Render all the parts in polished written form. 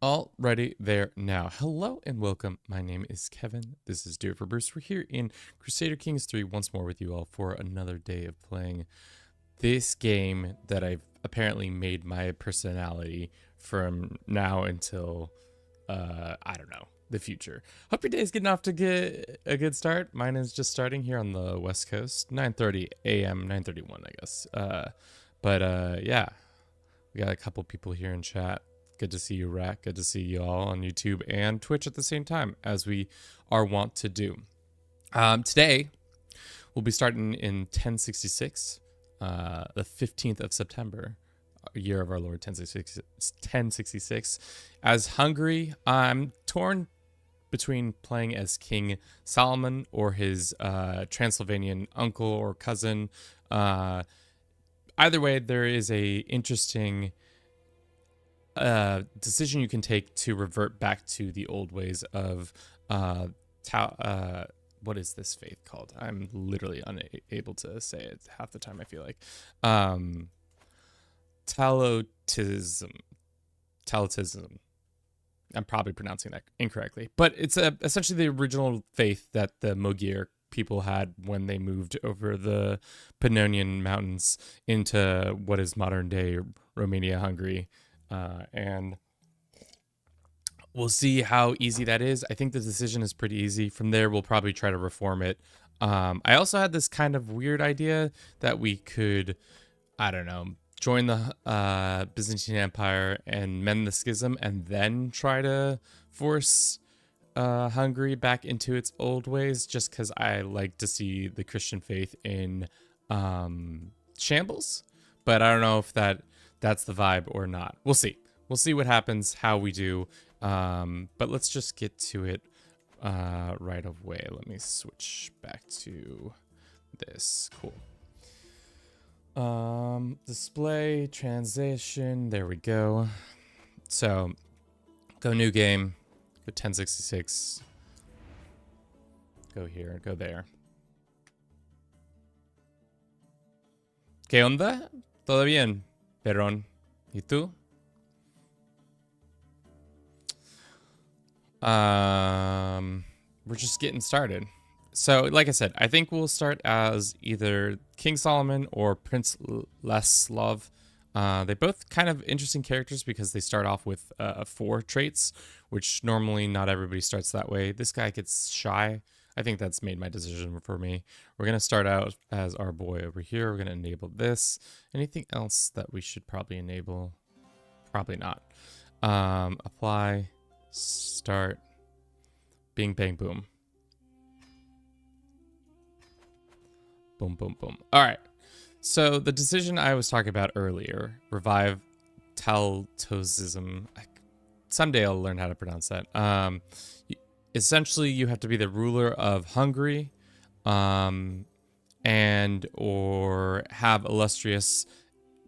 Alrighty there now. Hello and welcome. My name is Kevin. This is Do It for Bruce. We're here in Crusader Kings 3 once more with you all for another day of playing this game that I've apparently made my personality from now until, I don't know, the future. Hope your day is getting off to get a good start. Mine is just starting here on the West Coast, 9:30 a.m., 9:31, I guess. Yeah, we got a couple people here in chat. Good to see you, Rat. Good to see you all on YouTube and Twitch at the same time, as we are wont to do. Today, we'll be starting in 1066, the 15th of September, year of our Lord 1066. As Hungary, I'm torn between playing as King Solomon or his Transylvanian uncle or cousin. Either way, there is a interesting decision you can take to revert back to the old ways of what is this faith called? I'm literally unable to say it half the time, I feel like. Taltosism. Taltosism. I'm probably pronouncing that incorrectly, but it's essentially the original faith that the Mogir people had when they moved over the Pannonian Mountains into what is modern day Romania, Hungary. And we'll see how easy that is. I think the decision is pretty easy. From there, we'll probably try to reform it. I also had this kind of weird idea that we could, I don't know, join the Byzantine Empire and mend the schism and then try to force Hungary back into its old ways, just because I like to see the Christian faith in shambles. But I don't know if that's the vibe or not. We'll see. We'll see what happens, how we do. But let's just get to it right away. Let me switch back to this. Cool. Display, transition. There we go. So, go new game. Go 1066. Go here. Go there. ¿Qué onda? ¿Todo bien? Perón. ¿Y tú? We're just getting started. So, like I said, I think we'll start as either King Solomon or Prince Leslov. They both kind of interesting characters because they start off with 4 traits, which normally not everybody starts that way. This guy gets shy. I think that's made my decision for me. We're going to start out as our boy over here. We're going to enable this. Anything else that we should probably enable? Probably not. Apply, start, bing, bang, boom. Boom, boom, boom. All right. So the decision I was talking about earlier, revive Taltosism. Someday I'll learn how to pronounce that. Essentially, you have to be the ruler of Hungary, and or have illustrious,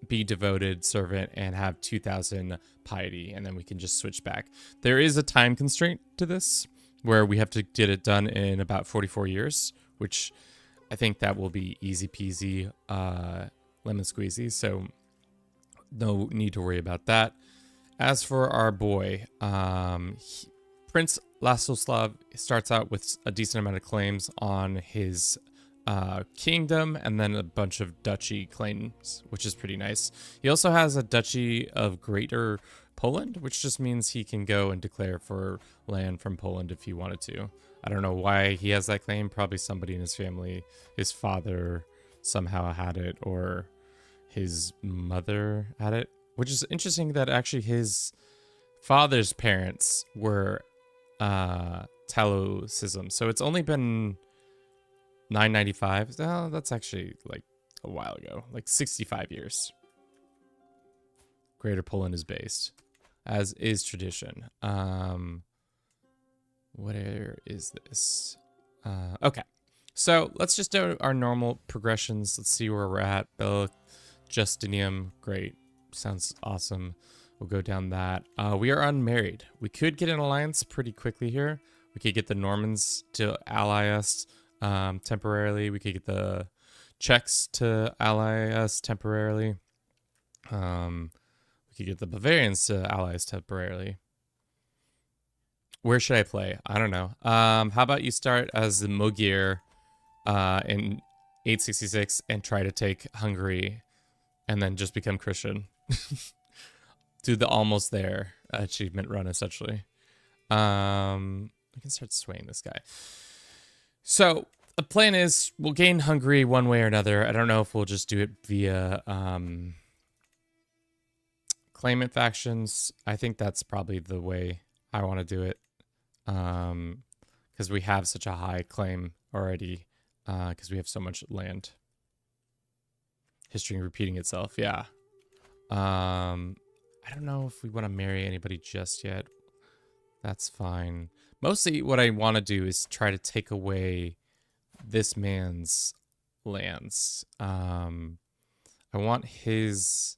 be devoted servant, and have 2,000 piety, and then we can just switch back. There is a time constraint to this, where we have to get it done in about 44 years, which I think that will be easy peasy, lemon squeezy, so no need to worry about that. As for our boy, Prince Lasoslav starts out with a decent amount of claims on his kingdom and then a bunch of duchy claims, which is pretty nice. He also has a duchy of Greater Poland, which just means he can go and declare for land from Poland if he wanted to. I don't know why he has that claim. Probably somebody in his family, his father somehow had it, or his mother had it, which is interesting that actually his father's parents were Taltosism. So it's only been 995. Oh, that's actually like a while ago, like 65 years. Greater Poland is based, as is tradition. Where is this? Okay, so let's just do our normal progressions. Let's see where we're at. Bella Justinium, great, sounds awesome. We'll go down that. We are unmarried. We could get an alliance pretty quickly here. We could get the Normans to ally us temporarily. We could get the Czechs to ally us temporarily. We could get the Bavarians to ally us temporarily. Where should I play? I don't know. How about you start as the Mogir in 866 and try to take Hungary and then just become Christian. Do the almost there achievement run, essentially. We can start swaying this guy. So the plan is we'll gain Hungary one way or another. I don't know if we'll just do it via claimant factions. I think that's probably the way I want to do it. Because we have such a high claim already. Because we have so much land. History repeating itself, yeah. I don't know if we want to marry anybody just yet. That's fine. Mostly what I want to do is try to take away this man's lands. I want this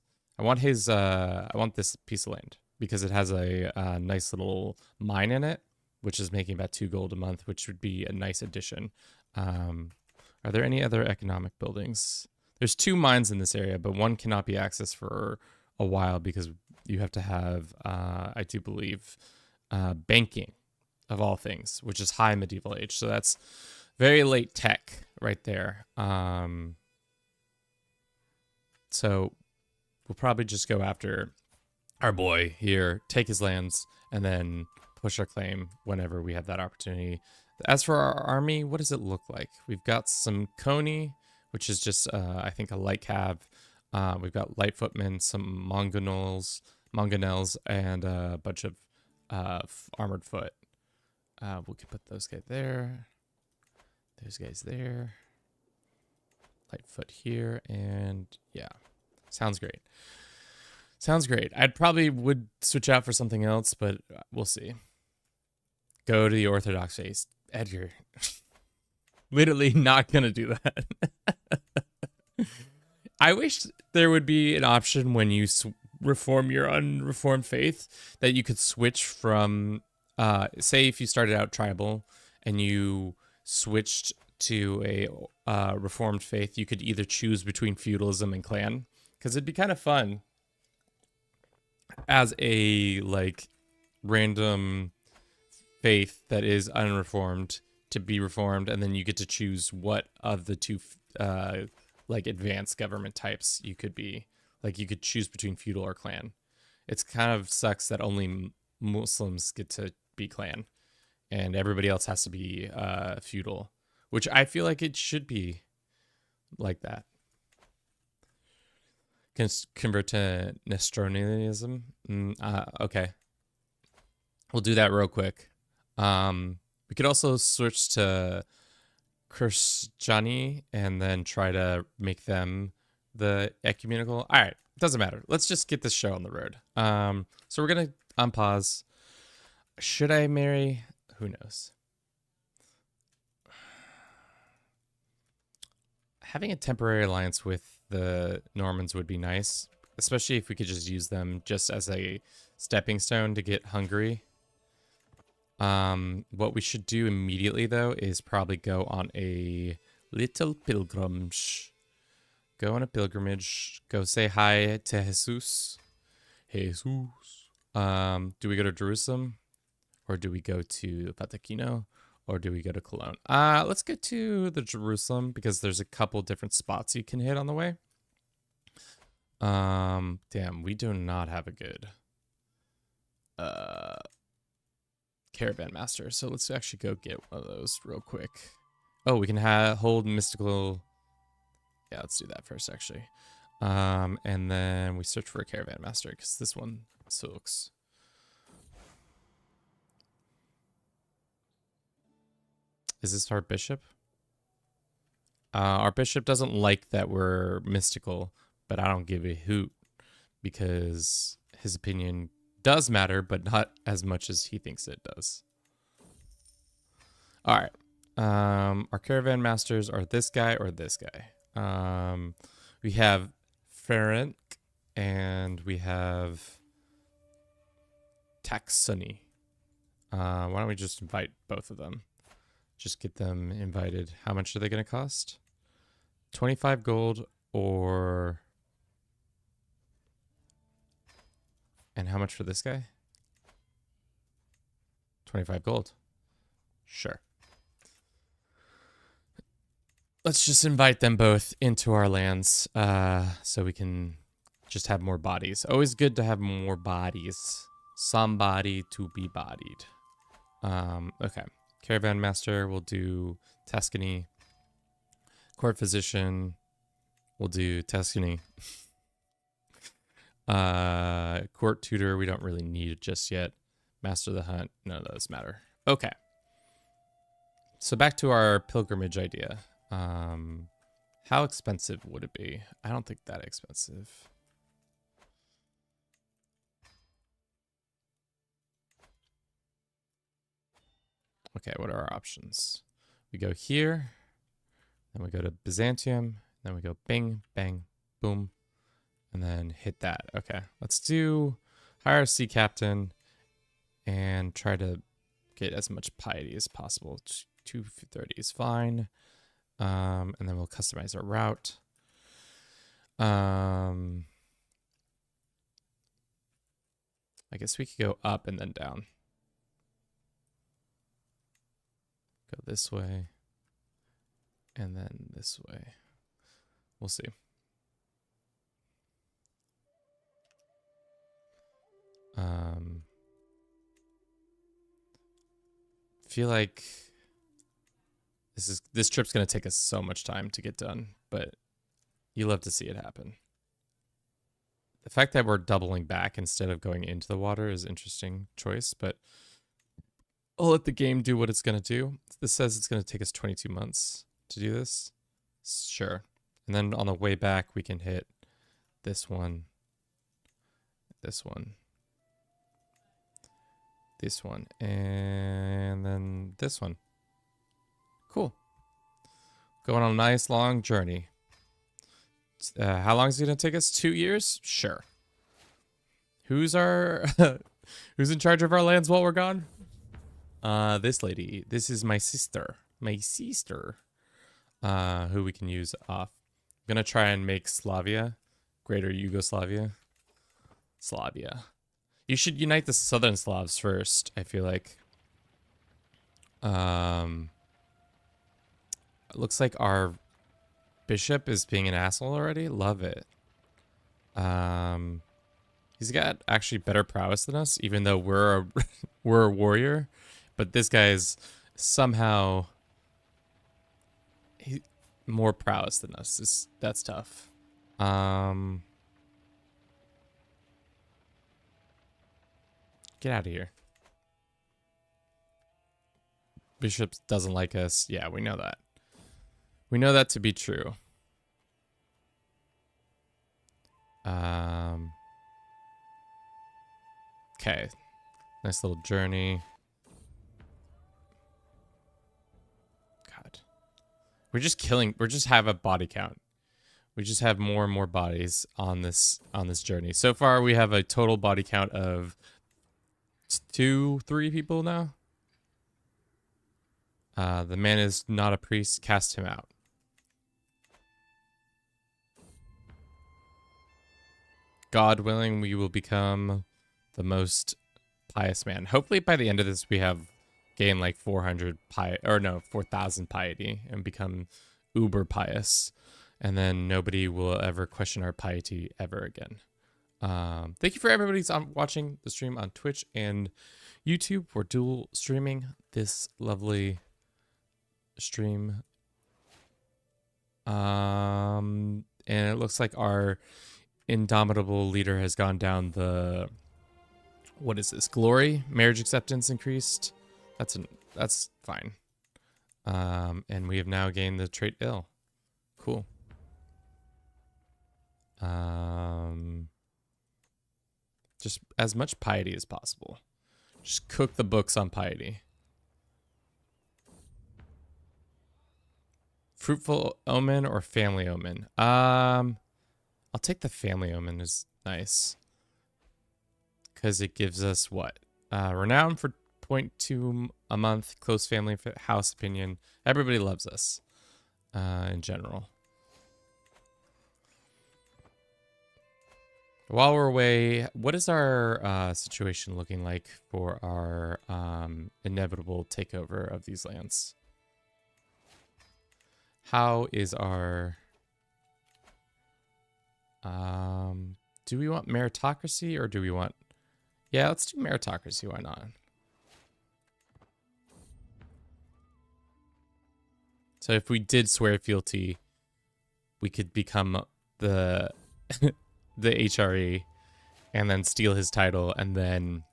piece of land because it has a nice little mine in it, which is making about 2 gold a month, which would be a nice addition. Are there any other economic buildings? There's 2 mines in this area, but one cannot be accessed for a while because you have to have, I do believe, banking of all things, which is high medieval age. So that's very late tech right there. So we'll probably just go after our boy here, take his lands, and then push our claim whenever we have that opportunity. As for our army, what does it look like? We've got some Coney, which is just, I think, a light cav. We've got light footmen, some Mongonels, and a bunch of armored foot. We could put those guys there. Those guys there. Light foot here, and yeah. Sounds great. Sounds great. I'd probably would switch out for something else, but we'll see. Go to the Orthodox faith. Edgar. Literally not gonna do that. I wish there would be an option when you reform your unreformed faith that you could switch from, say if you started out tribal and you switched to a reformed faith, you could either choose between feudalism and clan, because it'd be kind of fun as a like random faith that is unreformed to be reformed, and then you get to choose what of the 2 like advanced government types you could be. Like you could choose between feudal or clan. It's kind of sucks that only Muslims get to be clan and everybody else has to be feudal, which I feel like it should be like that. Convert to Nestorianism. Okay, we'll do that real quick. We could also switch to Christiani and then try to make them the ecumenical. All right, doesn't matter. Let's just get this show on the road. So we're gonna unpause. Should I marry? Who knows? Having a temporary alliance with the Normans would be nice, especially if we could just use them just as a stepping stone to get Hungary. What we should do immediately, though, is probably go on a little pilgrimage. Go on a pilgrimage. Go say hi to Jesus. Jesus. Do we go to Jerusalem? Or do we go to Patakino? Or do we go to Cologne? Let's get to the Jerusalem because there's a couple different spots you can hit on the way. Damn, we do not have a good caravan master. So let's actually go get one of those real quick. Oh, we can hold mystical. Yeah, let's do that first, actually. And then we search for a caravan master because this one sucks. Is this our bishop? Our bishop doesn't like that we're mystical, but I don't give a hoot because his opinion does matter, but not as much as he thinks it does. All right. Our caravan masters are this guy or this guy. We have Ferenc and we have Taxony. Why don't we just invite both of them? Just get them invited. How much are they going to cost? 25 gold or... And how much for this guy? 25 gold. Sure. Let's just invite them both into our lands so we can just have more bodies. Always good to have more bodies. Somebody to be bodied. Okay. Caravan Master will do Tuscany. Court Physician will do Tuscany. Court Tutor, we don't really need it just yet. Master of the Hunt, none of those matter. Okay. So back to our pilgrimage idea. How expensive would it be? I don't think that expensive. Okay, what are our options? We go here, then we go to Byzantium, then we go bing, bang, boom, and then hit that. Okay, let's do hire a sea captain and try to get as much piety as possible. 230 is fine. And then we'll customize our route. I guess we could go up and then down. Go this way. And then this way. We'll see. Feel like this trip's gonna take us so much time to get done, but you love to see it happen. The fact that we're doubling back instead of going into the water is an interesting choice, but I'll let the game do what it's gonna do. This says it's gonna take us 22 months to do this. Sure. And then on the way back, we can hit this one, this one, this one, and then this one. Cool. Going on a nice long journey. How long is it gonna take us? 2 years? Sure. Who's our who's in charge of our lands while we're gone? This lady. This is my sister. My sister. Who we can use off. I'm gonna try and make Slavia, Greater Yugoslavia. Slavia. You should unite the Southern Slavs first, I feel like. It looks like our bishop is being an asshole already. Love it. He's got actually better prowess than us, even though we're a we're a warrior. But this guy's somehow more prowess than us. That's tough. Get out of here. Bishop doesn't like us. Yeah, we know that. We know that to be true. Okay. Nice little journey. God. We're just have a body count. We just have more and more bodies on this journey. So far we have a total body count of 3 people now. The man is not a priest. Cast him out. God willing, we will become the most pious man. Hopefully by the end of this, we have gained like 400 4,000 piety and become uber pious. And then nobody will ever question our piety ever again. Thank you for everybody who's watching the stream on Twitch and YouTube. We're dual streaming this lovely stream. And it looks like our indomitable leader has gone down the, what is this? Glory? Marriage acceptance increased. That's fine. And we have now gained the trait ill. Cool. Just as much piety as possible. Just cook the books on piety. Fruitful omen or family omen? I'll take the family omen. Is nice. Because it gives us what? Renown for 0.2 a month. Close family house opinion. Everybody loves us. In general. while we're away, what is our situation looking like for our inevitable takeover of these lands? How is our... do we want meritocracy or do we want... Yeah, let's do meritocracy. Why not? So if we did swear fealty, we could become the the HRE and then steal his title, and then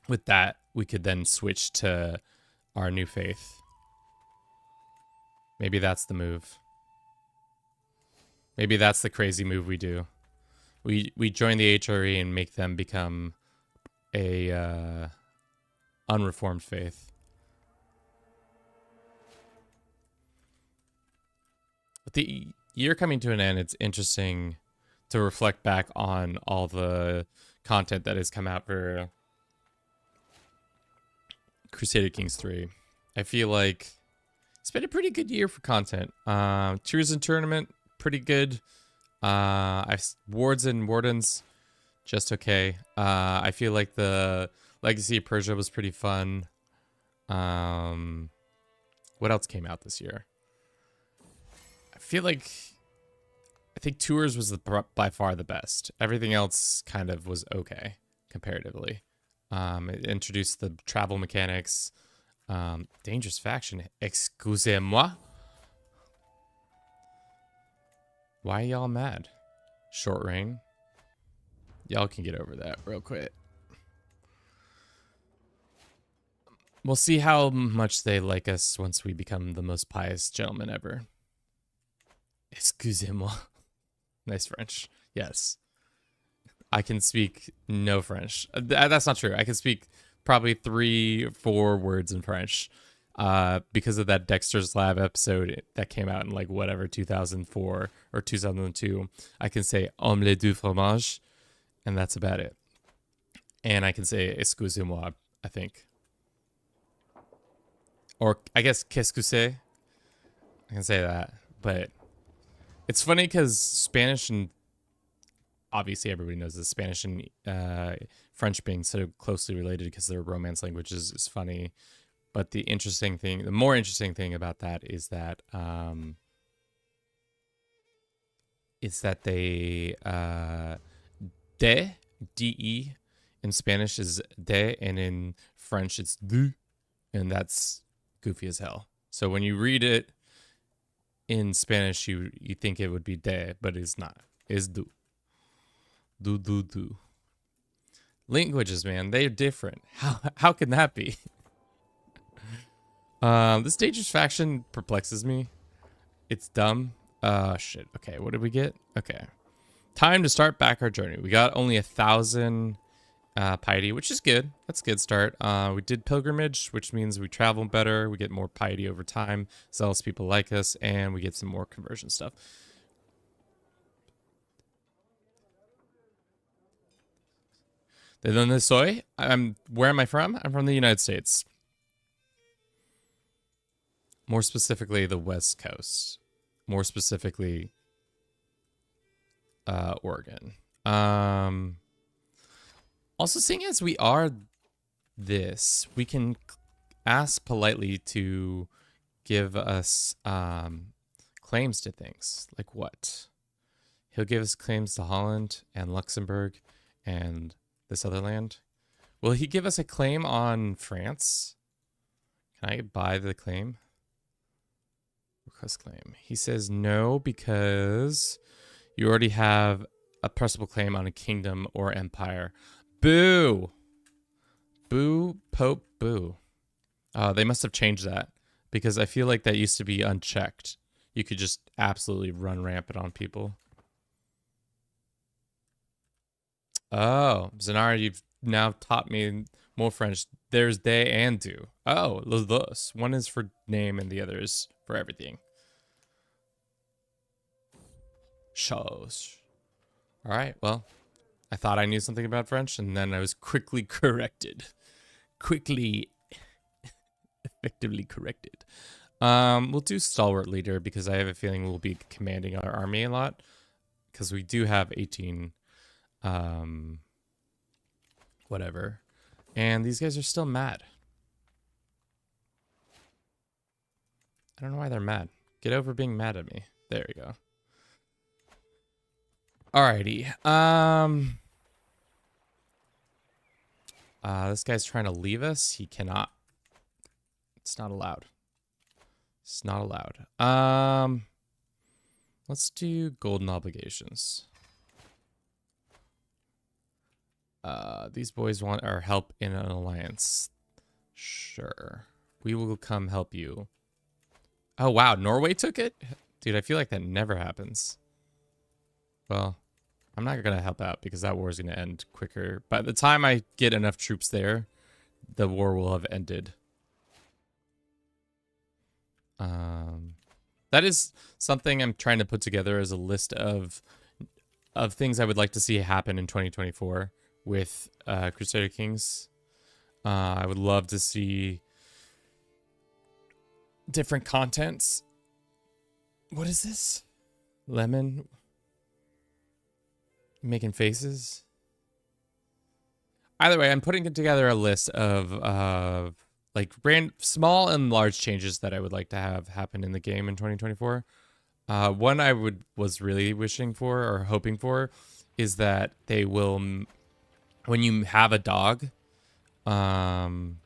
with that we could then switch to our new faith. Maybe that's the move. Maybe that's the crazy move we do. We join the HRE and make them become a unreformed faith. With the year coming to an end, it's interesting to reflect back on all the content that has come out for Crusader Kings 3. I feel like it's been a pretty good year for content. Tours and Tournament, pretty good. Wards and Wardens, just okay. I feel like the Legacy of Persia was pretty fun. What else came out this year? I think Tours was by far the best. Everything else kind of was okay comparatively. It introduced the travel mechanics. Dangerous faction. Excusez-moi. Why are y'all mad? Short reign. Y'all can get over that real quick. We'll see how much they like us once we become the most pious gentlemen ever. Excusez-moi. Nice French. Yes. I can speak no French. That's not true. I can speak probably 3-4 words in French. Because of that Dexter's Lab episode that came out in like whatever 2004 or 2002. I can say omelette du fromage, and that's about it. And I can say excusez-moi, I think. Or I guess qu'est-ce que c'est? I can say that, but it's funny because Spanish and obviously everybody knows this, Spanish and French being so closely related because they're Romance languages is funny. But the more interesting thing about that is that they de in Spanish is de, and in French it's du, and that's goofy as hell. So when you read it in Spanish, you think it would be de, but it's not. It's du. Du. Languages, man, they're different. How can that be? This dangerous faction perplexes me. It's dumb. Shit. Okay, what did we get? Okay. Time to start back our journey. We got only 1,000 piety, which is good. That's a good start. We did pilgrimage, which means we travel better. We get more piety over time. Zealous people like us, and we get some more conversion stuff. ¿De dónde soy? Where am I from? I'm from the United States. More specifically, the West Coast. More specifically, Oregon. Also, seeing as we are this, we can ask politely to give us claims to things. Like what? He'll give us claims to Holland and Luxembourg and this other land. Will he give us a claim on France? Can I buy the claim? Request claim. He says no because you already have a pressable claim on a kingdom or empire. Boo! Boo, Pope, boo. They must have changed that because I feel like that used to be unchecked. You could just absolutely run rampant on people. Oh, Zanara, you've now taught me more French. There's they and do. Oh, los dos. One is for name and the other is for everything. Shows. All right, well, I thought I knew something about French, and then I was quickly corrected. Effectively corrected. We'll do Stalwart Leader because I have a feeling we'll be commanding our army a lot because we do have 18 Whatever. And these guys are still mad. I don't know why they're mad. Get over being mad at me. There we go. Alrighty. This guy's trying to leave us. He cannot. It's not allowed. It's not allowed. Let's do golden obligations. These boys want our help in an alliance. Sure. We will come help you. Oh, wow. Norway took it? Dude, I feel like that never happens. Well, I'm not going to help out because that war is going to end quicker. By the time I get enough troops there, the war will have ended. That is something I'm trying to put together as a list of things I would like to see happen in 2024 with Crusader Kings. I would love to see different contents. What is this? Lemon making faces. Either way, I'm putting together a list of like small and large changes that I would like to have happen in the game in 2024. One I was really wishing for or hoping for is that they will, when you have a dog, when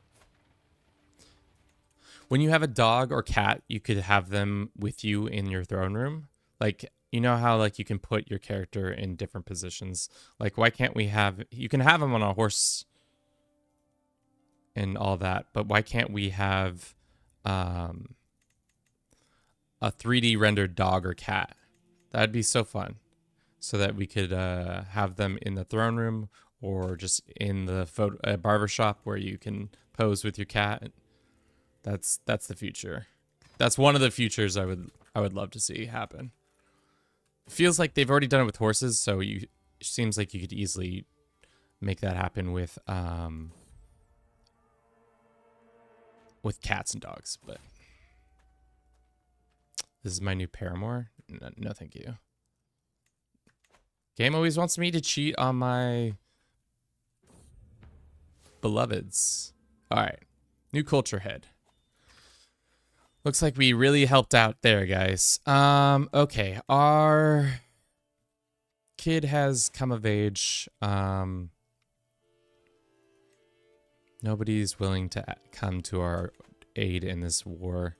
you have a dog or cat, you could have them with you in your throne room. Like, you know how like you can put your character in different positions. Like, why can't we have? You can have them on a horse and all that, but why can't we have a 3D rendered dog or cat? That'd be so fun. So that we could have them in the throne room or just in the barber shop where you can pose with your cat. That's the future. That's one of the futures I would love to see happen. It feels like they've already done it with horses, so it seems like you could easily make that happen with cats and dogs. But this is my new paramour. No, thank you. Game always wants me to cheat on my beloveds. All right, new culture head. Looks like we really helped out there, guys. Okay, our kid has come of age. Nobody's willing to come to our aid in this war.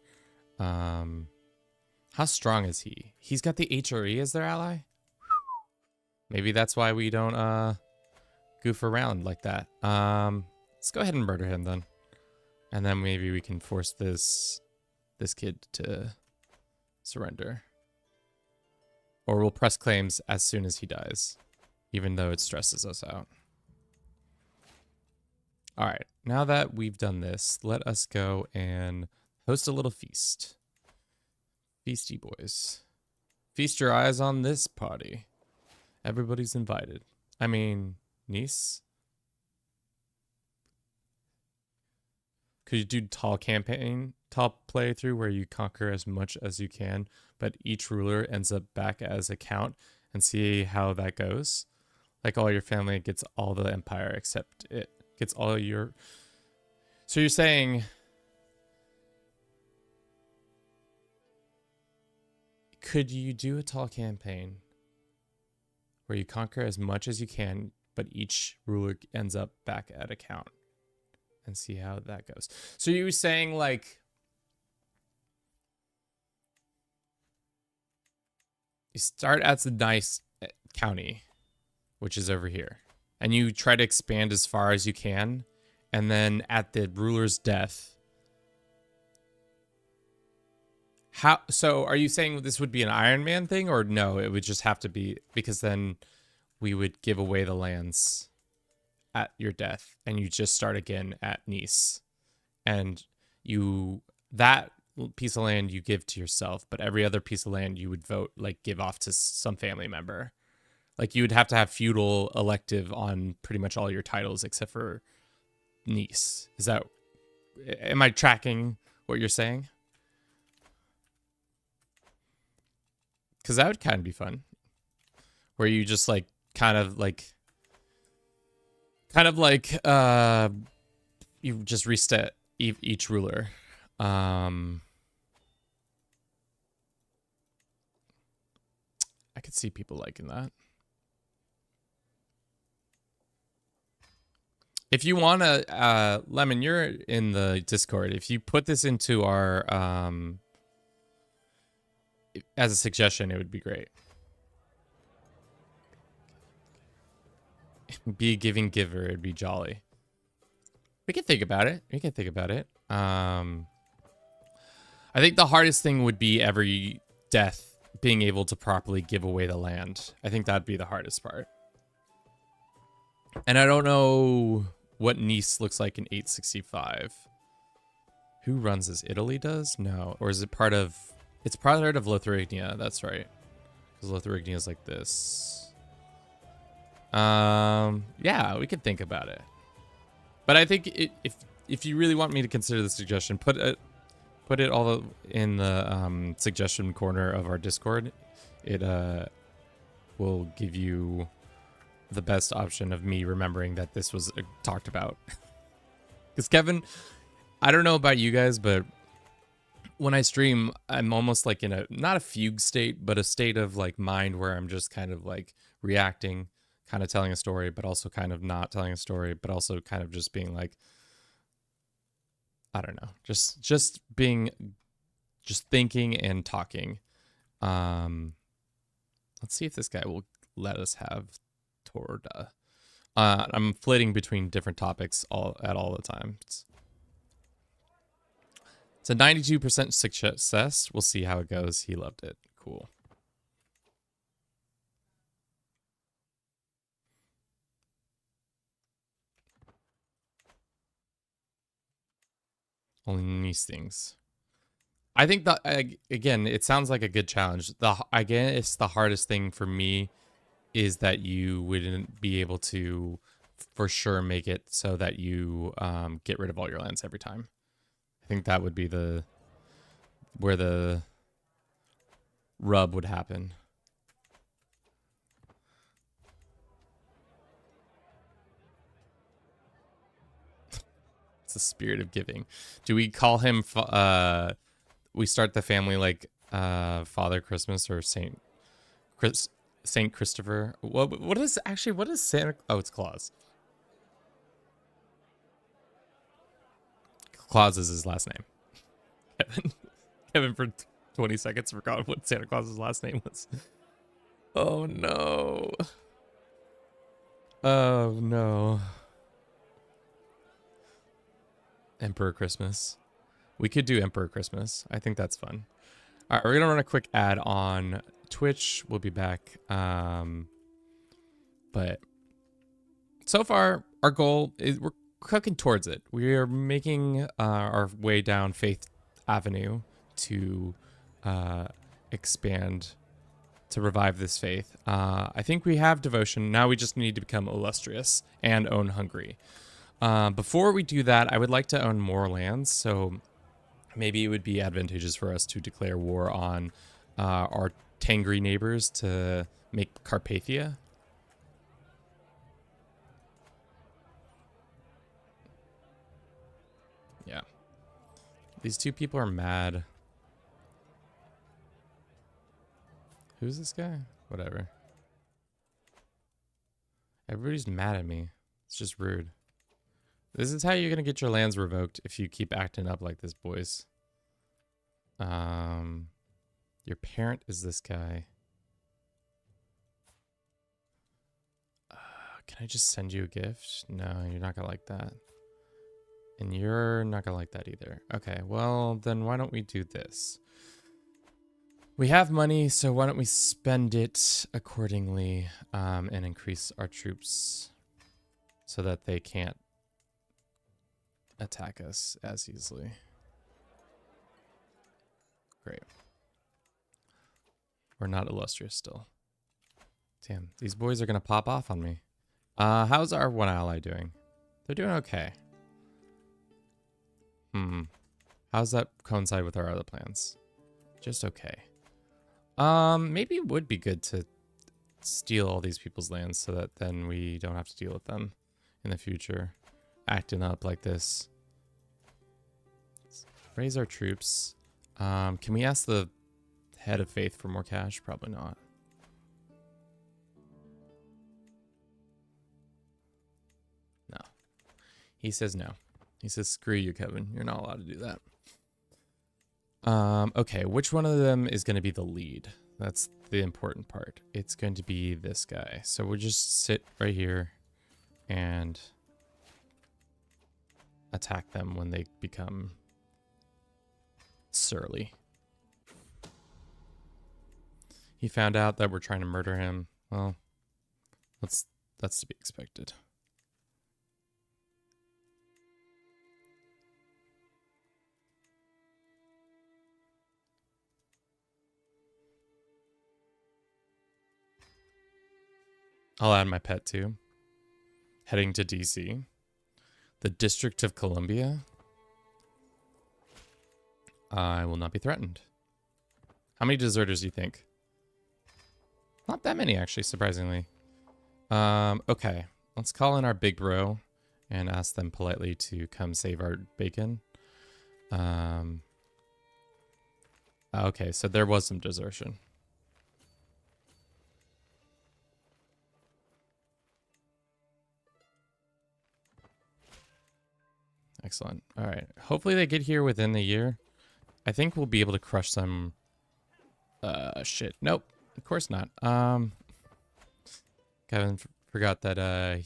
How strong is he? He's got the HRE as their ally? Maybe that's why we don't goof around like that. Let's go ahead and murder him then. And then maybe we can force this kid to surrender. Or we'll press claims as soon as he dies, even though it stresses us out. All right, now that we've done this, let us go and host a little feast. Feasty boys. Feast your eyes on this party. Everybody's invited. I mean, niece? Could you do tall playthrough where you conquer as much as you can, but each ruler ends up back as a count and see how that goes? Like all your family gets all the empire except it gets all your... So you're saying... Could you do a tall campaign where you conquer as much as you can, but each ruler ends up back at a count? And see how that goes. So you were saying like you start at the nice county, which is over here, and you try to expand as far as you can, and then at the ruler's death. So are you saying this would be an Iron Man thing, or no, it would just have to be because then we would give away the lands at your death and you just start again at Nice, and that piece of land you give to yourself, but every other piece of land you would vote, like give off to some family member. Like you would have to have feudal elective on pretty much all your titles except for Nice. Am I tracking what you're saying? Because that would kind of be fun, where you just like kind of like Kind of like you just reset each ruler. I could see people liking that. If you want to, Lemon, you're in the Discord. If you put this into our as a suggestion, it would be great. Be a giving giver, it'd be jolly. We can think about it. We can think about it. I think the hardest thing would be every death being able to properly give away the land. I think that'd be the hardest part. And I don't know what Nice looks like in 865. Who runs this? Italy does? No. Or is it part of... It's part of Lithuania. That's right. Because Lithuania is like this. Yeah, we could think about it. But I think if you really want me to consider the suggestion, put it all in the suggestion corner of our Discord. It will give you the best option of me remembering that this was talked about. Because Kevin, I don't know about you guys, but when I stream, I'm almost like in a, not a fugue state, but a state of like mind where I'm just kind of like reacting, kind of telling a story, but also kind of not telling a story, but also kind of just being like, I don't know, just thinking and talking. Let's see if this guy will let us have Torda. I'm flitting between different topics at all the times. It's a 92% success. We'll see how it goes. He loved it. Cool. Only these things. I think that, again, it sounds like a good challenge. Again, it's the hardest thing for me is that you wouldn't be able to for sure make it so that you get rid of all your lands every time. I think that would be where the rub would happen. It's the spirit of giving. Do we call him we start the family like Father Christmas or Saint Christopher? What is Santa? Oh, it's Claus. Claus is his last name. Kevin for 20 seconds forgot what Santa Claus's last name was. Oh no. Oh no. Emperor Christmas. We could do Emperor Christmas. I think that's fun. All right, we're gonna run a quick ad on Twitch. We'll be back. But so far, our goal is we're cooking towards it. We are making our way down Faith Avenue to expand, to revive this faith. I think we have devotion. Now we just need to become illustrious and own Hungary. Before we do that, I would like to own more lands. So maybe it would be advantageous for us to declare war on our Tangri neighbors to make Carpathia. Yeah. These two people are mad. Who's this guy? Whatever. Everybody's mad at me. It's just rude. This is how you're gonna get your lands revoked if you keep acting up like this, boys. Your parent is this guy. Can I just send you a gift? No, you're not gonna like that. And you're not gonna like that either. Okay, well, then why don't we do this? We have money, so why don't we spend it accordingly and increase our troops so that they can't attack us as easily. Great. We're not illustrious still. Damn, these boys are gonna pop off on me. How's our one ally doing? They're doing okay. How's that coincide with our other plans? Just okay. Maybe it would be good to steal all these people's lands so that then we don't have to deal with them. in the future, acting up like this. Let's raise our troops. Can we ask the head of faith for more cash? Probably not. No. He says no. He says, screw you, Kevin. You're not allowed to do that. Okay, which one of them is going to be the lead? That's the important part. It's going to be this guy. So we'll just sit right here and attack them when they become surly. He found out that we're trying to murder him. Well, that's to be expected. I'll add my pet too. Heading to DC. The District of Columbia. I will not be threatened. How many deserters do you think? Not that many, actually, surprisingly. Okay. Let's call in our big bro and ask them politely to come save our bacon. Okay, so there was some desertion. Excellent. All right. Hopefully they get here within the year. I think we'll be able to crush some... shit. Nope. Of course not. Kevin forgot that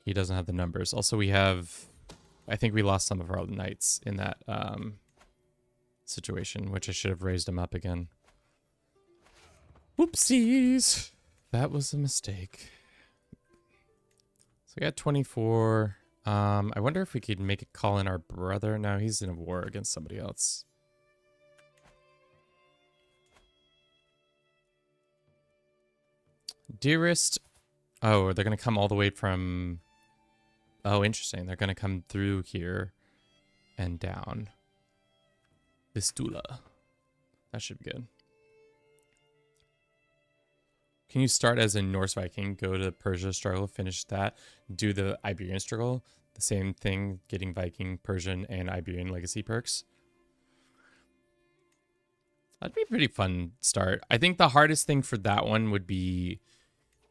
he doesn't have the numbers. Also, we have... I think we lost some of our knights in that situation, which I should have raised them up again. Whoopsies! That was a mistake. So we got 24... I wonder if we could make a call in our brother. No, he's in a war against somebody else. Dearest. Oh, they're going to come all the way from... Oh, interesting. They're going to come through here and down. Vistula. That should be good. Can you start as a Norse Viking, go to Persia struggle, finish that, do the Iberian struggle? The same thing, getting Viking, Persian, and Iberian legacy perks. That'd be a pretty fun start. I think the hardest thing for that one would be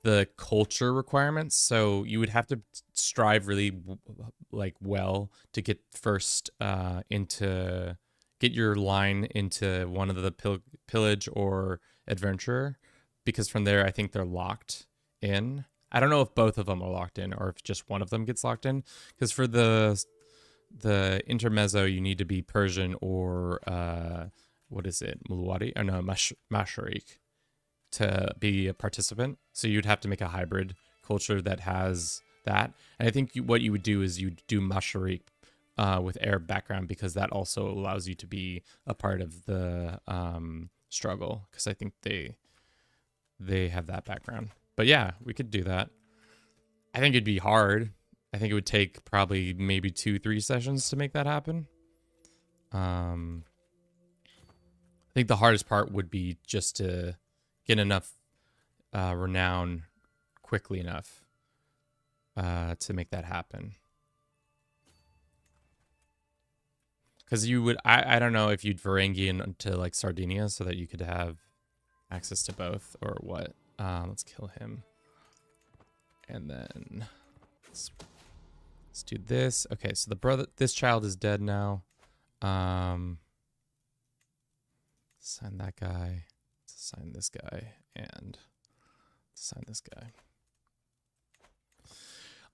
the culture requirements. So you would have to strive really well to get first into... Get your line into one of the pillage or adventurer. Because from there, I think they're locked in. I don't know if both of them are locked in or if just one of them gets locked in. Because for the intermezzo, you need to be Persian or, what is it? Muluwadi? Oh, no, Masharik to be a participant. So you'd have to make a hybrid culture that has that. And I think what you would do is you do Masharik with Arab background because that also allows you to be a part of the struggle. Because I think they have that background. But yeah, we could do that. I think it'd be hard. I think it would take probably maybe 2-3 sessions to make that happen. I think the hardest part would be just to get enough renown quickly enough to make that happen. Because you would, I don't know if you'd Varangian to like Sardinia so that you could have access to both or what. Let's kill him. And then let's do this. Okay, so this child is dead now. Sign that guy. Sign this guy. And sign this guy.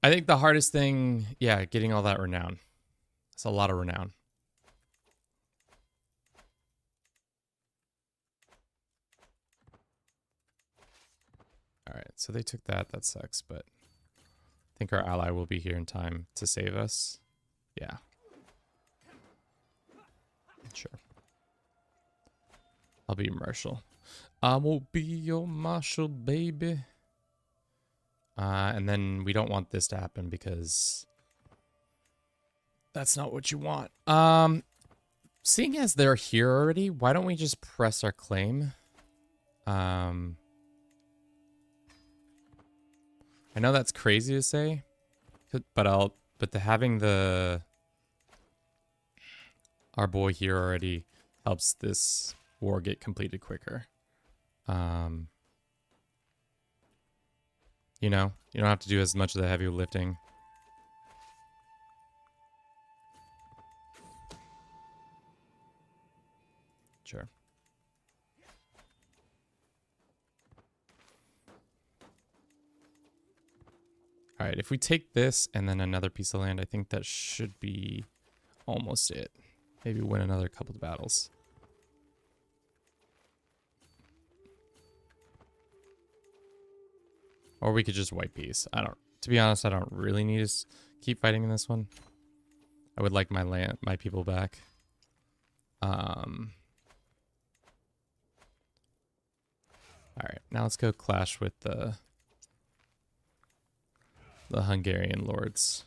I think the hardest thing, yeah, getting all that renown. It's a lot of renown. All right, so they took that. That sucks, but I think our ally will be here in time to save us. Yeah. Sure. I'll be your marshal. I will be your marshal, baby. And then we don't want this to happen because that's not what you want. Seeing as they're here already, why don't we just press our claim? I know that's crazy to say, But having our boy here already helps this war get completed quicker. You know, you don't have to do as much of the heavy lifting. Sure. All right, if we take this and then another piece of land, I think that should be almost it. Maybe win another couple of battles. Or we could just white peace. To be honest, I don't really need to keep fighting in this one. I would like my people back. All right, now let's go clash with the Hungarian lords.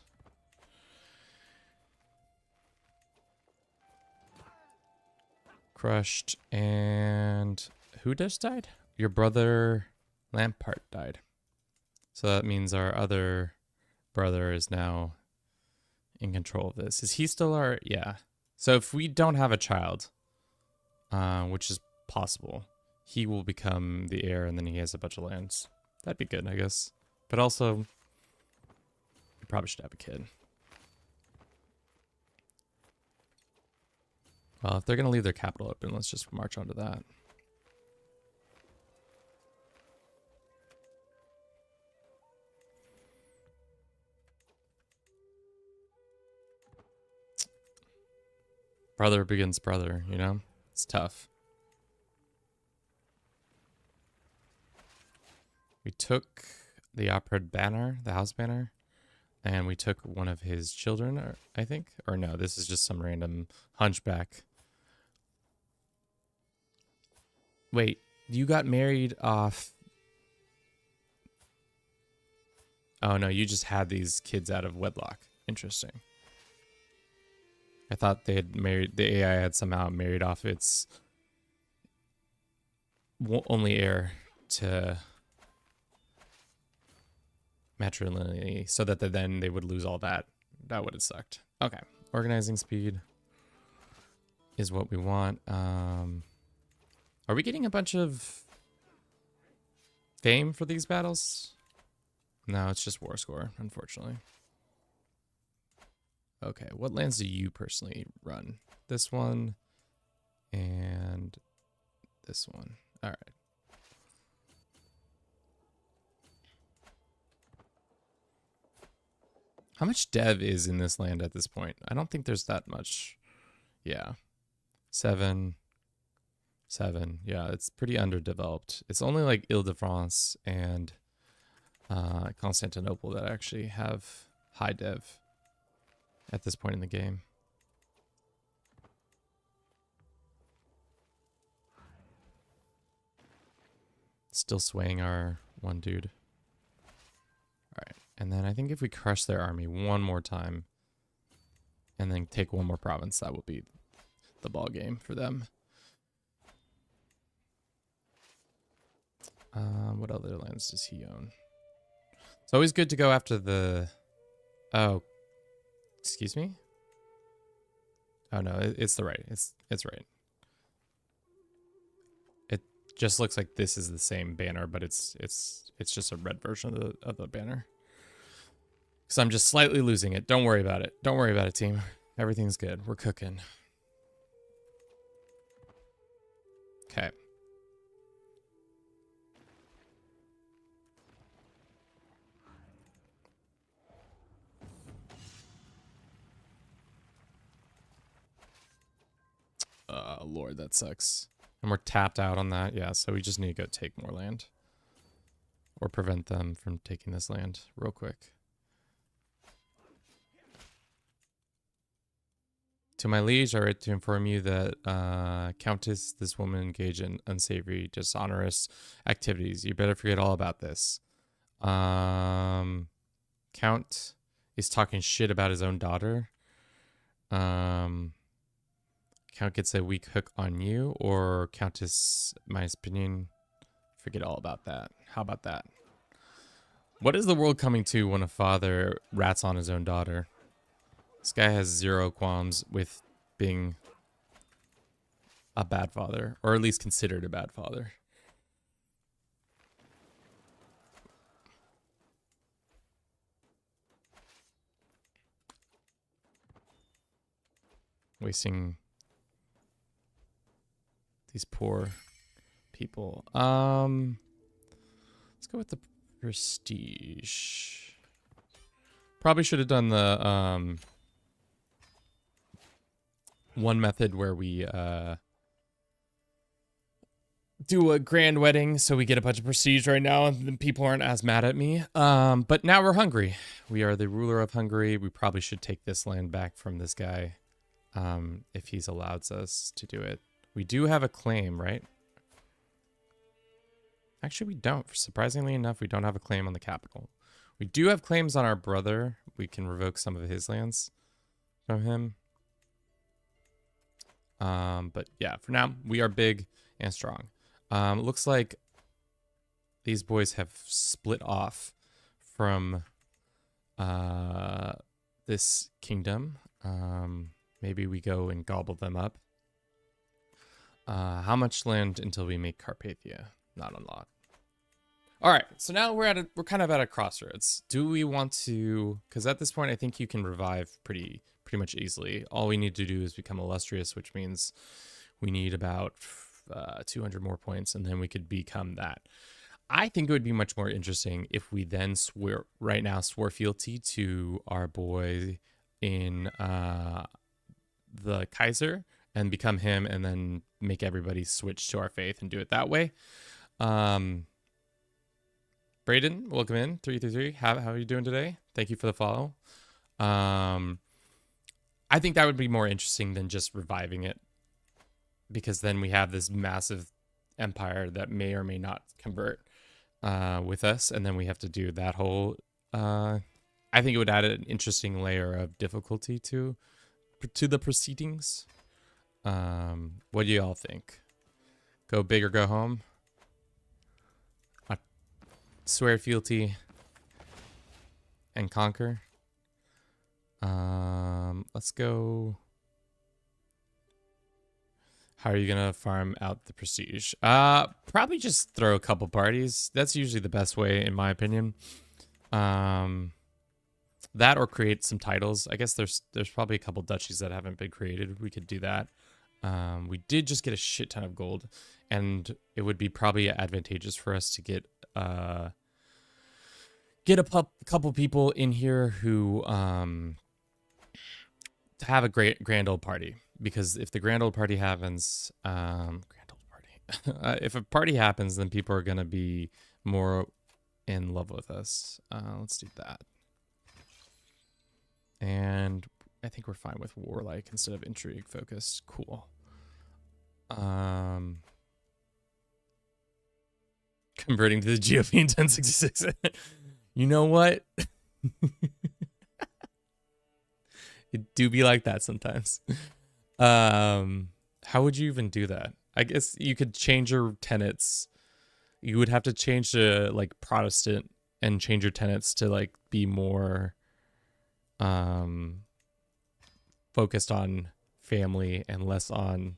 Crushed, and who just died? Your brother Lampart died. So that means our other brother is now in control of this. Is he still our... Yeah. So if we don't have a child, which is possible, he will become the heir and then he has a bunch of lands. That'd be good, I guess. But also, we probably should have a kid. Well, if they're going to leave their capital open, let's just march on to that. Brother begins brother, you know? It's tough. We took the opera banner, the house banner, and we took one of his children, I think. Or no, this is just some random hunchback. Wait, you got married off... Oh no, you just had these kids out of wedlock. Interesting. I thought they had married, the AI had somehow married off its only heir to matrimony so that then they would lose all that. That would have sucked. Okay. Organizing speed is what we want. Are we getting a bunch of fame for these battles? No, it's just war score, unfortunately. Okay, what lands do you personally run? This one and this one. All right. How much dev is in this land at this point? I don't think there's that much. Yeah. 7. Yeah, it's pretty underdeveloped. It's only like Ile-de-France and Constantinople that actually have high dev at this point in the game. Still swaying our one dude. Alright, and then I think if we crush their army one more time and then take one more province, that will be the ball game for them. What other lands does he own? It's always good to go after the... Oh, excuse me? Oh no, it's the right. It's right. It just looks like this is the same banner, but it's just a red version of the banner. Because I'm just slightly losing it. Don't worry about it. Don't worry about it, team. Everything's good. We're cooking. Okay. Lord, that sucks. And we're tapped out on that. Yeah, so we just need to go take more land. Or prevent them from taking this land real quick. To my liege, I write to inform you that Countess, this woman, engaged in unsavory, dishonest activities. You better forget all about this. Count is talking shit about his own daughter. Count gets a weak hook on you, or Countess, my opinion, forget all about that. How about that? What is the world coming to when a father rats on his own daughter? This guy has zero qualms with being a bad father, or at least considered a bad father. Wasting these poor people. Let's go with the prestige. Probably should have done the one method where we do a grand wedding so we get a bunch of prestige right now and then people aren't as mad at me. But now we're Hungary. We are the ruler of Hungary. We probably should take this land back from this guy if he's allows us to do it. We do have a claim, right? Actually, we don't. Surprisingly enough, we don't have a claim on the capital. We do have claims on our brother. We can revoke some of his lands from him. But yeah, for now, we are big and strong. It looks like these boys have split off from this kingdom. Maybe we go and gobble them up. How much land until we make Carpathia? Not a lot. All right, so now we're kind of at a crossroads. Do we want to? Because at this point, I think you can revive pretty much easily. All we need to do is become illustrious, which means we need about 200 more points, and then we could become that. I think it would be much more interesting if we then swore fealty to our boy in the Kaiser and become him, and then make everybody switch to our faith and do it that way. Braden, welcome in. 333. How are you doing today? Thank you for the follow. I think that would be more interesting than just reviving it, because then we have this massive empire that may or may not convert with us, and then we have to do that whole. I think it would add an interesting layer of difficulty to the proceedings. What do y'all think? Go big or go home? Swear fealty and conquer. Let's go. How are you gonna farm out the prestige? Probably just throw a couple parties. That's usually the best way, in my opinion. That or create some titles. I guess there's probably a couple duchies that haven't been created. We could do that. We did just get a shit ton of gold, and it would be probably advantageous for us to get a couple people in here who have a grand old party, because if the grand old party happens, if a party happens, then people are gonna be more in love with us. Let's do that, and I think we're fine with warlike instead of intrigue focused. Cool. Converting to the GOP in 1066. You know what? It do be like that sometimes. How would you even do that? I guess you could change your tenets. You would have to change to like Protestant and change your tenets to like be more focused on family and less on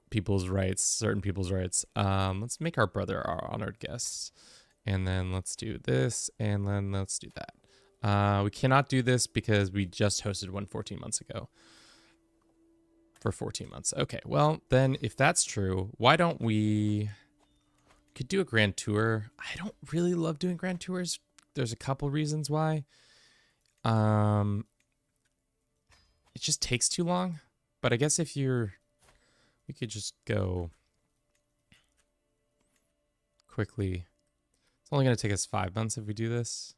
people's rights, certain people's rights. Let's make our brother our honored guest. And then let's do this, and then let's do that. We cannot do this because we just hosted one 14 months ago. For 14 months. Okay, well, then if that's true, why don't we could do a grand tour. I don't really love doing grand tours. There's a couple reasons why. It just takes too long. But I guess we could just go quickly. It's only going to take us 5 months if we do this.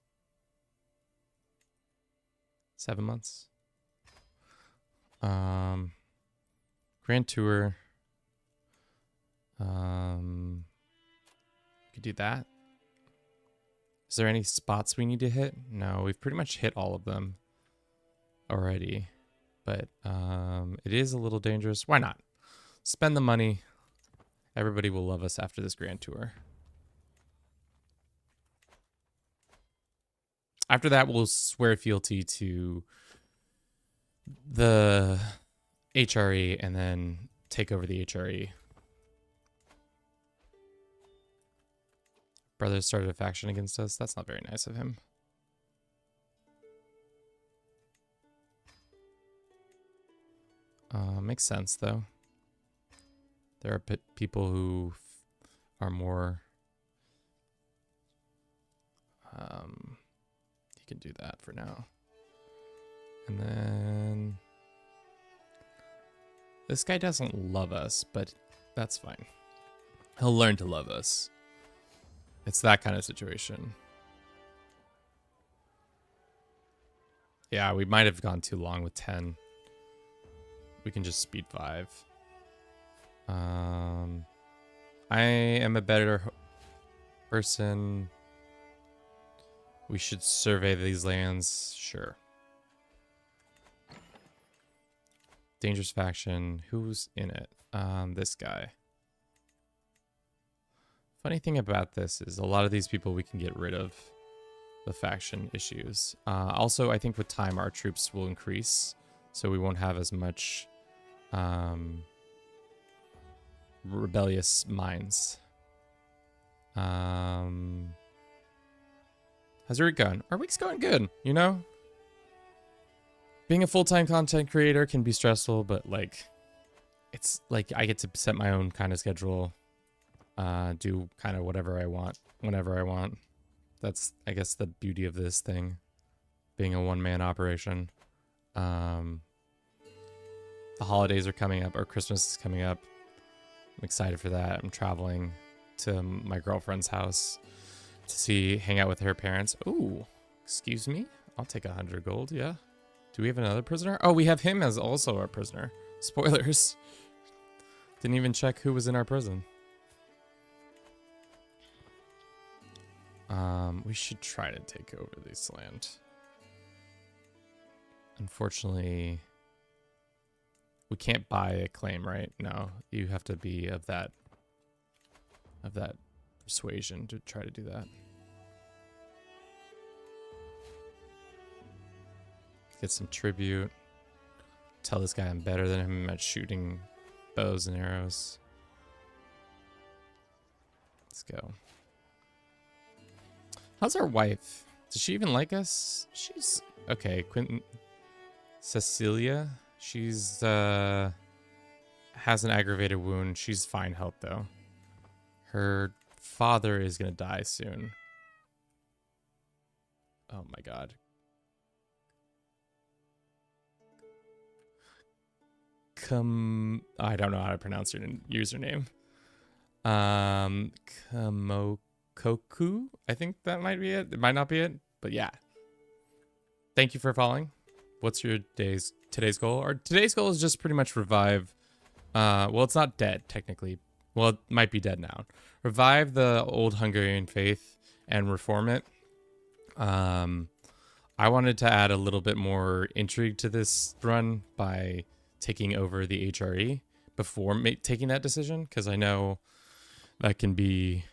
7 months. Grand tour. Could do that. Is there any spots we need to hit? No, we've pretty much hit all of them already. But it is a little dangerous. Why not? Spend the money. Everybody will love us after this grand tour. After that, we'll swear fealty to the HRE and then take over the HRE. Brother started a faction against us. That's not very nice of him. Makes sense, though. There are people who are more... you can do that for now. And then... this guy doesn't love us, but that's fine. He'll learn to love us. It's that kind of situation. Yeah, we might have gone too long with 10. We can just speed 5. I am a better person. We should survey these lands. Sure. Dangerous faction. Who's in it? This guy. Funny thing about this is a lot of these people we can get rid of the faction issues. Also, I think with time our troops will increase, so we won't have as much rebellious minds. How's your week going? Our week's going good, you know? Being a full-time content creator can be stressful, but like, it's like I get to set my own kind of schedule. Do kind of whatever I want, whenever I want. That's, I guess, the beauty of this thing, being a one-man operation. The holidays are coming up, or Christmas is coming up. I'm excited for that. I'm traveling to my girlfriend's house to hang out with her parents. Ooh, excuse me? I'll take 100 gold, yeah. Do we have another prisoner? Oh, we have him as also our prisoner. Spoilers. Didn't even check who was in our prison. We should try to take over this land. Unfortunately, we can't buy a claim, right? No, you have to be of that persuasion to try to do that. Get some tribute. Tell this guy I'm better than him at shooting bows and arrows. Let's go. How's our wife? Does she even like us? She's okay. Quentin, Cecilia. She's has an aggravated wound. She's fine health though. Her father is gonna die soon. Oh my god. I don't know how to pronounce your username. Koku, I think that might be it. It might not be it, but yeah. Thank you for following. What's your today's goal? Our today's goal is just pretty much revive. Well, it's not dead technically. Well, it might be dead now. Revive the old Hungarian faith and reform it. I wanted to add a little bit more intrigue to this run by taking over the HRE before taking that decision, because I know that can be...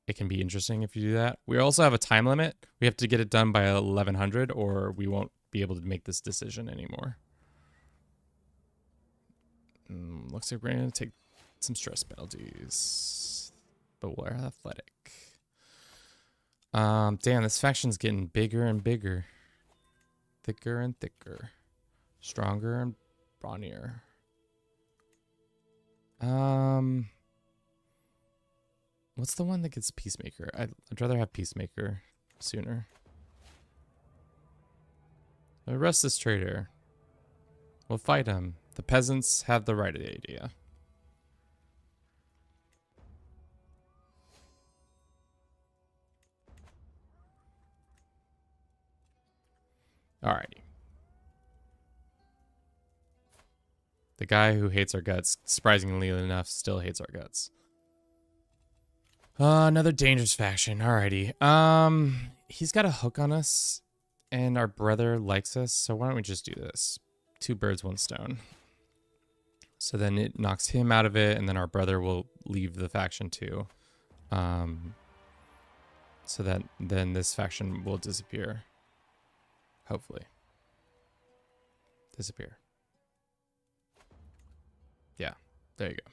it can be interesting if you do that. We also have a time limit. We have to get it done by 1100 or we won't be able to make this decision anymore. Looks like we're going to take some stress penalties. But we're athletic. Damn, this faction's getting bigger and bigger. Thicker and thicker. Stronger and brawnier. What's the one that gets Peacemaker? I'd rather have Peacemaker sooner. Arrest this traitor. We'll fight him. The peasants have the right idea. Alrighty. The guy who hates our guts, surprisingly enough, still hates our guts. Another dangerous faction. Alrighty. He's got a hook on us, and our brother likes us, so why don't we just do this? 2 birds, 1 stone. So then it knocks him out of it, and then our brother will leave the faction too. So that then this faction will disappear. Hopefully. Disappear. Yeah, there you go.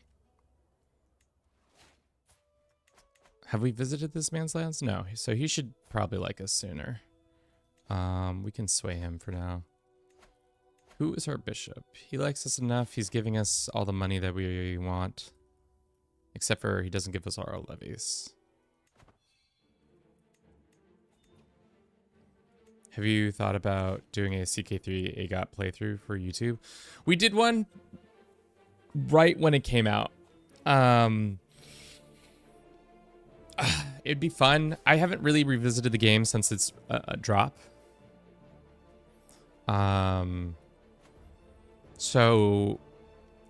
Have we visited this man's lands? No, so he should probably like us sooner. We can sway him for now. Who is our bishop? He likes us enough. He's giving us all the money that we want. Except for he doesn't give us our levies. Have you thought about doing a CK3 AGOT playthrough for YouTube? We did one right when it came out. It'd be fun. I haven't really revisited the game since its drop. So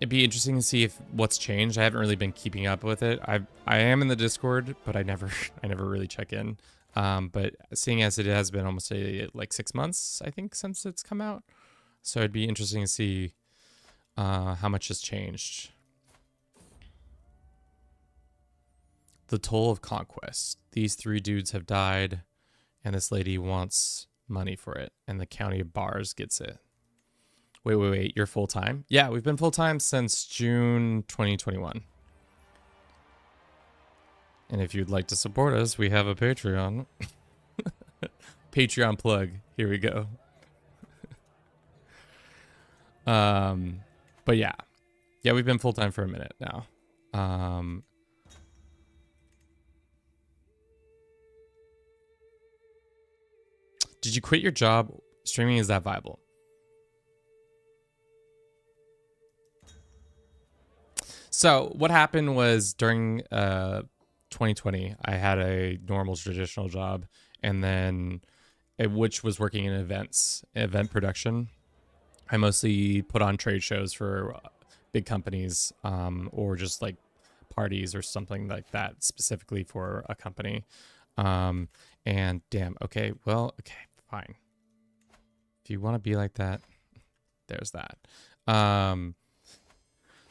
it'd be interesting to see if what's changed. I haven't really been keeping up with it. I am in the Discord, but I never really check in. But seeing as it has been almost like 6 months, I think, since it's come out, so it'd be interesting to see how much has changed. The toll of conquest. These 3 dudes have died, and this lady wants money for it, and the county of Bars gets it. Wait, you're full-time? Yeah, we've been full-time since June 2021. And if you'd like to support us, we have a Patreon. Patreon plug. Here we go. But yeah. Yeah, we've been full-time for a minute now. Did you quit your job? Streaming, is that viable? So what happened was during 2020, I had a normal traditional job, and then which was working in event production. I mostly put on trade shows for big companies, or just like parties or something like that, specifically for a company. And damn, okay, fine. If you want to be like that, there's that.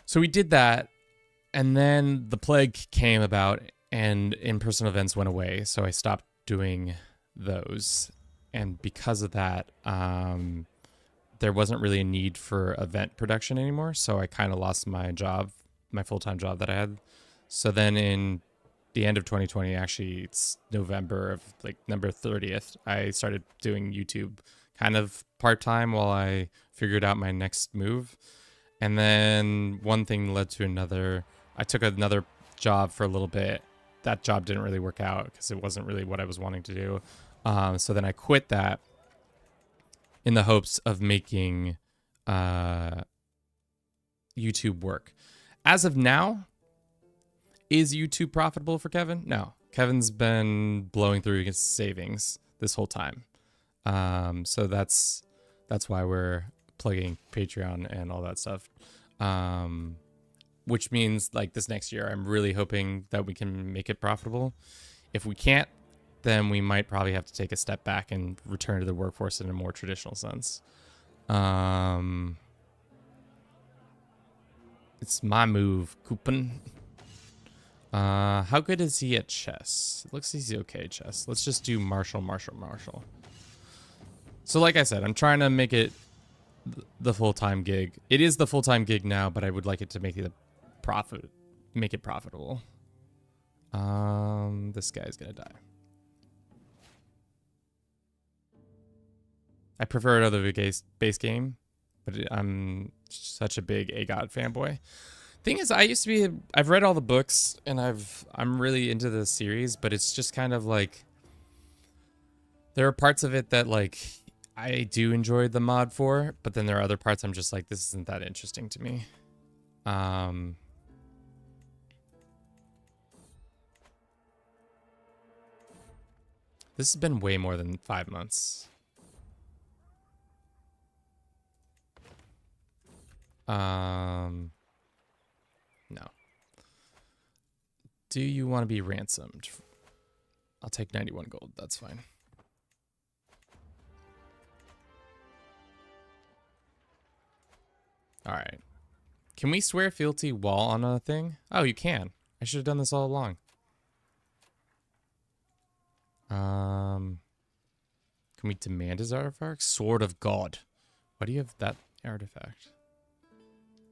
So we did that, and then the plague came about, and in-person events went away, so I stopped doing those. And because of that, there wasn't really a need for event production anymore, so I kind of lost my job, my full-time job that I had. So then in the end of 2020, actually it's November of like November 30th, I started doing YouTube kind of part-time while I figured out my next move. And then one thing led to another. I took another job for a little bit. That job didn't really work out because it wasn't really what I was wanting to do. So then I quit that in the hopes of making YouTube work. As of now, is YouTube profitable for Kevin? No. Kevin's been blowing through his savings this whole time. So that's why we're plugging Patreon and all that stuff. Which means like this next year, I'm really hoping that we can make it profitable. If we can't, then we might probably have to take a step back and return to the workforce in a more traditional sense. It's my move, Coupon. How good is he at chess? It looks he's okay at chess. Let's just do Marshall. So like I said, I'm trying to make it the full-time gig. It is the full-time gig now, but I would like it to make it profitable. This guy's gonna die. I prefer another base game, but I'm such a big AGOT fanboy. Thing is, I've read all the books and I'm really into the series, but it's just kind of like there are parts of it that like I do enjoy the mod for, but then there are other parts I'm just like, this isn't that interesting to me. This has been way more than 5 months. No. Do you want to be ransomed? I'll take 91 gold. That's fine. All right. Can we swear fealty while on a thing? Oh, you can. I should have done this all along. Can we demand his artifact? Sword of God. Why do you have that artifact?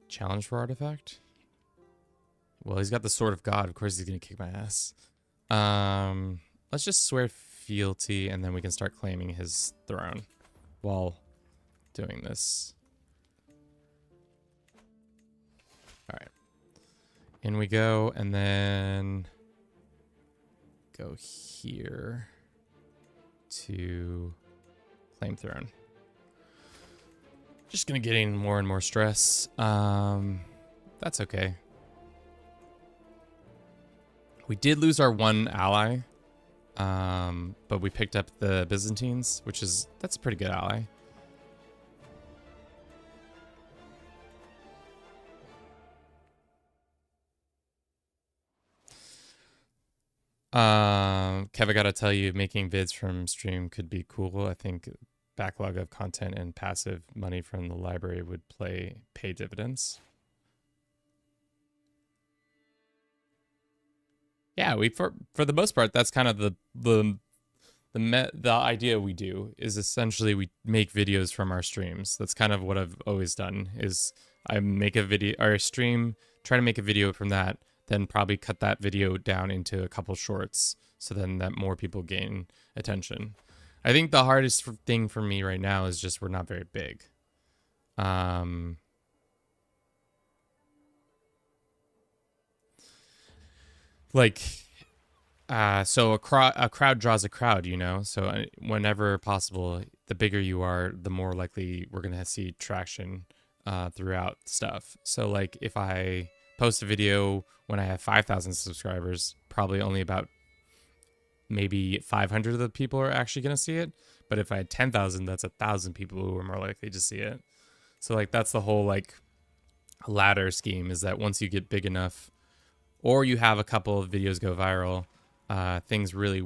Challenge for artifact? Well, he's got the Sword of God. Of course he's gonna kick my ass. Let's just swear fealty, and then we can start claiming his throne while doing this. All right. In we go, and then go here to claim throne. Just gonna get in more and more stress. That's okay. We did lose our one ally, but we picked up the Byzantines, that's a pretty good ally. Kev, I gotta tell you, making vids from stream could be cool. I think backlog of content and passive money from the library would pay dividends. Yeah, for the most part, that's kind of the idea we do is essentially we make videos from our streams. That's kind of what I've always done is I make a video or a stream, try to make a video from that, then probably cut that video down into a couple shorts so then that more people gain attention. I think the hardest thing for me right now is just we're not very big. So a crowd draws a crowd, you know? So whenever possible, the bigger you are, the more likely we're going to see traction throughout stuff. So like if I post a video when I have 5,000 subscribers, probably only about maybe 500 of the people are actually going to see it. But if I had 10,000, that's 1,000 people who are more likely to see it. So like that's the whole like ladder scheme is that once you get big enough or you have a couple of videos go viral, things really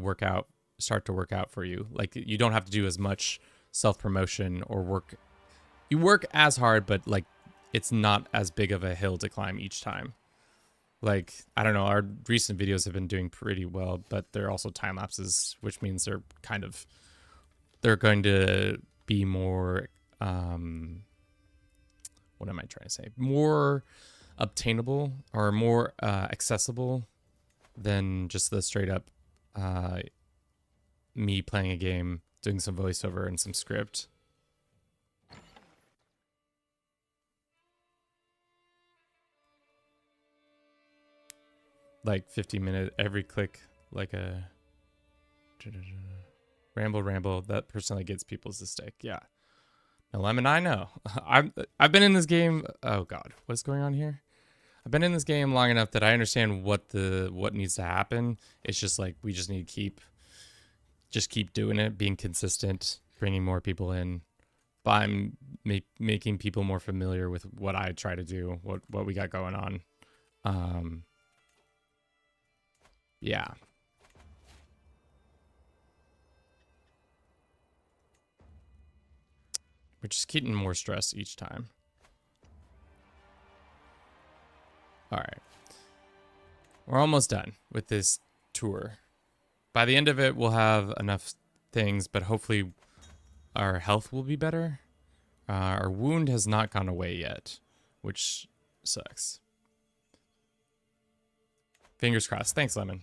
start to work out for you. Like you don't have to do as much self-promotion or work. You work as hard, but like it's not as big of a hill to climb each time. Like, I don't know, our recent videos have been doing pretty well, but they're also time lapses, which means they're going to be more, what am I trying to say? More obtainable or more accessible than just the straight up me playing a game, doing some voiceover and some script. Like 50-minute every click, like a ramble. That personally gets people's the stick. Yeah. No, Lemon, I know. I've been in this game. Oh God, what's going on here? I've been in this game long enough that I understand what needs to happen. It's just like we just need to keep doing it, being consistent, bringing more people in. By making people more familiar with what I try to do, what we got going on. Yeah. We're just getting more stress each time. All right. We're almost done with this tour. By the end of it, we'll have enough things, but hopefully our health will be better. Our wound has not gone away yet, which sucks. Fingers crossed. Thanks, Lemon.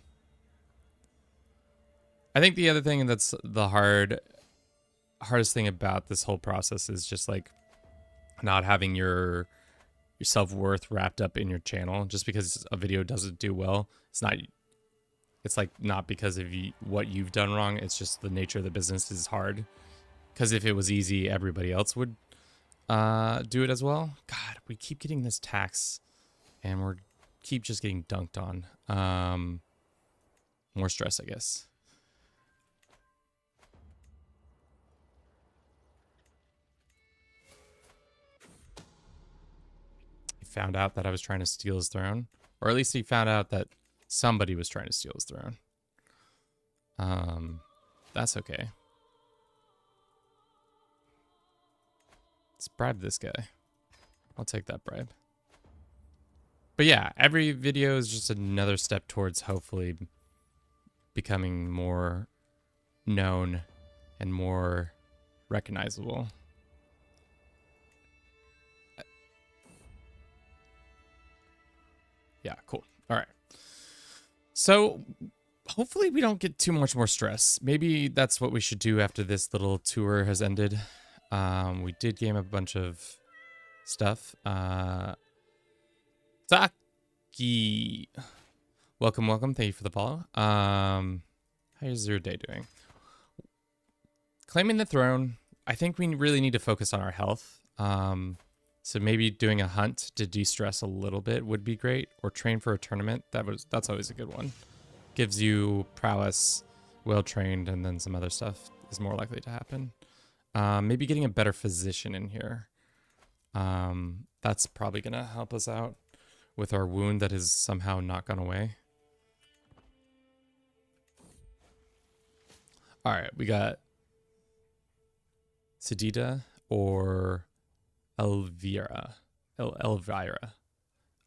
I think the other thing that's the hardest thing about this whole process is just like not having your self-worth wrapped up in your channel. Just because a video doesn't do well, it's like not because of what you've done wrong. It's just the nature of the business is hard. Because if it was easy, everybody else would do it as well. God, we keep getting this tax and we're keep just getting dunked on. More stress, I guess. He found out that I was trying to steal his throne. Or at least he found out that somebody was trying to steal his throne. That's okay. Let's bribe this guy. I'll take that bribe. But yeah, every video is just another step towards hopefully becoming more known and more recognizable. Yeah, cool. All right. So hopefully we don't get too much more stress. Maybe that's what we should do after this little tour has ended. We did game a bunch of stuff. Taki. Welcome, welcome. Thank you for the follow. How's your day doing? Claiming the throne. I think we really need to focus on our health. So maybe doing a hunt to de-stress a little bit would be great, or train for a tournament. That's always a good one. Gives you prowess, well trained, and then some other stuff is more likely to happen. Maybe getting a better physician in here. That's probably gonna help us out with our wound that has somehow not gone away. All right, we got Sedita or Elvira. Elvira.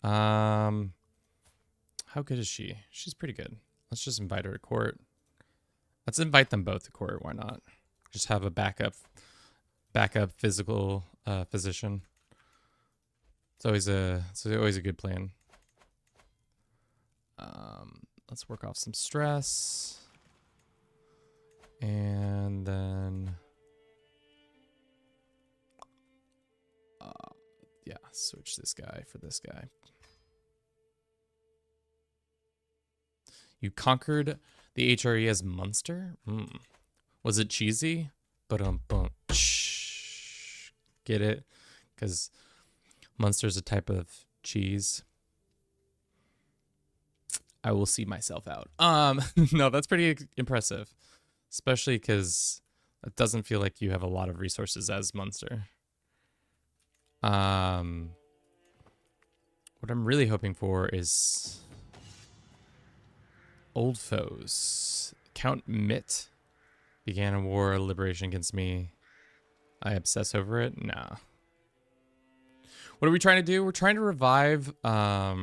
How good is she? She's pretty good. Let's just invite her to court. Let's invite them both to court. Why not? Just have a backup physical physician. It's always a good plan. Let's work off some stress. And then yeah, switch this guy for this guy. You conquered the HRE as Munster? Was it cheesy? But get it? Because Munster's a type of cheese. I will see myself out. No, that's pretty impressive. Especially because it doesn't feel like you have a lot of resources as Munster. What I'm really hoping for is old foes. Count Mitt began a war of liberation against me. I obsess over it? Nah. What are we trying to do? We're trying to revive a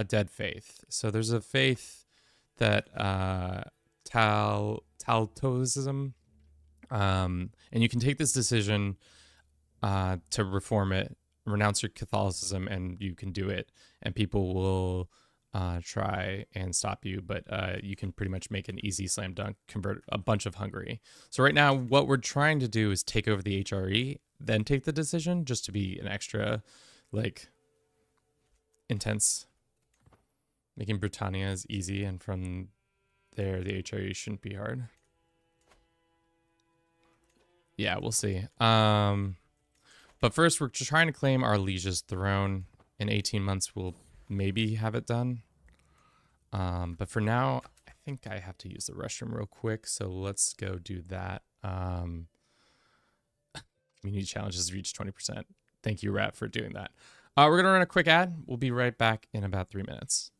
dead faith. So there's a faith that Taltosism, and you can take this decision to reform it, renounce your Catholicism, and you can do it, and people will try and stop you, but you can pretty much make an easy slam dunk, convert a bunch of Hungary. So right now what we're trying to do is take over the HRE, then take the decision, just to be an extra like intense. Making Britannia is easy, and from there the HRE shouldn't be hard. Yeah, we'll see. But first we're just trying to claim our liege's throne. In 18 months we'll maybe have it done. But for now, I think I have to use the restroom real quick, so let's go do that. Community challenges reach 20%. Thank you, Rat, for doing that. We're gonna run a quick ad. We'll be right back in about 3 minutes.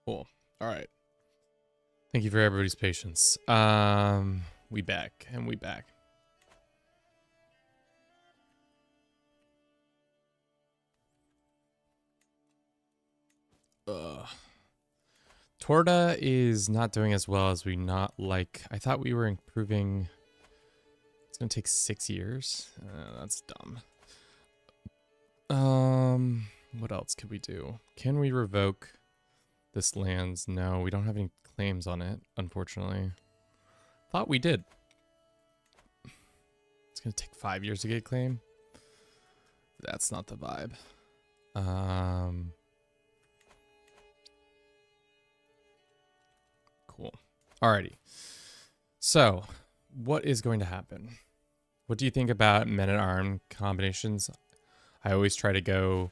Cool. All right. Thank you for everybody's patience. We back and we back. Torda is not doing as well as we not like. I thought we were improving. It's gonna take 6 years. That's dumb. What else could we do? Can we revoke this lands? No, we don't have any claims on it, unfortunately. Thought we did. It's gonna take 5 years to get a claim. That's not the vibe. Cool. Alrighty. So, what is going to happen? What do you think about men-at-arm combinations? I always try to go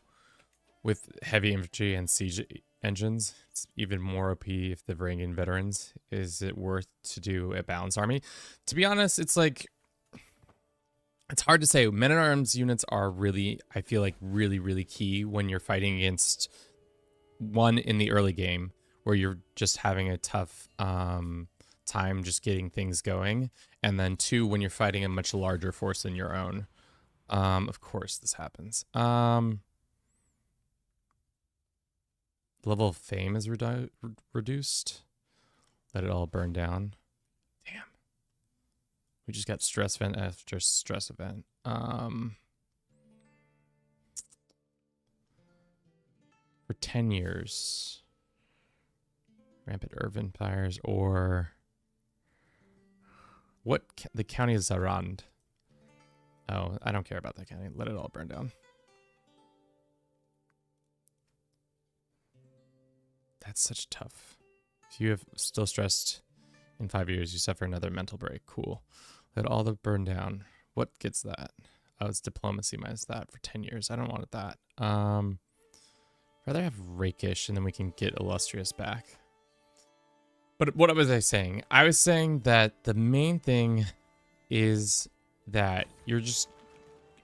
with heavy infantry and siege engines. It's even more OP if the Varangian veterans. Is it worth to do a balanced army? To be honest, it's like, it's hard to say. Men-at-arms units are really, I feel like, really, really key when you're fighting against one in the early game where you're just having a tough time just getting things going, and then two when you're fighting a much larger force than your own. Of course this happens. Level of fame is reduced. Let it all burn down. Damn. We just got stress event after stress event. For 10 years. Rampant urban fires, or what? The county is Zarand. Oh, I don't care about that county. Let it all burn down. That's such tough. If you have still stressed in 5 years, you suffer another mental break. Cool. Let all the burn down. What gets that? Oh, it's diplomacy minus that for 10 years. I don't want that. Rather have rakish, and then we can get illustrious back. But what was I saying? I was saying that the main thing is that you're just,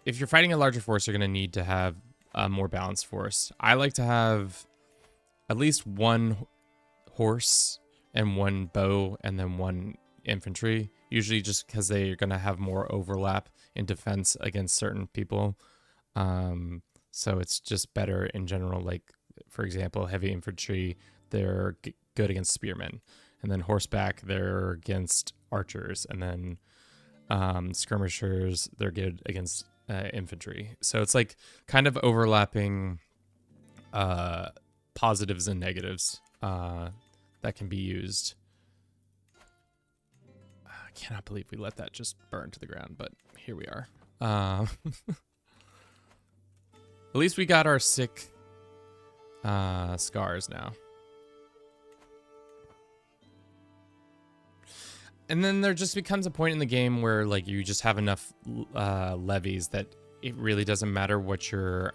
if you're fighting a larger force, you're going to need to have a more balanced force. I like to have at least one horse and one bow and then one infantry, usually just because they're going to have more overlap in defense against certain people. So it's just better in general. Like, for example, heavy infantry, they're good against spearmen. And then horseback, they're against archers. And then skirmishers, they're good against infantry. So it's like kind of overlapping positives and negatives that can be used. I cannot believe we let that just burn to the ground, but here we are. At least we got our sick scars now. And then there just becomes a point in the game where like you just have enough levies that it really doesn't matter what your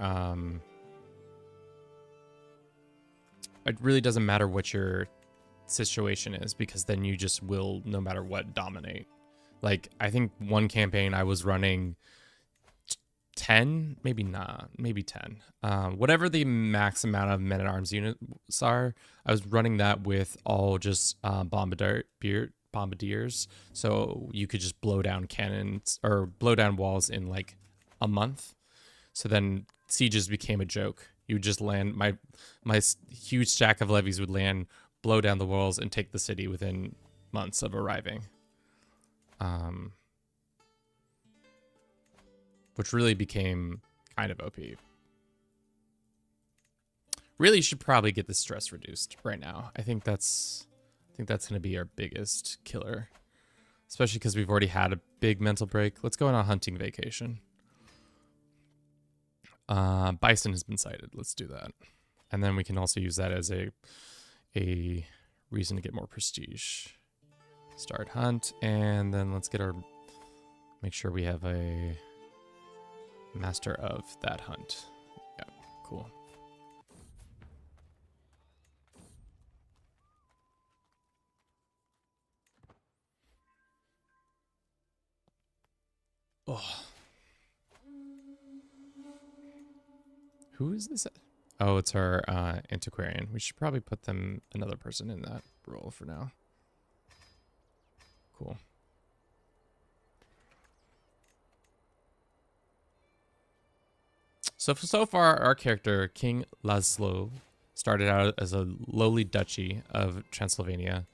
situation is, because then you just will, no matter what, dominate. Like, I think one campaign I was running 10, maybe 10. Whatever the max amount of men-at-arms units are, I was running that with all just bombardiers, so you could just blow down cannons or blow down walls in like a month. So then sieges became a joke. You would just land, my huge stack of levies would land, blow down the walls, and take the city within months of arriving. Which really became kind of OP. Really should probably get the stress reduced right now. I think that's going to be our biggest killer, especially because we've already had a big mental break. Let's go on a hunting vacation. Bison has been sighted. Let's do that. And then we can also use that as a reason to get more prestige. Start hunt, and then let's get make sure we have a master of that hunt. Yeah, cool. Oh. Who is this? Oh, it's our antiquarian. We should probably put another person in that role for now. Cool. So far, our character, King Laszlo, started out as a lowly duchy of Transylvania,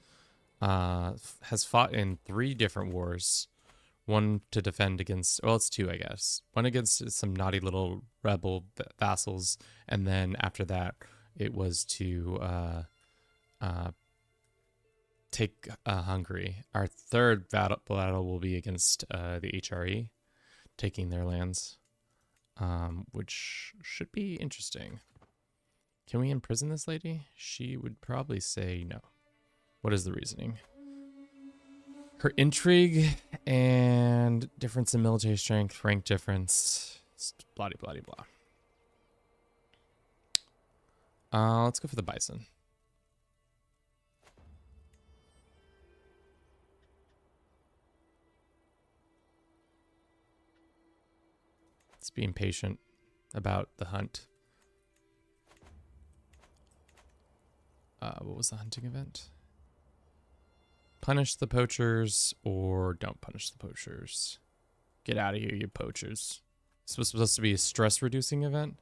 has fought in 3 different wars. One to defend against, well, it's 2, I guess. One against some naughty little rebel vassals, and then after that, it was to take Hungary. Our 3rd battle will be against the HRE, taking their lands, which should be interesting. Can we imprison this lady? She would probably say no. What is the reasoning? Her intrigue and difference in military strength, rank difference, blah, blah, blah, blah. Let's go for the bison. Let's be impatient about the hunt. What was the hunting event? Punish the poachers or don't punish the poachers. Get out of here, you poachers. This was supposed to be a stress-reducing event.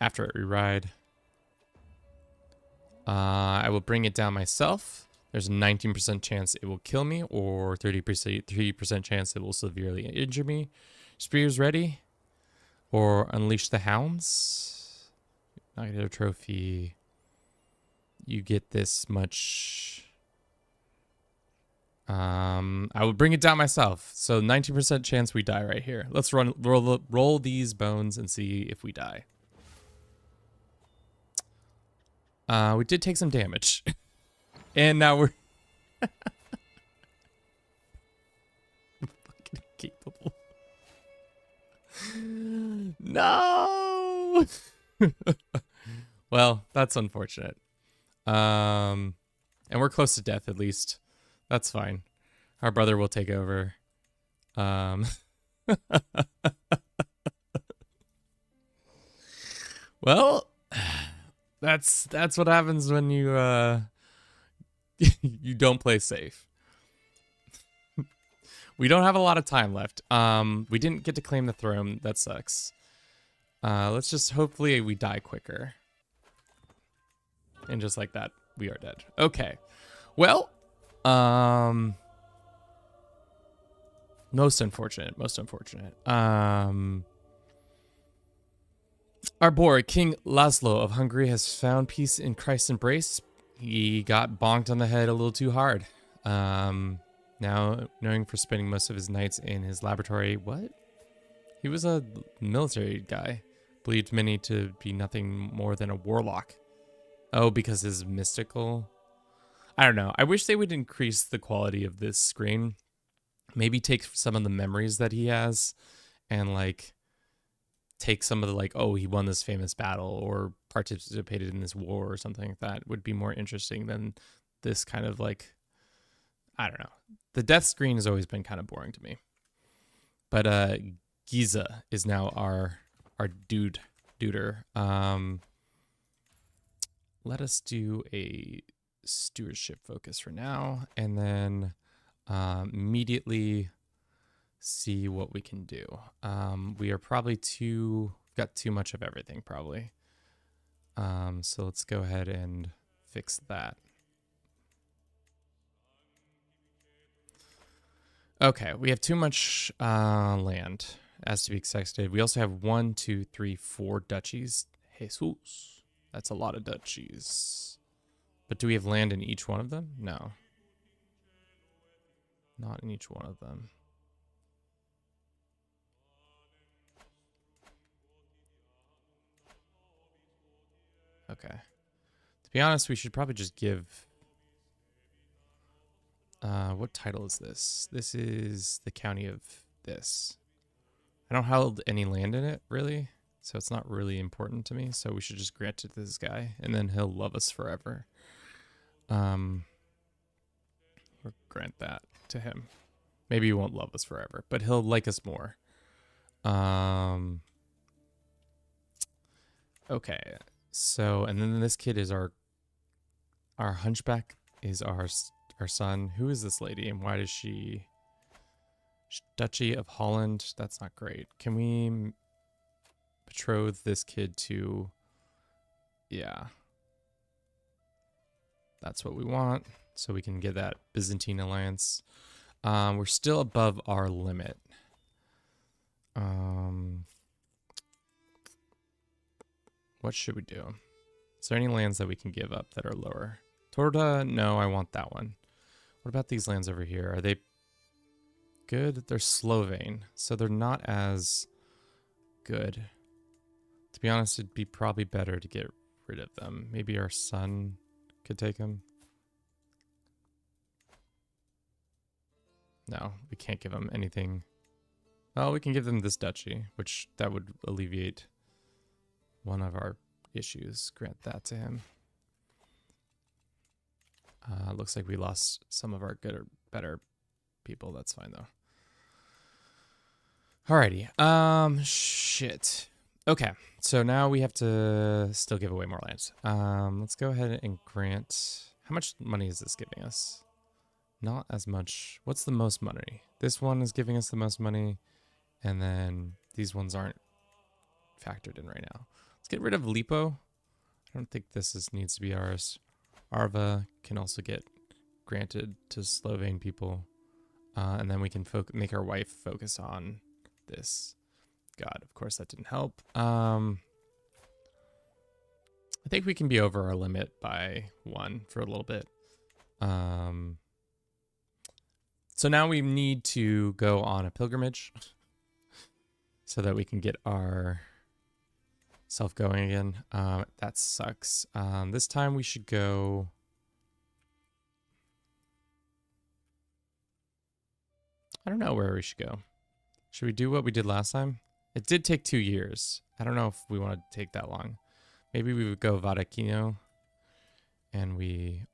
After it reride, I will bring it down myself. There's a 19% chance it will kill me, or 30% chance it will severely injure me. Spears ready, or unleash the hounds. Not get a trophy. You get this much. I will bring it down myself. So 19% chance we die right here. Let's roll these bones and see if we die. We did take some damage. And now we're fucking incapable. No. Well, that's unfortunate. And we're close to death at least. That's fine. Our brother will take over. Well, that's what happens when you you don't play safe. We don't have a lot of time left. We didn't get to claim the throne. That sucks. Let's just hopefully we die quicker. And just like that, we are dead. Okay. Well, most unfortunate. Our boy, King Laszlo of Hungary, has found peace in Christ's embrace. He got bonked on the head a little too hard. Now, knowing for spending most of his nights in his laboratory, what? He was a military guy. Believed many to be nothing more than a warlock. Oh, because his mystical... I don't know. I wish they would increase the quality of this screen. Maybe take some of the memories that he has and, like, take some of the, like, oh, he won this famous battle or participated in this war or something like that would be more interesting than this kind of, like, I don't know. The death screen has always been kind of boring to me. But Giza is now our duder. Let us do a stewardship focus for now, and then immediately see what we can do. We are probably got too much of everything probably. So let's go ahead and fix that. Okay, we have too much land, as to be expected. We also have 1, 2, 3, 4 duchies. Jesus, that's a lot of duchies. But do we have land in each one of them? No. Not in each one of them. Okay. To be honest, we should probably just give... what title is this? This is the county of this. I don't hold any land in it, really, so it's not really important to me, so we should just grant it to this guy, and then he'll love us forever. We'll grant that to him. Maybe he won't love us forever, but he'll like us more. Okay, so, and then this kid is our hunchback is our son. Who is this lady and why does she... Duchy of Holland. That's not great. Can we betroth this kid to... Yeah. That's what we want. So we can get that Byzantine alliance. We're still above our limit. What should we do? Is there any lands that we can give up that are lower? Torda? No, I want that one. What about these lands over here? Are they good? They're Slovene, so they're not as good. To be honest, it'd be probably better to get rid of them. Maybe our son could take them. No, we can't give them anything. Well, we can give them this duchy, which that would alleviate one of our issues. Grant that to him. Looks like we lost some of our good or better people. That's fine though. Alrighty. Shit. Okay. So now we have to still give away more lands. Let's go ahead and grant. How much money is this giving us? Not as much. What's the most money? This one is giving us the most money, and then these ones aren't factored in right now. Let's get rid of Lipo. I don't think this needs to be ours. Arva can also get granted to Slovene people, and then we can make our wife focus on this. God, of course that didn't help. I think we can be over our limit by 1 for a little bit. So now we need to go on a pilgrimage so that we can get our self going again. That sucks. This time we should go... I don't know where we should go. Should we do what we did last time? It did take 2 years. I don't know if we want to take that long. Maybe we would go Vatiquino and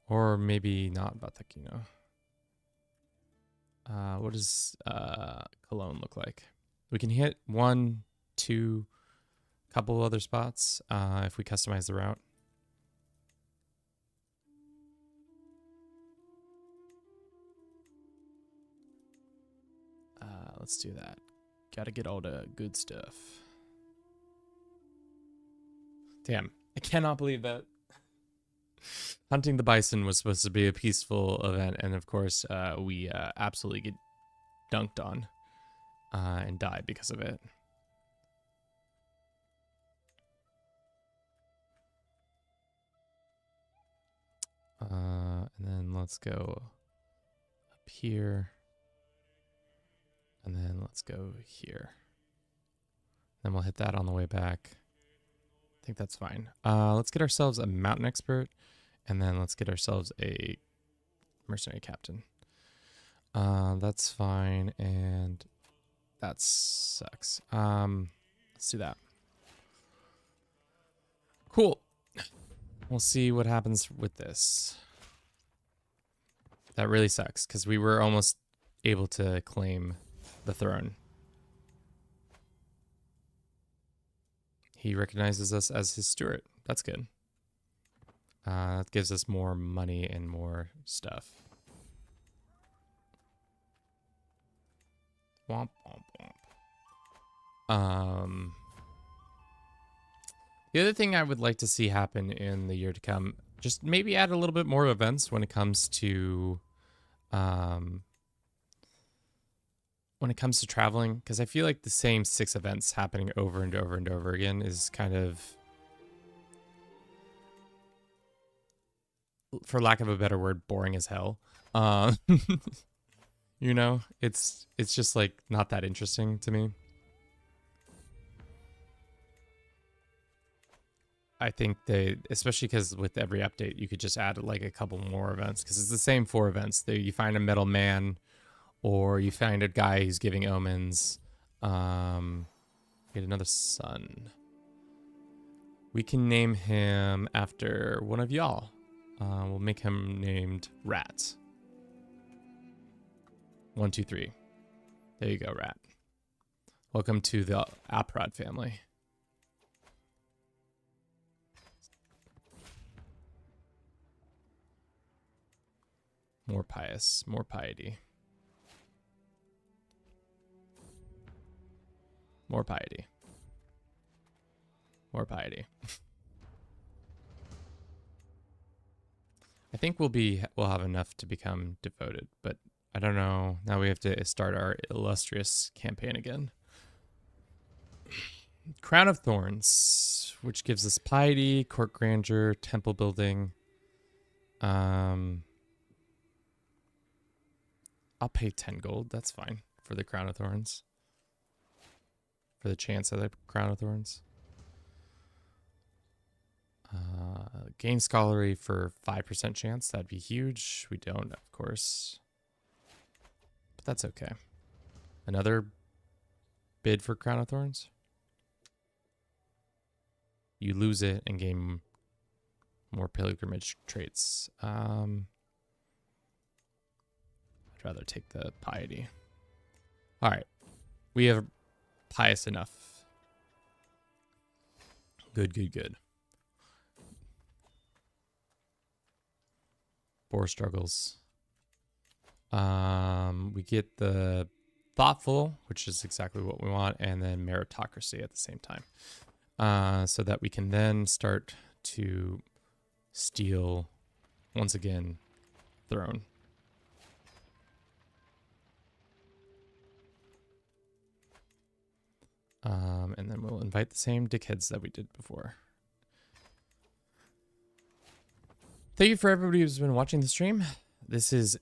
or maybe not Vatiquino. What does Cologne look like? We can hit 1, 2, couple other spots if we customize the route. Let's do that. Gotta get all the good stuff. Damn, I cannot believe that hunting the bison was supposed to be a peaceful event, and of course we absolutely get dunked on and die because of it. And then let's go up here. And then let's go here. Then we'll hit that on the way back. I think that's fine. Let's get ourselves a mountain expert. And then let's get ourselves a mercenary captain. That's fine. And that sucks. Let's do that. Cool. We'll see what happens with this. That really sucks because we were almost able to claim the throne. He recognizes us as his steward. That's good. That gives us more money and more stuff. Womp, womp, womp. The other thing I would like to see happen in the year to come, just maybe add a little bit more events when it comes to traveling, because I feel like the same 6 events happening over and over and over again is kind of, for lack of a better word, boring as hell. You know, it's just like not that interesting to me. I think especially because with every update, you could just add like a couple more events, because it's the same 4 events. There, you find a metal man, or you find a guy who's giving omens. Get another son. We can name him after one of y'all. We'll make him named Rat. 1, 2, 3. There you go, Rat. Welcome to the Aprod family. More pious, more piety. More piety. More piety. I think we'll have enough to become devoted, but I don't know. Now we have to start our illustrious campaign again. Crown of Thorns, which gives us piety, court grandeur, temple building. I'll pay 10 gold. That's fine for the Crown of Thorns. For the chance of the Crown of Thorns. Gain scholarly for 5% chance. That'd be huge. We don't, of course. But that's okay. Another bid for Crown of Thorns. You lose it and gain more pilgrimage traits. I'd rather take the piety. All right. We have pious enough. Good, good, good. Boar struggles. We get the thoughtful, which is exactly what we want, and then meritocracy at the same time. So that we can then start to steal, once again, throne. And then we'll invite the same dickheads that we did before. Thank you for everybody who's been watching the stream. This is,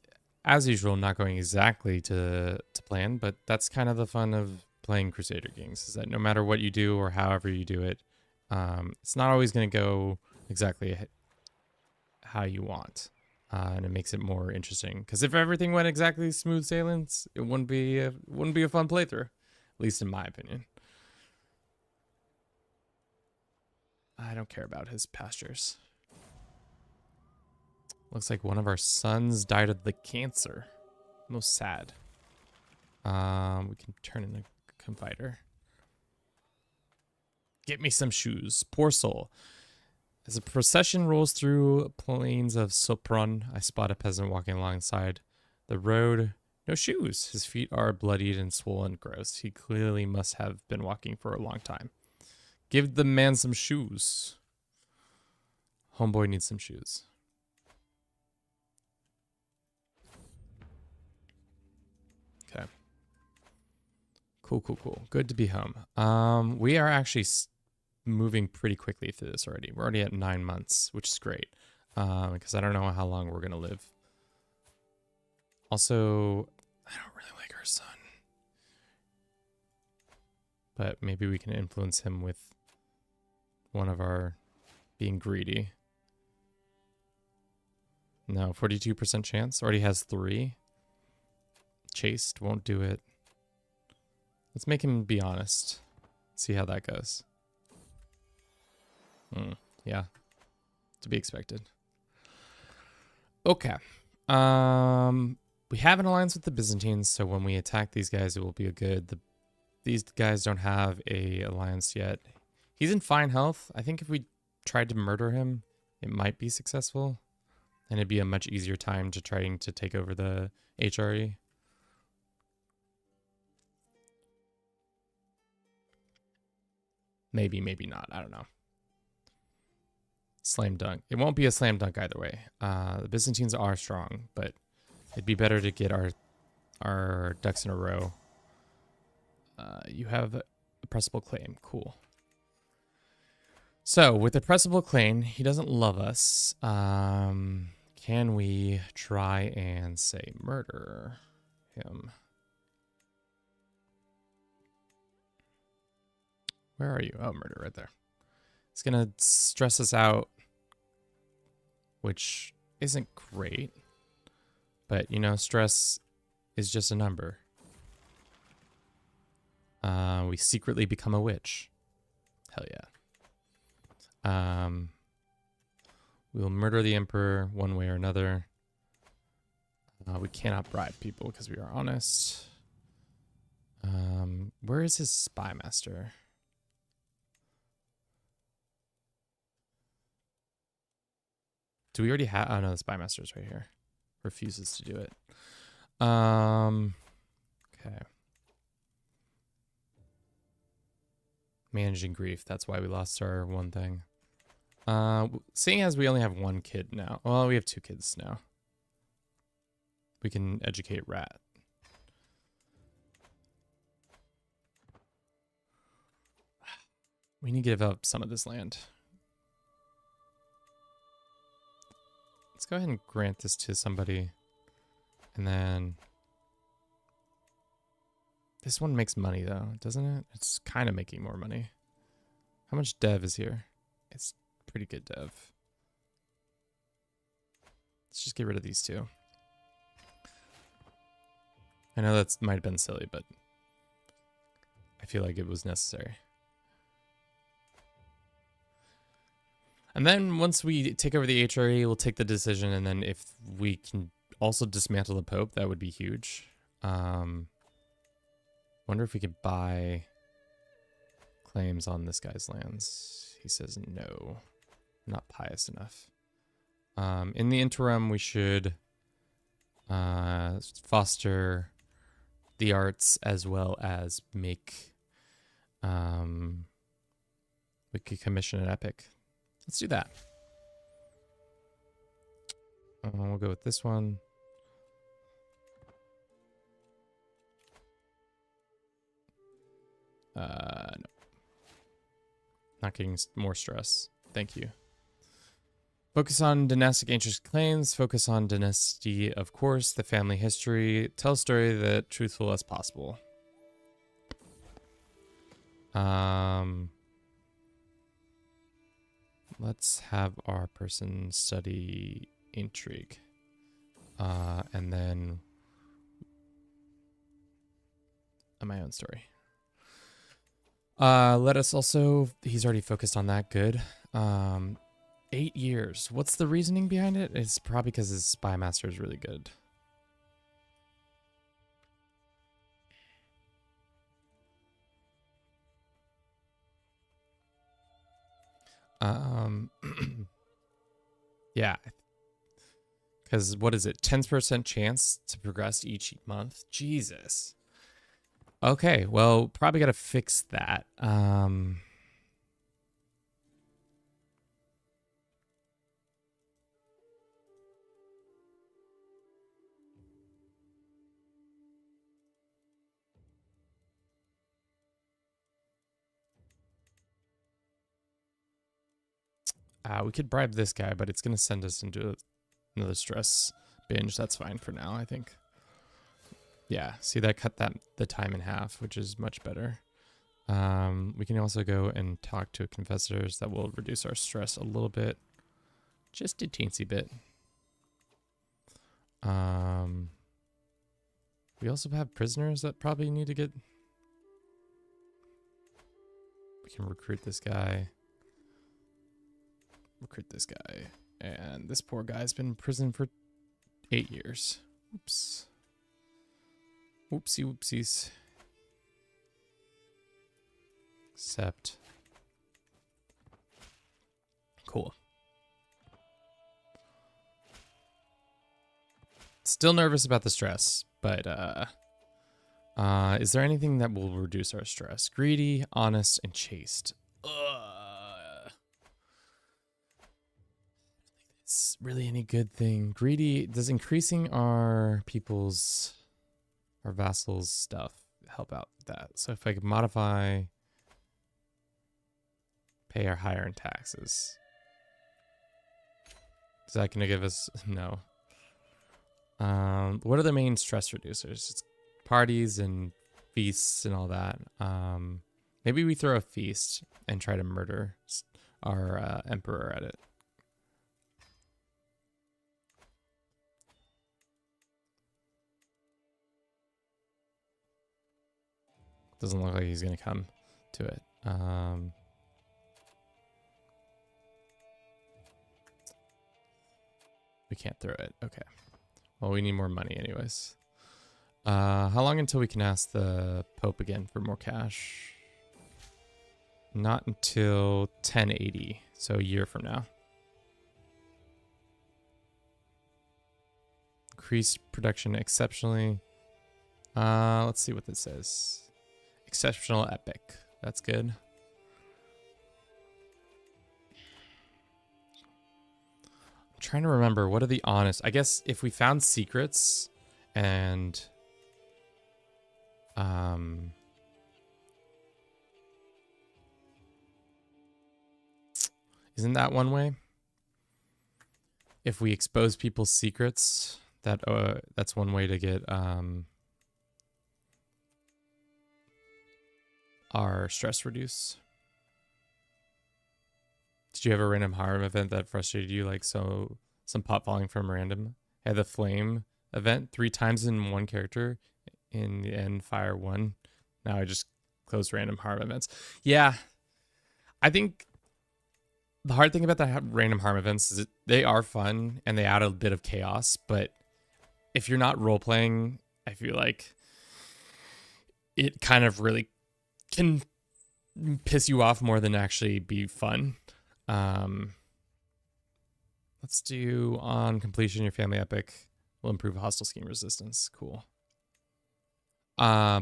as usual, not going exactly to plan, but that's kind of the fun of playing Crusader Kings, is that no matter what you do or however you do it, it's not always going to go exactly how you want. And it makes it more interesting. Because if everything went exactly smooth sailing, it wouldn't be a fun playthrough, at least in my opinion. I don't care about his pastures. Looks like one of our sons died of the cancer. Most sad. We can turn in a confiter. Get me some shoes. Poor soul. As a procession rolls through plains of Sopron, I spot a peasant walking alongside the road. No shoes. His feet are bloodied and swollen gross. He clearly must have been walking for a long time. Give the man some shoes. Homeboy needs some shoes. Okay. Cool, cool, cool. Good to be home. We are actually moving pretty quickly through this already. We're already at 9 months, which is great. Because I don't know how long we're going to live. Also, I don't really like our son. But maybe we can influence him with one of our being greedy. No, 42% chance. Already has 3. Chaste won't do it. Let's make him be honest. See how that goes. Yeah. To be expected. Okay. We have an alliance with the Byzantines, so when we attack these guys, it will be a good. These guys don't have a alliance yet. He's in fine health. I think if we tried to murder him, it might be successful. And it'd be a much easier time to trying to take over the HRE. Maybe, maybe not. I don't know. Slam dunk. It won't be a slam dunk either way. The Byzantines are strong, but it'd be better to get our ducks in a row. You have a pressable claim. Cool. So, with the pressable claim, he doesn't love us. Can we try and, say, murder him? Where are you? Oh, murder right there. It's going to stress us out, which isn't great. But, you know, stress is just a number. We secretly become a witch. Hell yeah. We'll murder the emperor one way or another. We cannot bribe people because we are honest. Where is his spy master? Do we already have? Oh no, the spy master is right here. Refuses to do it. Okay. Managing grief. That's why we lost our one thing. Seeing as we only have one kid now. Well, we have 2 kids now. We can educate Rat. We need to give up some of this land. Let's go ahead and grant this to somebody. And then... This one makes money, though, doesn't it? It's kind of making more money. How much dev is here? It's pretty good dev. Let's just get rid of these 2. I know that might have been silly, but I feel like it was necessary. And then once we take over the HRE, we'll take the decision, and then if we can also dismantle the Pope, that would be huge. Wonder if we could buy claims on this guy's lands. He says no. Not pious enough. In the interim, we should foster the arts as well as make... we could commission an epic. Let's do that. We'll go with this one. No. Not getting more stress. Thank you. Focus on dynastic ancient claims. Focus on dynasty, of course, the family history. Tell a story that truthful as possible. Let's have our person study intrigue. And then my own story. Let us also, he's already focused on that. Good. 8 years. What's the reasoning behind it? It's probably because his spy master is really good. Yeah. Because what is it? 10% chance to progress each month? Jesus. Okay, well, probably got to fix that. We could bribe this guy, but it's going to send us into another stress binge. That's fine for now, I think. Yeah, see, that cut the time in half, which is much better. We can also go and talk to confessors. That will reduce our stress a little bit. Just a teensy bit. We also have prisoners that probably need to get... We can recruit this guy. Recruit this guy. And this poor guy's been in prison for 8 years. Oops. Whoopsie whoopsies. Accept. Cool. Still nervous about the stress, but is there anything that will reduce our stress? Greedy, honest, and chaste. It's really any good thing. Greedy, does increasing our vassals stuff help out with that? So if I could modify, pay our higher in taxes. Is that gonna give us, no. What are the main stress reducers? It's parties and feasts and all that. Maybe we throw a feast and try to murder our emperor at it. Doesn't look like he's gonna come to it. We can't throw it. Okay. Well, we need more money anyways. How long until we can ask the Pope again for more cash? Not until 1080, so a year from now. Increase production exceptionally. Let's see what this says. Exceptional epic. That's good. trying to remember, what are the honest? I guess if we found secrets and isn't that one way? If we expose people's secrets, that's one way to get our stress reduced. Did you have a random harm event that frustrated you? Like some pot falling from random. I had the flame event 3 times in one character. In the end, fire 1. Now I just close random harm events. Yeah, I think the hard thing about the random harm events is that they are fun and they add a bit of chaos. But if you're not role playing, I feel like it kind of really can piss you off more than actually be fun. Let's do on completion, your family epic will improve hostile scheme resistance. Cool. Yeah,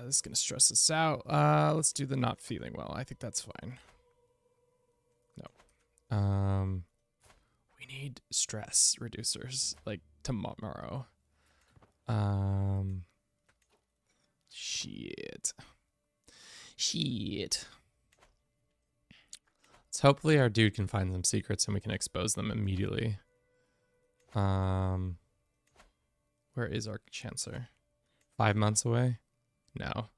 this is gonna stress us out. Let's do the not feeling well. I think that's fine. No. We need stress reducers like tomorrow. Shit. So hopefully our dude can find some secrets and we can expose them immediately. Where is our Chancellor? 5 months away? No.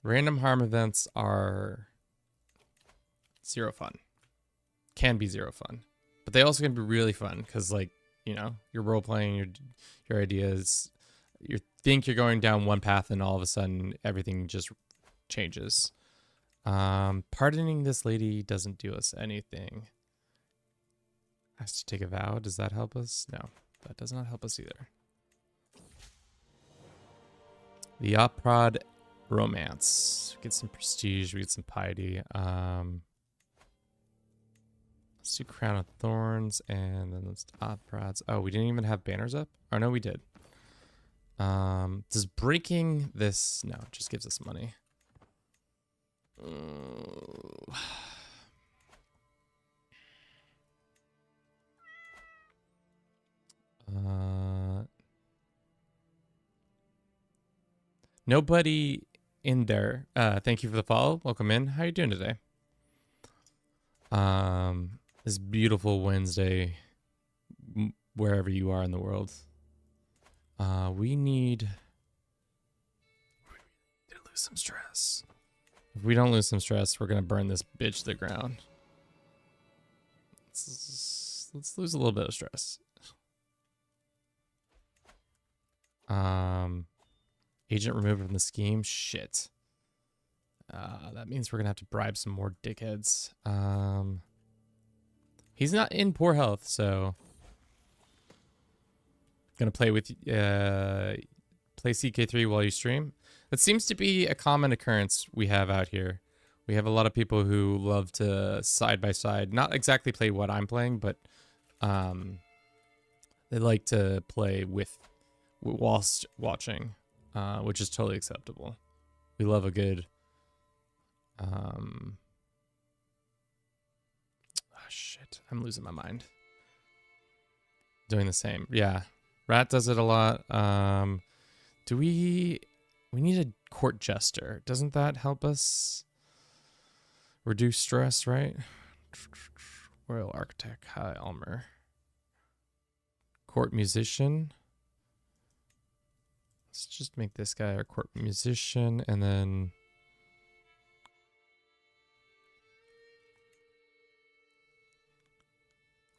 Random harm events are 0 fun. Can be 0 fun. But they also can be really fun because, like, you know, you're role playing, your ideas, you think you're going down one path and all of a sudden everything just changes. Pardoning this lady doesn't do us anything. Has to take a vow. Does that help us? No, that does not help us either. The Oprod romance. Get some prestige. We get some piety. Let's do Crown of Thorns and then let's do Oprods. Oh, we didn't even have banners up? Oh no, we did. Does breaking this? No, it just gives us money. Nobody in there. Thank you for the follow. Welcome in. How you doing today? This beautiful Wednesday, wherever you are in the world. We need to lose some stress. If we don't lose some stress, we're gonna burn this bitch to the ground. Let's lose a little bit of stress. Agent removed from the scheme. Shit. That means we're gonna have to bribe some more dickheads. He's not in poor health, so gonna play with play CK3 while you stream. That seems to be a common occurrence we have out here. We have a lot of people who love to side by side, not exactly play what I'm playing, but they like to play whilst watching, which is totally acceptable. We love a good shit, I'm losing my mind. Doing the same. Yeah. Rat does it a lot. Do we need a court jester. Doesn't that help us reduce stress, right? Royal Architect, High Almer. Court musician. Let's just make this guy our court musician and then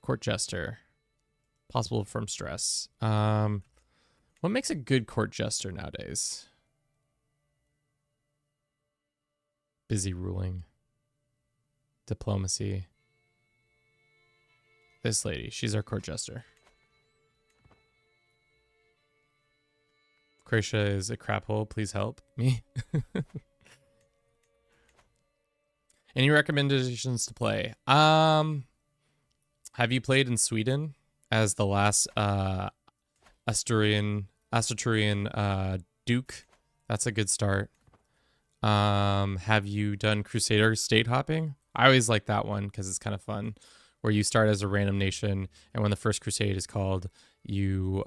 court jester. Possible from stress. What makes a good court jester nowadays? Busy ruling. Diplomacy. This lady, she's our court jester. Croatia is a crap hole. Please help me. Any recommendations to play? Have you played in Sweden as the last Asturian Duke? That's a good start. Have you done Crusader state hopping? I always like that one because it's kind of fun, where you start as a random nation, and when the first crusade is called, you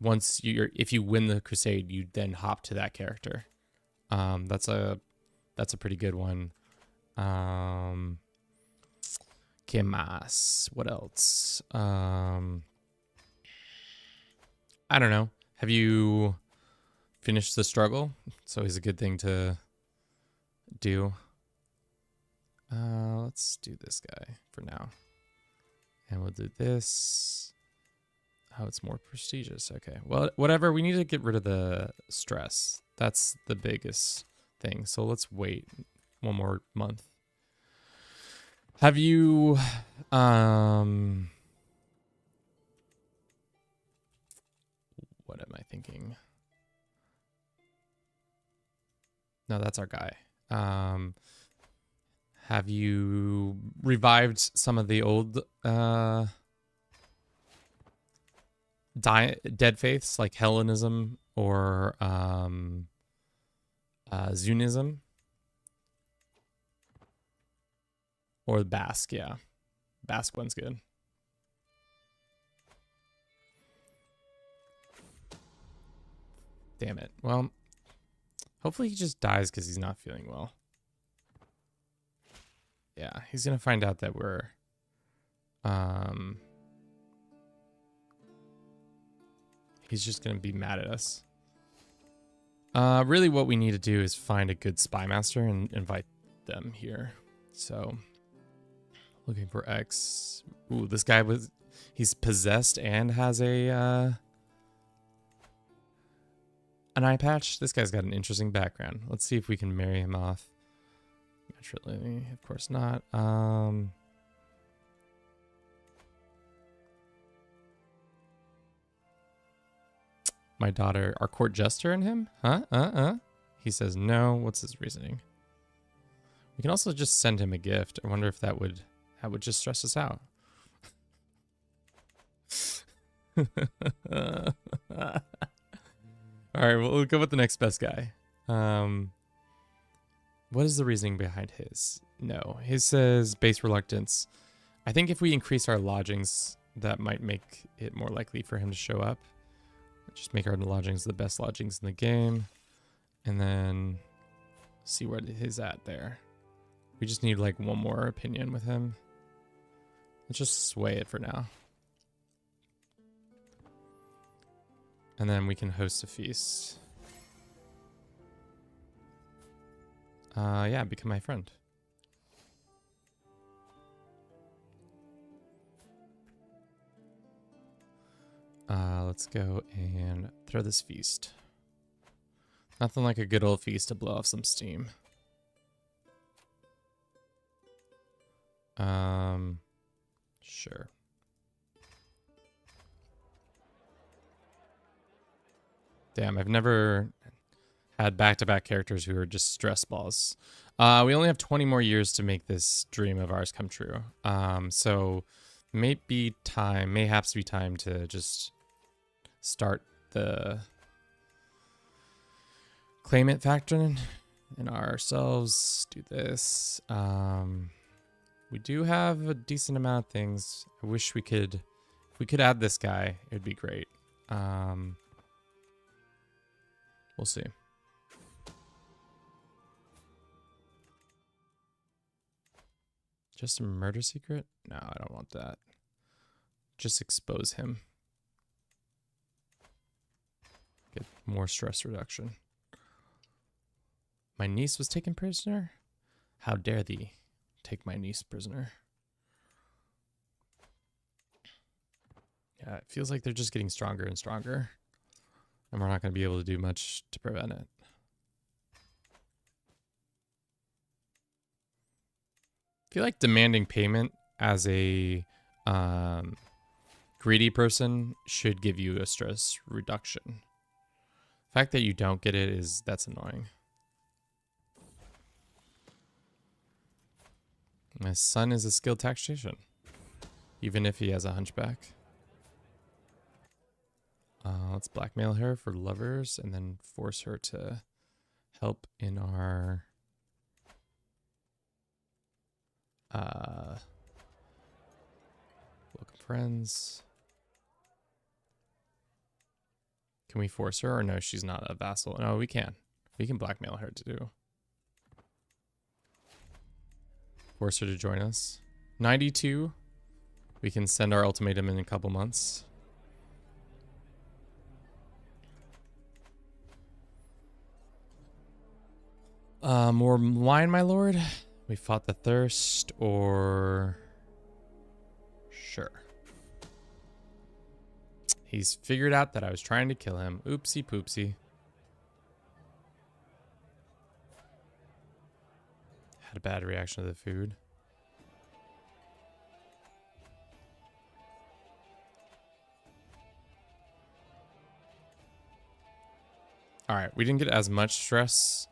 if you win the crusade, you then hop to that character. That's a pretty good one. Que más? What else? I don't know. Have you finished the struggle? It's always a good thing to do. Let's do this guy for now. And we'll do this. Oh, it's more prestigious. Okay. Well, whatever. We need to get rid of the stress. That's the biggest thing. So let's wait one more month. Have you, what am I thinking? No, that's our guy. Have you revived some of the old dead faiths like Hellenism or Zunism? Or Basque, yeah. Basque one's good. Damn it. Well, hopefully he just dies because he's not feeling well. Yeah, he's going to find out that we're... he's just going to be mad at us. Really what we need to do is find a good spy master and invite them here. So... looking for X. Ooh, this guy he's possessed and has an eye patch. This guy's got an interesting background. Let's see if we can marry him off. Naturally, of course not. My daughter, our court jester and him? Huh? He says no. What's his reasoning? We can also just send him a gift. I wonder if that would just stress us out. All right, we'll go with the next best guy. What is the reasoning behind his? No, his says base reluctance. I think if we increase our lodgings, that might make it more likely for him to show up. Just make our lodgings the best lodgings in the game. And then see where his at there. We just need like one more opinion with him. Let's just sway it for now. And then we can host a feast. Yeah, become my friend. Let's go and throw this feast. Nothing like a good old feast to blow off some steam. Sure. Damn, I've never had back-to-back characters who are just stress balls. We only have 20 more years to make this dream of ours come true. So mayhaps be time to just start the claimant factor in ourselves. Do this. We do have a decent amount of things. I wish we could, if we could add this guy, it'd be great. We'll see. Just a murder secret? No, I don't want that. Just expose him. Get more stress reduction. My niece was taken prisoner? How dare thee take my niece prisoner? Yeah, it feels like they're just getting stronger and stronger. And we're not going to be able to do much to prevent it. I feel like demanding payment as a greedy person should give you a stress reduction. The fact that you don't get it that's annoying. My son is a skilled tactician, even if he has a hunchback. Let's blackmail her for lovers and then force her to help in our welcome friends. Can we force her, or no, she's not a vassal? No, we can. We can blackmail her to do. Force her to join us. 92. We can send our ultimatum in a couple months. More wine, my lord. We fought the thirst, or sure. He's figured out that I was trying to kill him. Oopsie poopsie. Had a bad reaction to the food. All right, we didn't get as much stress,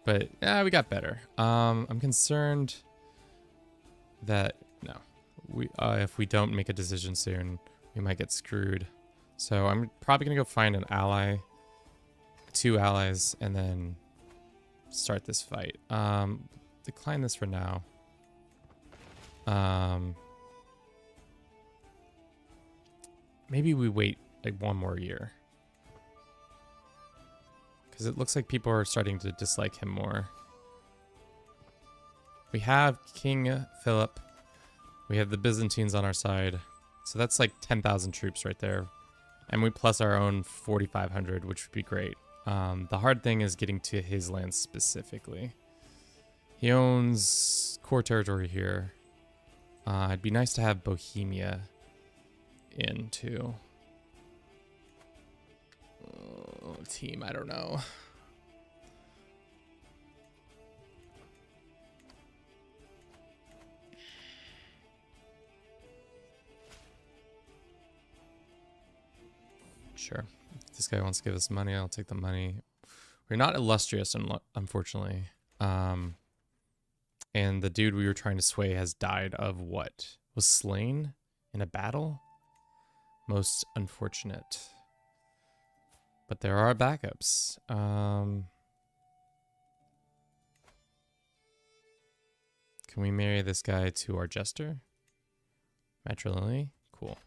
but yeah, we got better. I'm concerned that no, if we don't make a decision soon, we might get screwed. So I'm probably gonna go find an ally, 2 allies, and then start this fight. Decline this for now. Maybe we wait like 1 more year. Because it looks like people are starting to dislike him more. We have King Philip. We have the Byzantines on our side. So that's like 10,000 troops right there. And we plus our own 4,500, which would be great. The hard thing is getting to his land specifically. He owns core territory here. It'd be nice to have Bohemia in too. Team, I don't know. Sure. If this guy wants to give us money, I'll take the money. We're not illustrious, unfortunately. And the dude we were trying to sway has died of what? Was slain in a battle? Most unfortunate. But there are backups. Can we marry this guy to our jester? Matrilineally? Cool.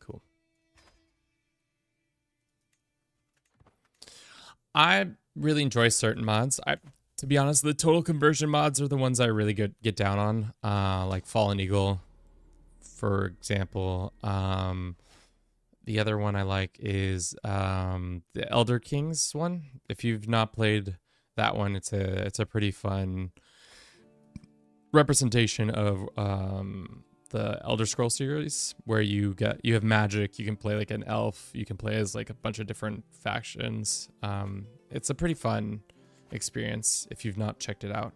Cool. I really enjoy certain mods. To be honest, the total conversion mods are the ones I really get down on, like Fallen Eagle, for example. The other one I like is the Elder Kings one. If you've not played that one, it's a pretty fun representation of the Elder Scroll series, where you have magic. You can play like an elf. You can play as like a bunch of different factions. It's a pretty fun experience if you've not checked it out.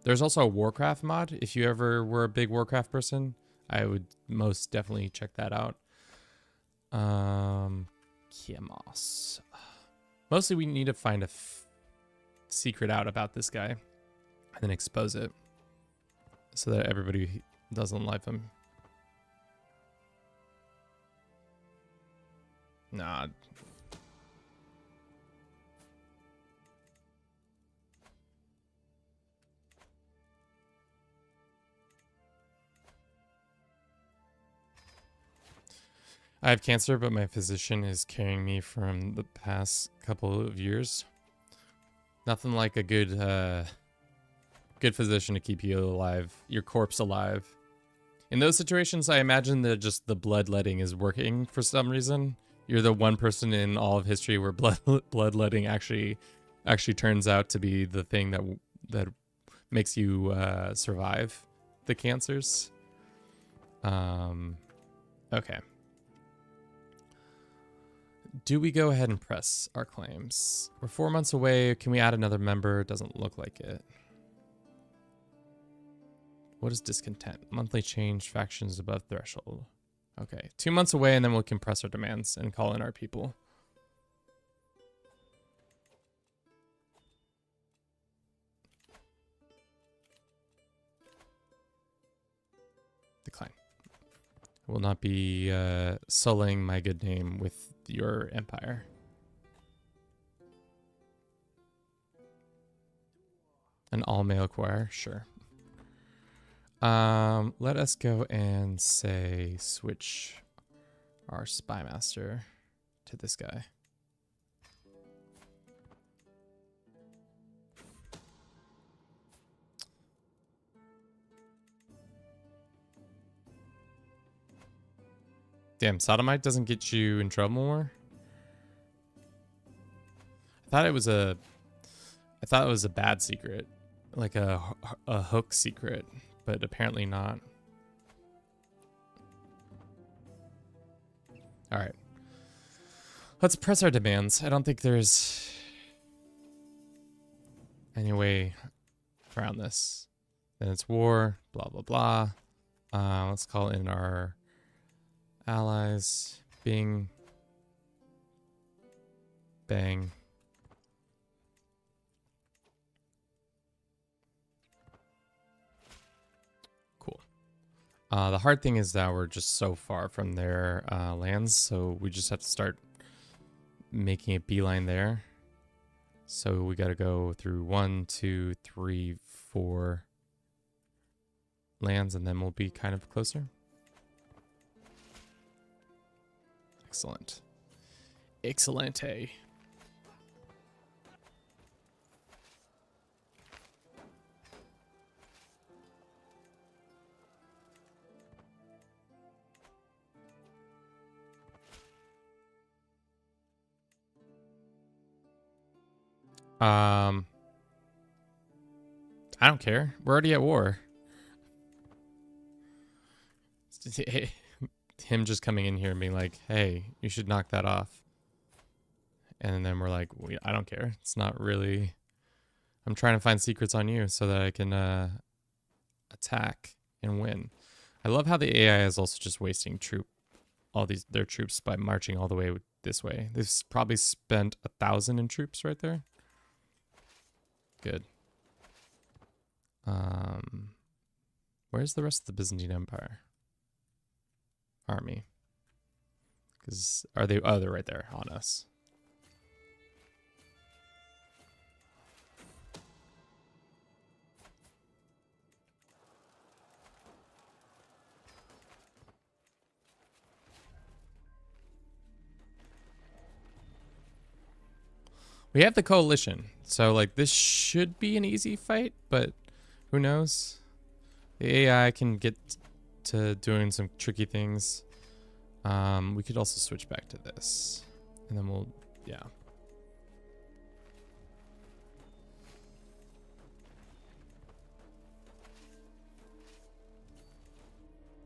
There's also a Warcraft mod. If you ever were a big Warcraft person, I would most definitely check that out. Kiamos. Mostly we need to find a secret out about this guy and then expose it so that everybody doesn't like him. Nah. I have cancer, but my physician is carrying me from the past couple of years. Nothing like a good physician to keep you alive, your corpse alive. In those situations, I imagine that just the bloodletting is working for some reason. You're the one person in all of history where bloodletting actually turns out to be the thing that makes you survive the cancers. Okay. Do we go ahead and press our claims? We're 4 months away. Can we add another member? Doesn't look like it. What is discontent? Monthly change, factions above threshold. Okay, 2 months away, and then we'll compress our demands and call in our people. decline. I will not be sullying my good name with your empire. An all-male choir, sure. Let us go and say switch our spy master to this guy. Damn, sodomite doesn't get you in trouble more? I thought it was a bad secret, like a hook secret, but apparently not. All right. Let's press our demands. I don't think there's any way around this. Then it's war, blah, blah, blah. Let's call in our allies. Bing. Bang. Cool. The hard thing is that we're just so far from their lands, so we just have to start making a beeline there. So we got to go through 1, 2, 3, 4 lands, and then we'll be kind of closer. Excellent. Excellente. I don't care. We're already at war. Him just coming in here and being like, hey, you should knock that off. And then we're like, I don't care. It's not really... I'm trying to find secrets on you so that I can attack and win. I love how the AI is also just wasting their troops by marching all the way this way. They've probably spent 1,000 in troops right there. Good. Where's the rest of the Byzantine Empire? Army. Because are they? Oh, they're right there on us. We have the coalition, so like this should be an easy fight, but who knows? The AI can get to doing some tricky things. We could also switch back to this, and then we'll, yeah.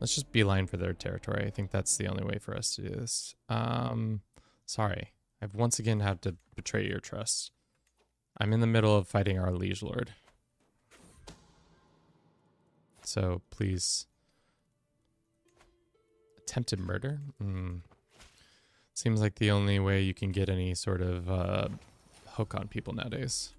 Let's just beeline for their territory. I think that's the only way for us to do this. Sorry. I've once again had to betray your trust. I'm in the middle of fighting our liege lord. So please. Attempted murder? Seems like the only way you can get any sort of hook on people nowadays.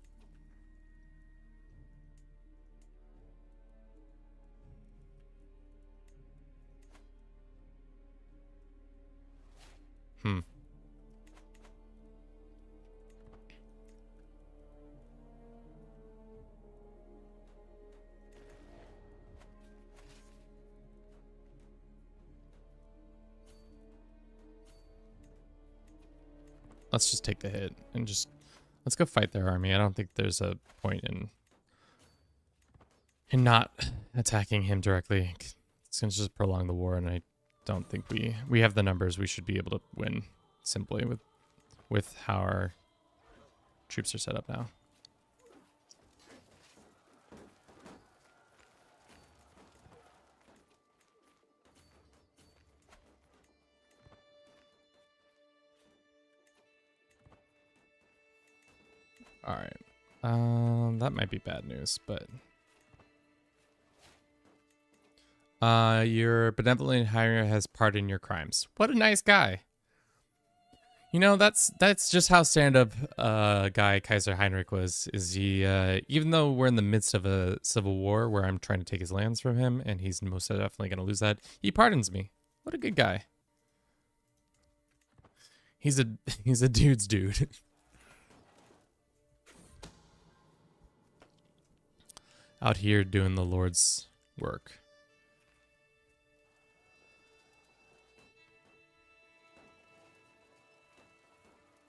Let's just take the hit and just let's go fight their army. I don't think there's a point in not attacking him directly. It's gonna just prolong the war, and I don't think we have the numbers. We should be able to win simply with how our troops are set up now. All right. That might be bad news, but your benevolent hire has pardoned your crimes. What a nice guy. You know, that's just how stand-up guy Kaiser Heinrich was. Is he even though we're in the midst of a civil war where I'm trying to take his lands from him and he's most definitely going to lose that, he pardons me. What a good guy. He's a he's a dude's dude. Out here doing the Lord's work.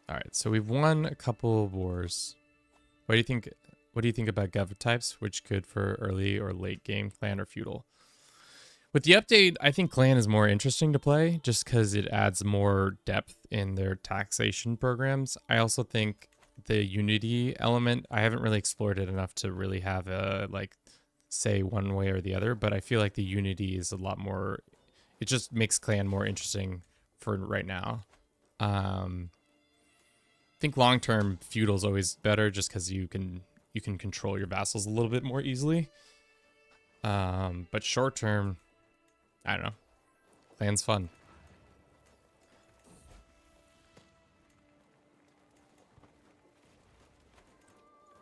All right, so we've won a couple of wars. What do you think? What do you think about gov types? Which good for early or late game, clan or feudal? With the update, I think clan is more interesting to play just because it adds more depth in their taxation programs. I also think the unity element, I haven't really explored it enough to really have a like say one way or the other, but I feel like the unity is a lot more, it just makes clan more interesting for right now. I think long term feudal is always better just because you can control your vassals a little bit more easily. But short term, I don't know. Clan's fun.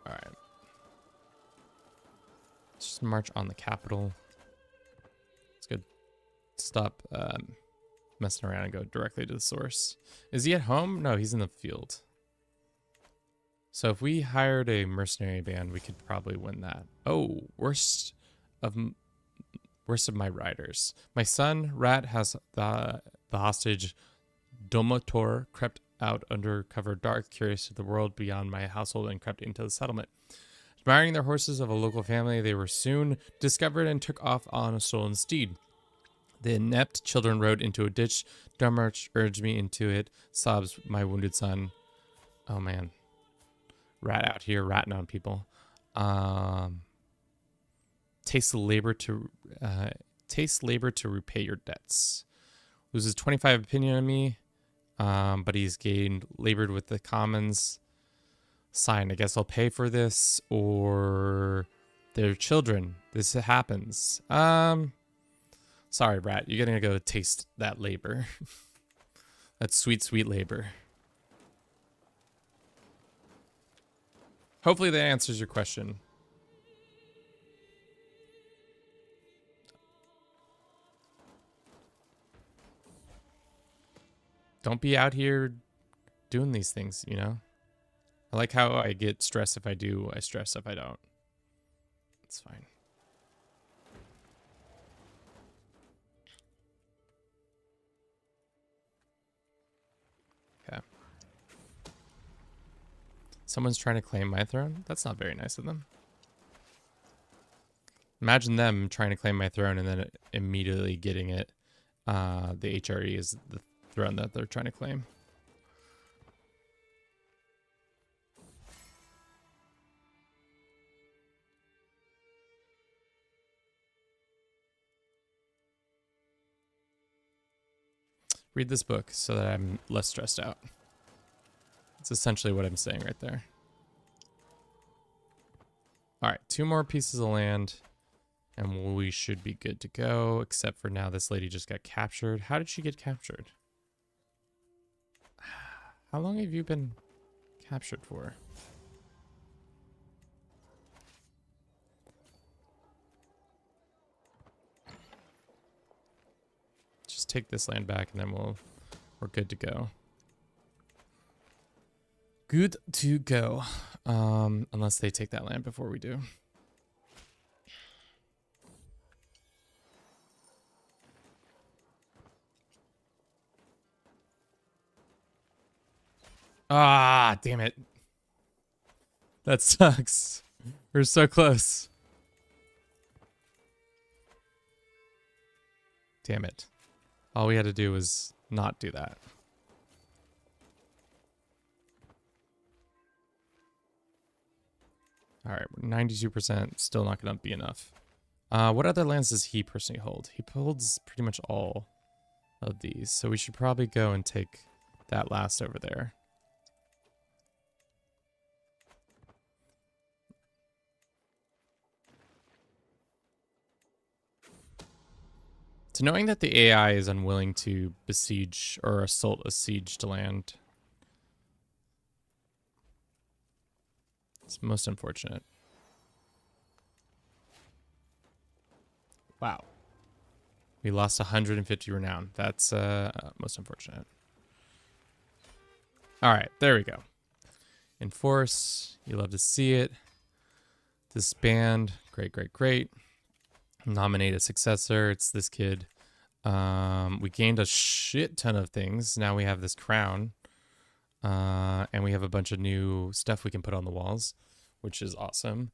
All right. Let's just march on the capital. It's good. Stop messing around and go directly to the source. Is he at home? No, he's in the field. So if we hired a mercenary band, we could probably win that. Oh, worst of my riders. My son, Rat, has the hostage Domotor crept out undercover dark, curious to the world beyond my household, and crept into the settlement. Admiring their horses of a local family, they were soon discovered and took off on a stolen steed. The inept children rode into a ditch. Domarch urged me into it, sobs my wounded son. Oh, man. Rat out here ratting on people. Taste labor to repay your debts. Loses 25 opinion on me, but he's gained labored with the commons. Sign. I guess I'll pay for this, or their children. This happens. Sorry, Rat. You're gonna go taste that labor. That sweet, sweet labor. Hopefully that answers your question. Don't be out here doing these things, you know? I like how I get stressed if I do, I stress if I don't. It's fine. Okay. Someone's trying to claim my throne? That's not very nice of them. Imagine them trying to claim my throne and then immediately getting it. The HRE is the throne that they're trying to claim. Read this book so that I'm less stressed out. That's essentially what I'm saying right there. All right, 2 more pieces of land, and we should be good to go, except for now this lady just got captured. How did she get captured? How long have you been captured for? Just take this land back, and then we're good to go. Good to go. Unless they take that land before we do. Ah, damn it. That sucks. We're so close. Damn it. All we had to do was not do that. All right, 92%, still not going to be enough. What other lands does he personally hold? He holds pretty much all of these, so we should probably go and take that last over there. So knowing that the AI is unwilling to besiege or assault a sieged land It's most unfortunate. Wow. We lost 150 renown. That's most unfortunate. All right, there we go. Enforce. You love to see it. Disband. Great, great, great. Nominate a successor. It's this kid. We gained a shit ton of things. Now we have this crown. And we have a bunch of new stuff we can put on the walls, which is awesome.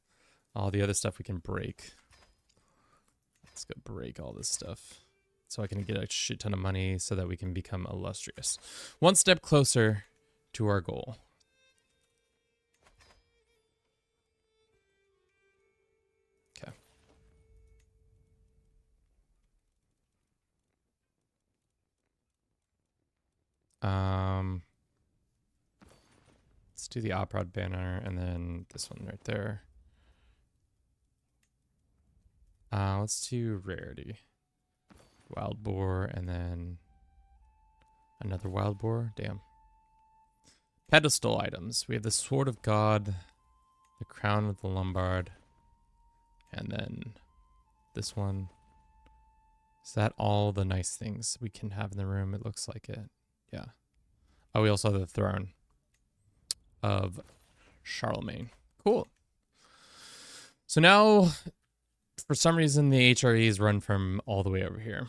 All the other stuff we can break. Let's go break all this stuff so I can get a shit ton of money so that we can become illustrious. One step closer to our goal. Okay. Let's do the Oprod banner and then this one right there. Let's do rarity. Wild boar and then another wild boar. Damn. Pedestal items. We have the Sword of God, the Crown of the Lombard, and then this one. Is that all the nice things we can have in the room? It looks like it. Yeah. Oh, we also have the Throne of Charlemagne. Cool. So now, for some reason, the HREs run from all the way over here.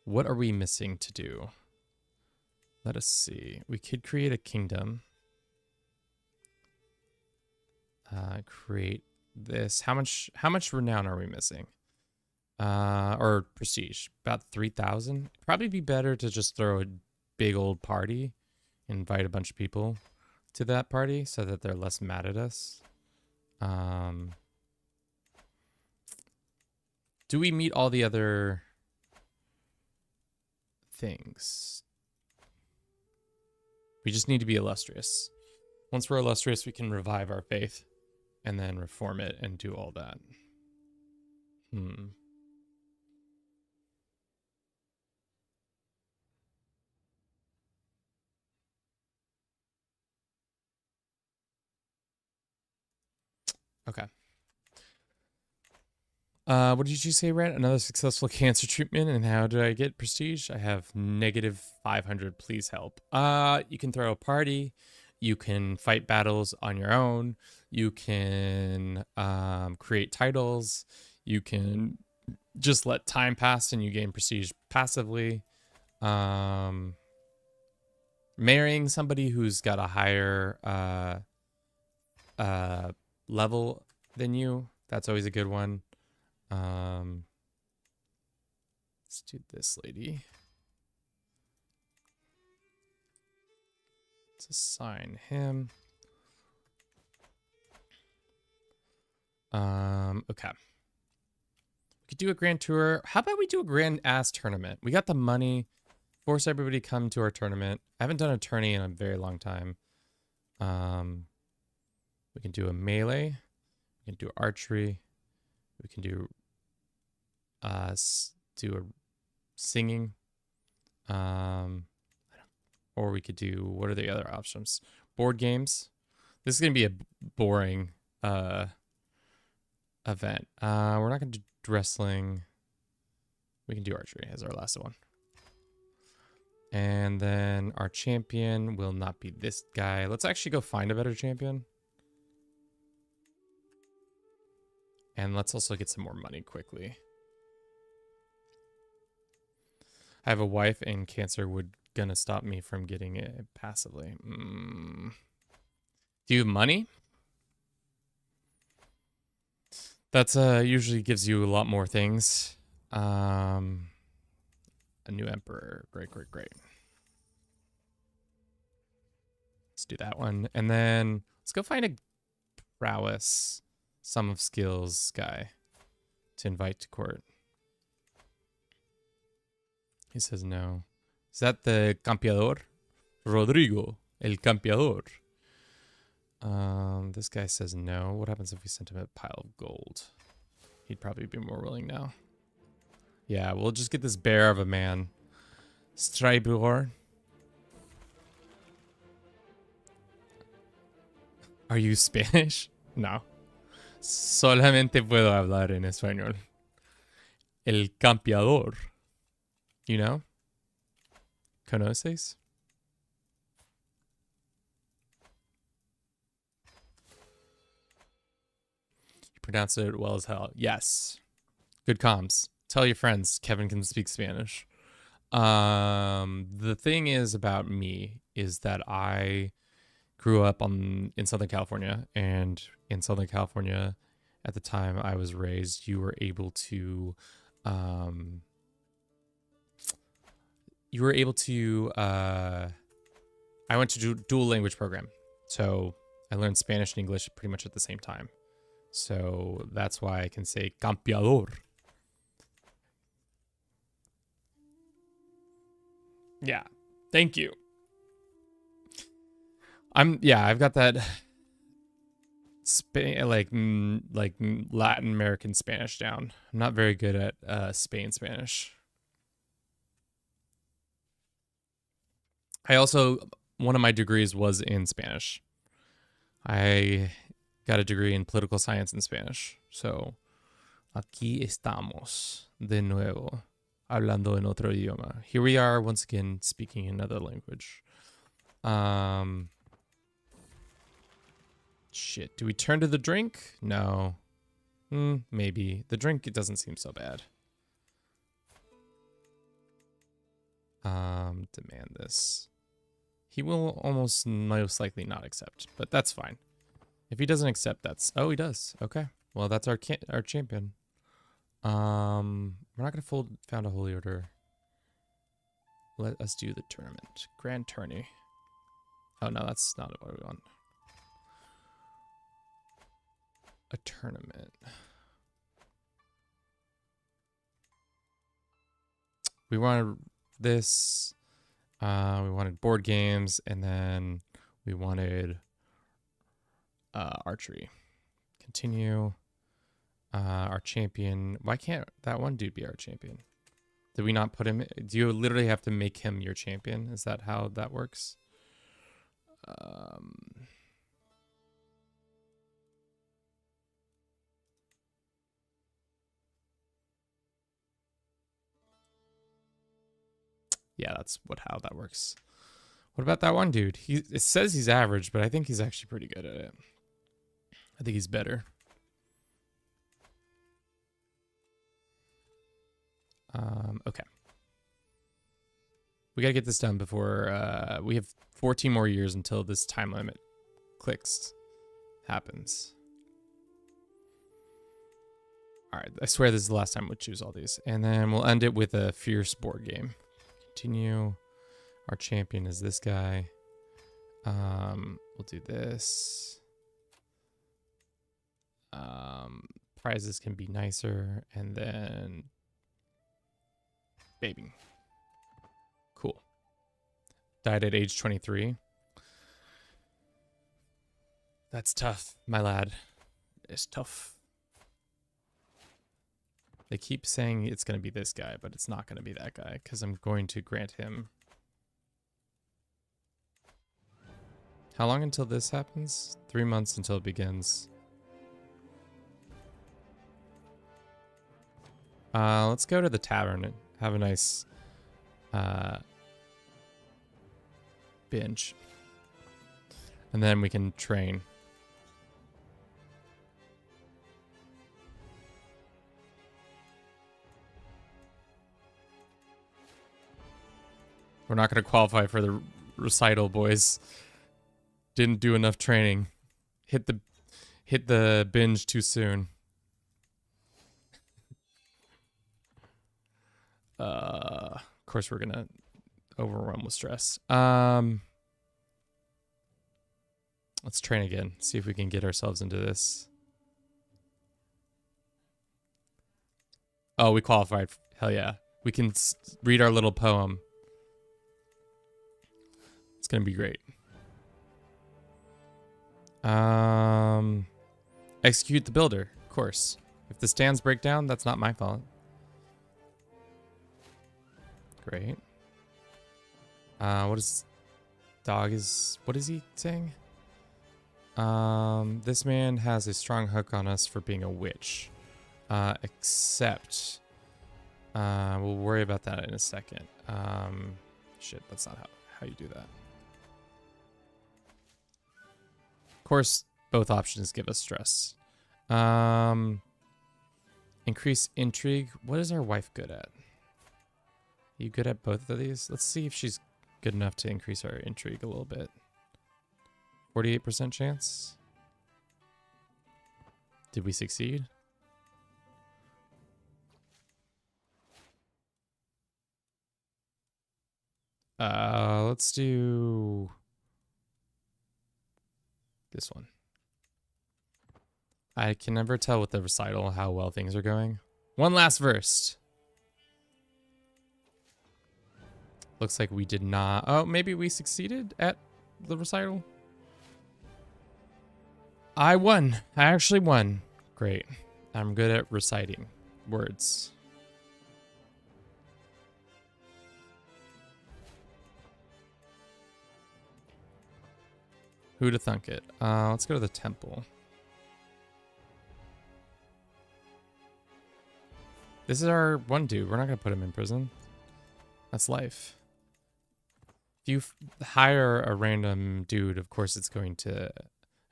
What are we missing to do? Let us see. We could create a kingdom. Create this. How much renown are we missing? Or prestige? About 3,000. Probably be better to just throw a big old party, invite a bunch of people to that party so that they're less mad at us. Do we meet all the other things? We just need to be illustrious. Once we're illustrious, we can revive our faith and then reform it and do all that. Okay. What did you say, Rand? Another successful cancer treatment, and how did I get prestige? I have -500. Please help. You can throw a party. You can fight battles on your own. You can create titles. You can just let time pass and you gain prestige passively. Marrying somebody who's got a higher level than you. That's always a good one. Let's do this lady. Let's assign him. Okay. We could do a grand tour. How about we do a grand ass tournament? We got the money. Force everybody to come to our tournament. I haven't done a tourney in a very long time. We can do a melee. We can do archery. We can do a singing. Or we could do, what are the other options? Board games. This is gonna be a boring event. We're not gonna do wrestling. We can do archery as our last one. And then our champion will not be this guy. Let's actually go find a better champion. And let's also get some more money quickly. I have a wife and cancer would gonna stop me from getting it passively. Do you have money? That's usually gives you a lot more things. A new emperor. Great. Let's do that one. And then let's go find a prowess, sum of skills guy to invite to court. He says no. Is that the campeador? Rodrigo, el campeador. This guy says no. What happens if we sent him a pile of gold? He'd probably be more willing now. Yeah, we'll just get this bear of a man. Stribor. Are you Spanish? No. Solamente puedo hablar en español. El campeador. You know? ¿Conoces? You pronounce it well as hell. Yes. Good comms. Tell your friends Kevin can speak Spanish. The thing is about me is that I grew up in Southern California, and in Southern California at the time I was raised, you were able to I went to dual language program. So I learned Spanish and English pretty much at the same time. So that's why I can say campeador. Yeah. Thank you. I've got that Latin American Spanish down. I'm not very good at Spain Spanish. I also, one of my degrees was in Spanish. I got a degree in political science in Spanish. So, aquí estamos de nuevo, hablando en otro idioma. Here we are once again speaking another language. Shit, do we turn to the drink? No. Maybe. The drink, it doesn't seem so bad. Demand this. He will almost most likely not accept, but that's fine. If he doesn't accept, that's... Oh, he does. Okay. Well, that's our champion. We're not gonna found a holy order. Let us do the tournament. Grand tourney. Oh, no, that's not what we want. A tournament. We wanted this. We wanted board games, and then we wanted archery. Continue. Our champion. Why can't that one dude be our champion? Did we not put him? Do you literally have to make him your champion? Is that how that works? Yeah, that's how that works. What about that one dude? It says he's average, but I think he's actually pretty good at it. I think he's better. Okay. We gotta get this done before we have 14 more years until this time limit happens. All right, I swear this is the last time we'll choose all these, and then we'll end it with a fierce board game. Continue. Our champion is this guy. We'll do this. Prizes can be nicer, and then baby. Cool. Died at age 23. That's tough, my lad. It's tough. They keep saying it's going to be this guy, but it's not going to be that guy because I'm going to grant him. How long until this happens? 3 months until it begins. Let's go to the tavern and have a nice binge. And then we can train. We're not going to qualify for the recital, boys. Didn't do enough training. Hit the binge too soon. Of course we're going to overrun with stress. Let's train again. See if we can get ourselves into this. Oh, we qualified. Hell yeah. We can read our little poem. It's going to be great. Execute the builder, of course. If the stands break down, that's not my fault. Great. What is he saying? This man has a strong hook on us for being a witch. Except, we'll worry about that in a second. Shit, that's not how you do that. Of course, both options give us stress. Increase intrigue. What is our wife good at? You good at both of these? Let's see if she's good enough to increase our intrigue a little bit. 48% chance. Did we succeed? Let's do this one. I can never tell with the recital how well things are going. One last verse. Looks like we did not. Oh, maybe we succeeded at the recital. I won. I actually won. Great. I'm good at reciting words. Who'da thunk it? Let's go to the temple. This is our one dude. We're not going to put him in prison. That's life. If you hire a random dude, of course it's going to...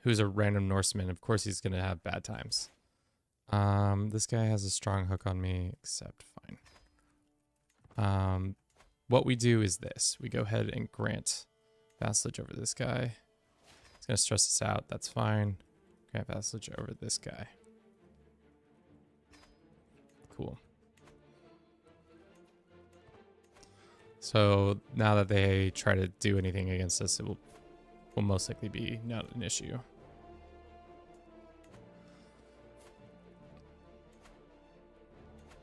Who's a random Norseman, of course he's going to have bad times. This guy has a strong hook on me, except fine. What we do is this. We go ahead and grant vassalage over this guy. He's going to stress us out. That's fine. Grant vassalage over this guy. Cool. So now that they try to do anything against us, it will most likely be not an issue.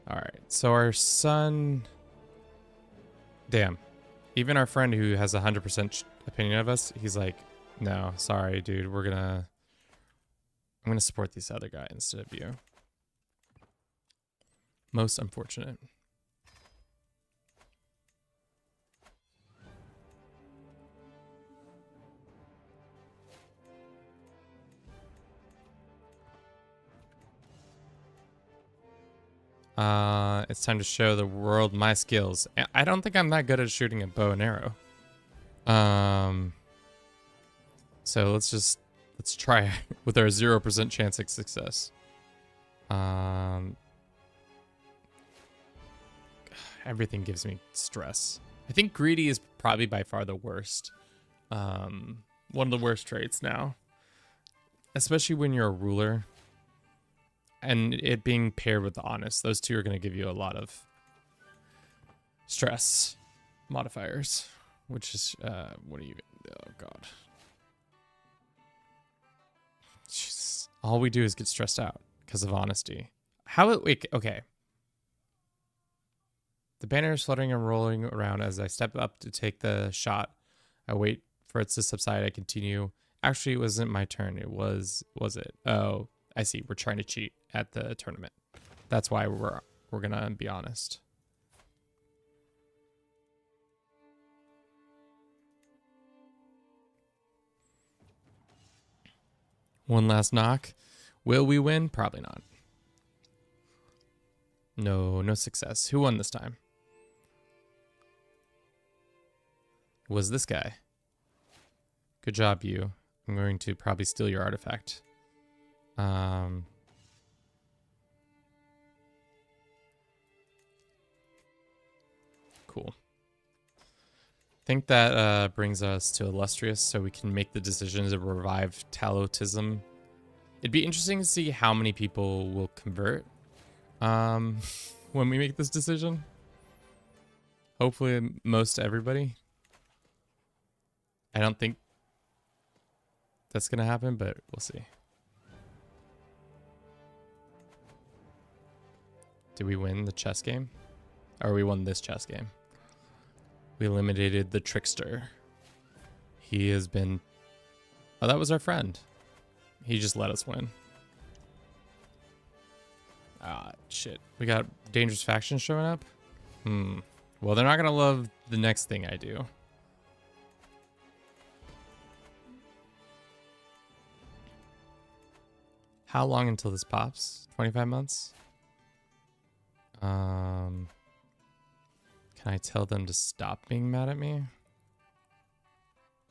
All right, so our son, damn, even our friend who has 100% opinion of us, he's like, no, sorry, dude, I'm gonna support this other guy instead of you. Most unfortunate. It's time to show the world my skills. I don't think I'm that good at shooting a bow and arrow. So let's try with our 0% chance of success. Everything gives me stress. I think greedy is probably by far the worst. One of the worst traits now. Especially when you're a ruler. And it being paired with honest. Those two are going to give you a lot of stress modifiers. Which is, what are you... Oh, God. Jeez. All we do is get stressed out because of honesty. Okay. The banner is fluttering and rolling around as I step up to take the shot. I wait for it to subside. I continue. Actually, it wasn't my turn. It was it? Oh, I see. We're trying to cheat at the tournament. That's why we're gonna be honest. One last knock. Will we win? Probably not. No success. Who won this time? It was this guy. Good job, you. I'm going to probably steal your artifact. Cool. I think that brings us to Illustrious, so we can make the decision to revive Taltosism. It'd be interesting to see how many people will convert when we make this decision. Hopefully most everybody. I don't think that's going to happen, but we'll see. Did we win the chess game? Or we won this chess game? We eliminated the trickster. He has been... Oh, that was our friend. He just let us win. Ah, shit. We got dangerous factions showing up? Well, they're not going to love the next thing I do. How long until this pops? 25 months? Can I tell them to stop being mad at me?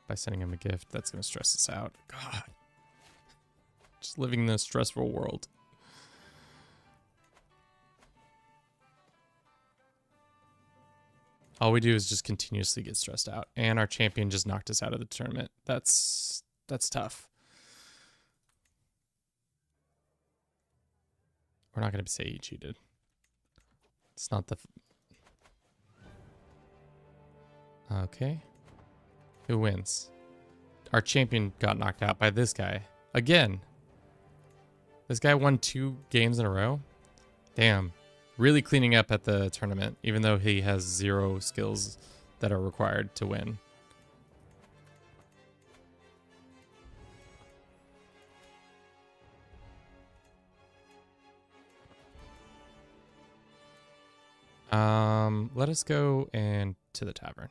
By sending him a gift, that's going to stress us out. God. Just living in a stressful world. All we do is just continuously get stressed out. And our champion just knocked us out of the tournament. That's tough. We're not going to say he cheated. It's not the... Okay. Who wins? Our champion got knocked out by this guy. Again. This guy won 2 games in a row. Damn. Really cleaning up at the tournament, even though he has 0 skills that are required to win. Let us go and to the tavern.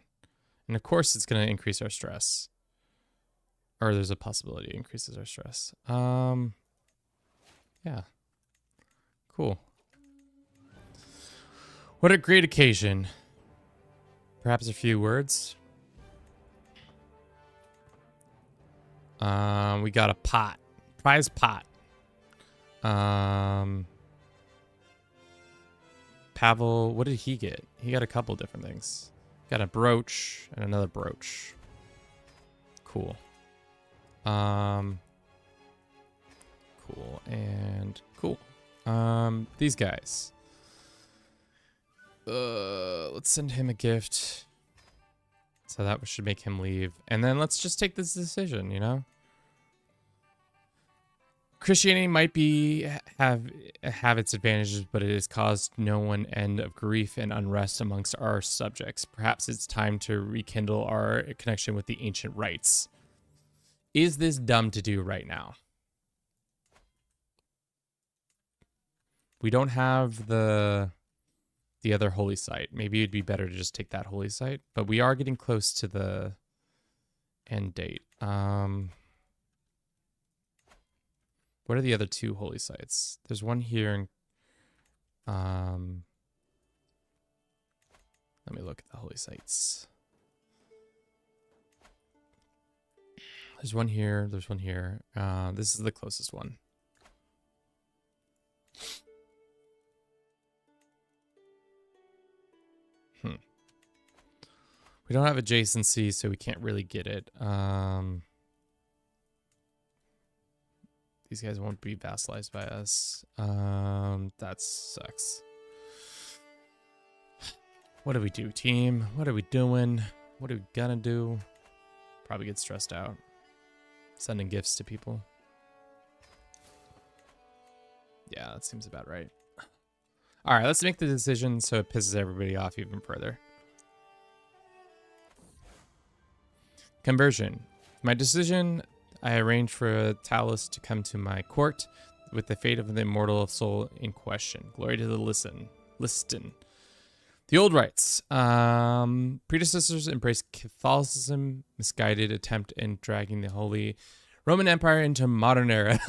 And of course it's going to increase our stress. Or there's a possibility it increases our stress. Yeah. Cool. What a great occasion. Perhaps a few words. We got a pot. Prize pot. Pavel, what did he get? He got a couple different things. Got a brooch and another brooch. Cool. Cool and cool. These guys. Let's send him a gift. So that should make him leave. And then let's just take this decision, you know? Christianity might have its advantages, but it has caused no one end of grief and unrest amongst our subjects. Perhaps it's time to rekindle our connection with the ancient rites. Is this dumb to do right now? We don't have the other holy site. Maybe it'd be better to just take that holy site, but we are getting close to the end date. What are the other 2 holy sites? There's one here in, let me look at the holy sites. There's one here, there's one here. This is the closest one. We don't have adjacency, so we can't really get it. These guys won't be vassalized by us. That sucks. What do we do, team? What are we doing? What are we gonna do? Probably get stressed out. Sending gifts to people. Yeah, that seems about right. All right, let's make the decision so it pisses everybody off even further. Conversion. My decision, I arranged for Talos to come to my court with the fate of the immortal soul in question. Glory to the listen. The old rites. Predecessors embraced Catholicism, misguided attempt in dragging the Holy Roman Empire into modern era.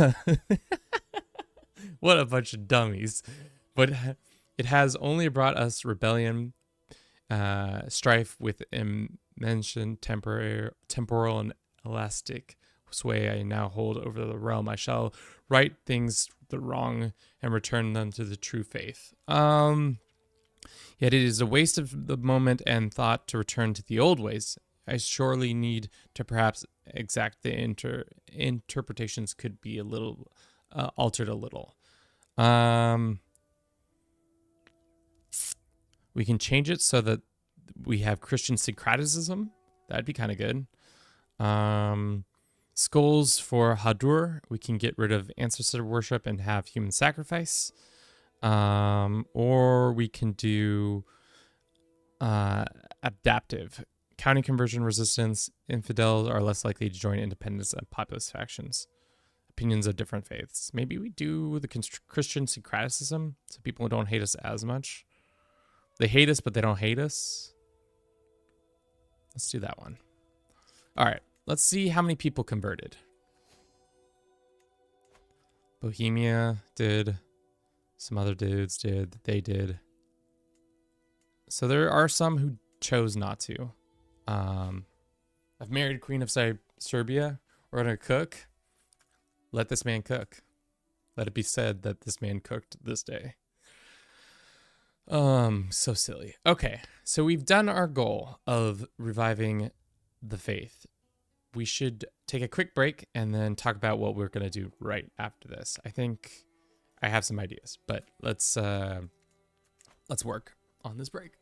What a bunch of dummies. But it has only brought us rebellion, strife with mentioned temporal and elastic sway I now hold over the realm. I shall right things the wrong and return them to the true faith. Yet it is a waste of the moment and thought to return to the old ways. I surely need to perhaps exact the interpretations could be a little altered a little. We can change it so that we have Christian syncretism. That'd be kind of good. Skulls for Hadur. We can get rid of ancestor worship and have human sacrifice. Or we can do adaptive. County conversion resistance. Infidels are less likely to join independence and populist factions. Opinions of different faiths. Maybe we do the Christian syncretism so people don't hate us as much. They hate us, but they don't hate us. Let's do that one. All right. Let's see how many people converted. Bohemia did. Some other dudes did. They did. So there are some who chose not to. I've married Queen of Serbia. We're gonna cook. Let this man cook. Let it be said that this man cooked this day. So silly. Okay, so we've done our goal of reviving the faith. We should take a quick break and then talk about what we're gonna do right after this. I think I have some ideas, but let's work on this break.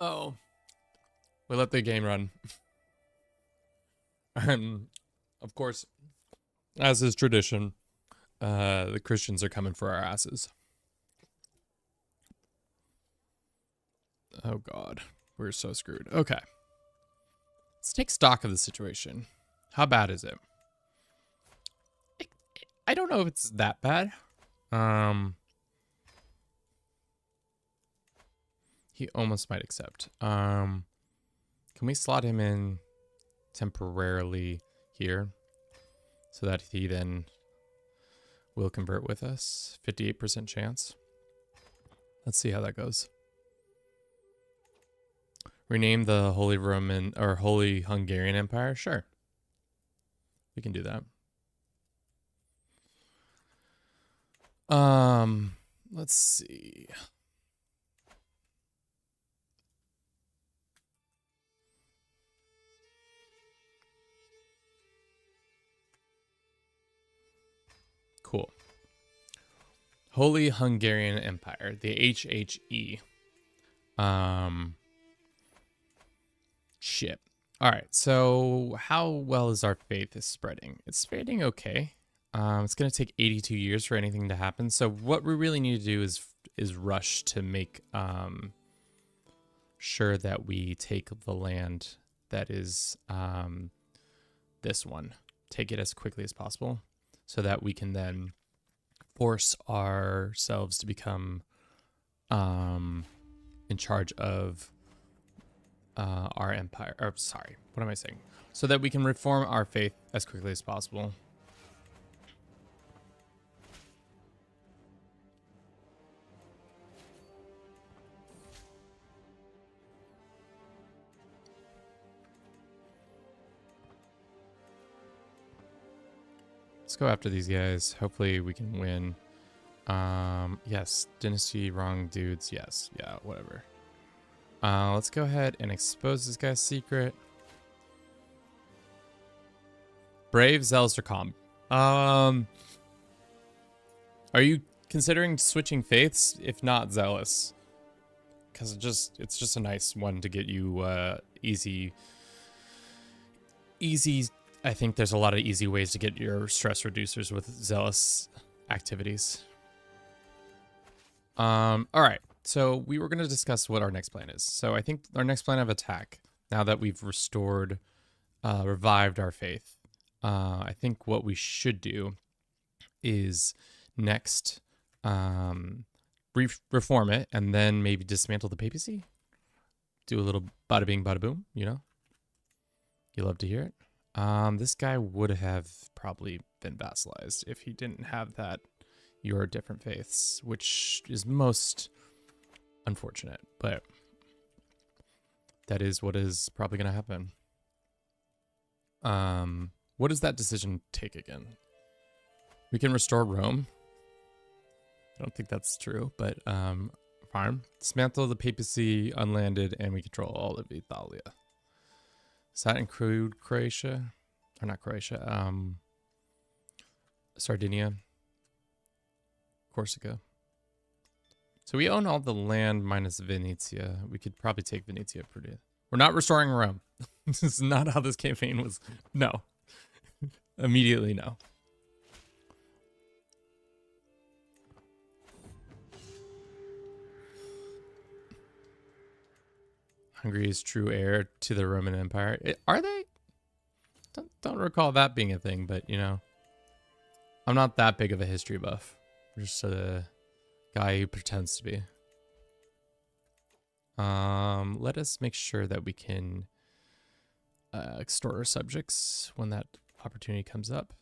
Oh, we let the game run. Of course, as is tradition, the Christians are coming for our asses. Oh God, we're so screwed. Okay, let's take stock of the situation. How bad is it? I don't know if it's that bad. He almost might accept. Can we slot him in temporarily here so that he then will convert with us? 58% chance. Let's see how that goes. Rename the Holy Roman or Holy Hungarian Empire? Sure. We can do that. Let's see. Cool. Holy Hungarian Empire, the HHE. Shit. All right. So how well is our faith is spreading? It's spreading okay. It's going to take 82 years for anything to happen. So what we really need to do is rush to make sure that we take the land that is this one. Take it as quickly as possible so that we can then force ourselves to become in charge of our empire. Or sorry, what am I saying? So that we can reform our faith as quickly as possible. Let's go after these guys. Hopefully we can win. Yes, dynasty, wrong dudes. Yes, yeah, whatever. Let's go ahead and expose this guy's secret. Brave, zealous, or calm. Are you considering switching faiths? If not, zealous, because it's just a nice one to get you easy. I think there's a lot of easy ways to get your stress reducers with zealous activities. All right. So we were going to discuss what our next plan is. So I think our next plan of attack, now that we've revived our faith, I think what we should do is next reform it and then maybe dismantle the papacy. Do a little bada bing, bada boom, you know? You love to hear it. This guy would have probably been vassalized if he didn't have that your different faiths, which is most unfortunate, but that is what is probably going to happen. What does that decision take again? We can restore Rome. I don't think that's true, but fine. Dismantle the papacy, unlanded, and we control all of Italia. Does that include Croatia? Or not Croatia, Sardinia, Corsica. So we own all the land minus Venetia. We could probably take Venetia pretty. We're not restoring Rome. This is not how this campaign was. No. Immediately no. Hungary is true heir to the Roman Empire. Are they? Don't recall that being a thing, but you know, I'm not that big of a history buff. I'm just a guy who pretends to be. Let us make sure that we can extort our subjects when that opportunity comes up.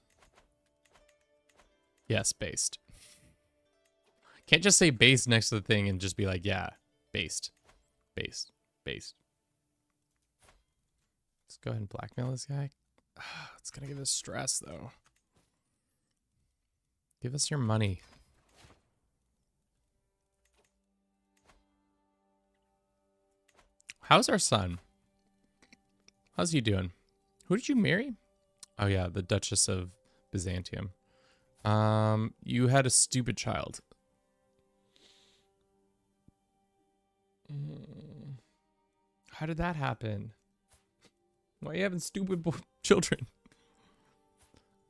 Yes, based. Can't just say based next to the thing and just be like, yeah, based. Based. Based. Let's go ahead and blackmail this guy. It's gonna give us stress though. Give us your money. How's our son? How's he doing? Who did you marry? Oh yeah, the Duchess of Byzantium. You had a stupid child. How did that happen? Why are you having stupid children?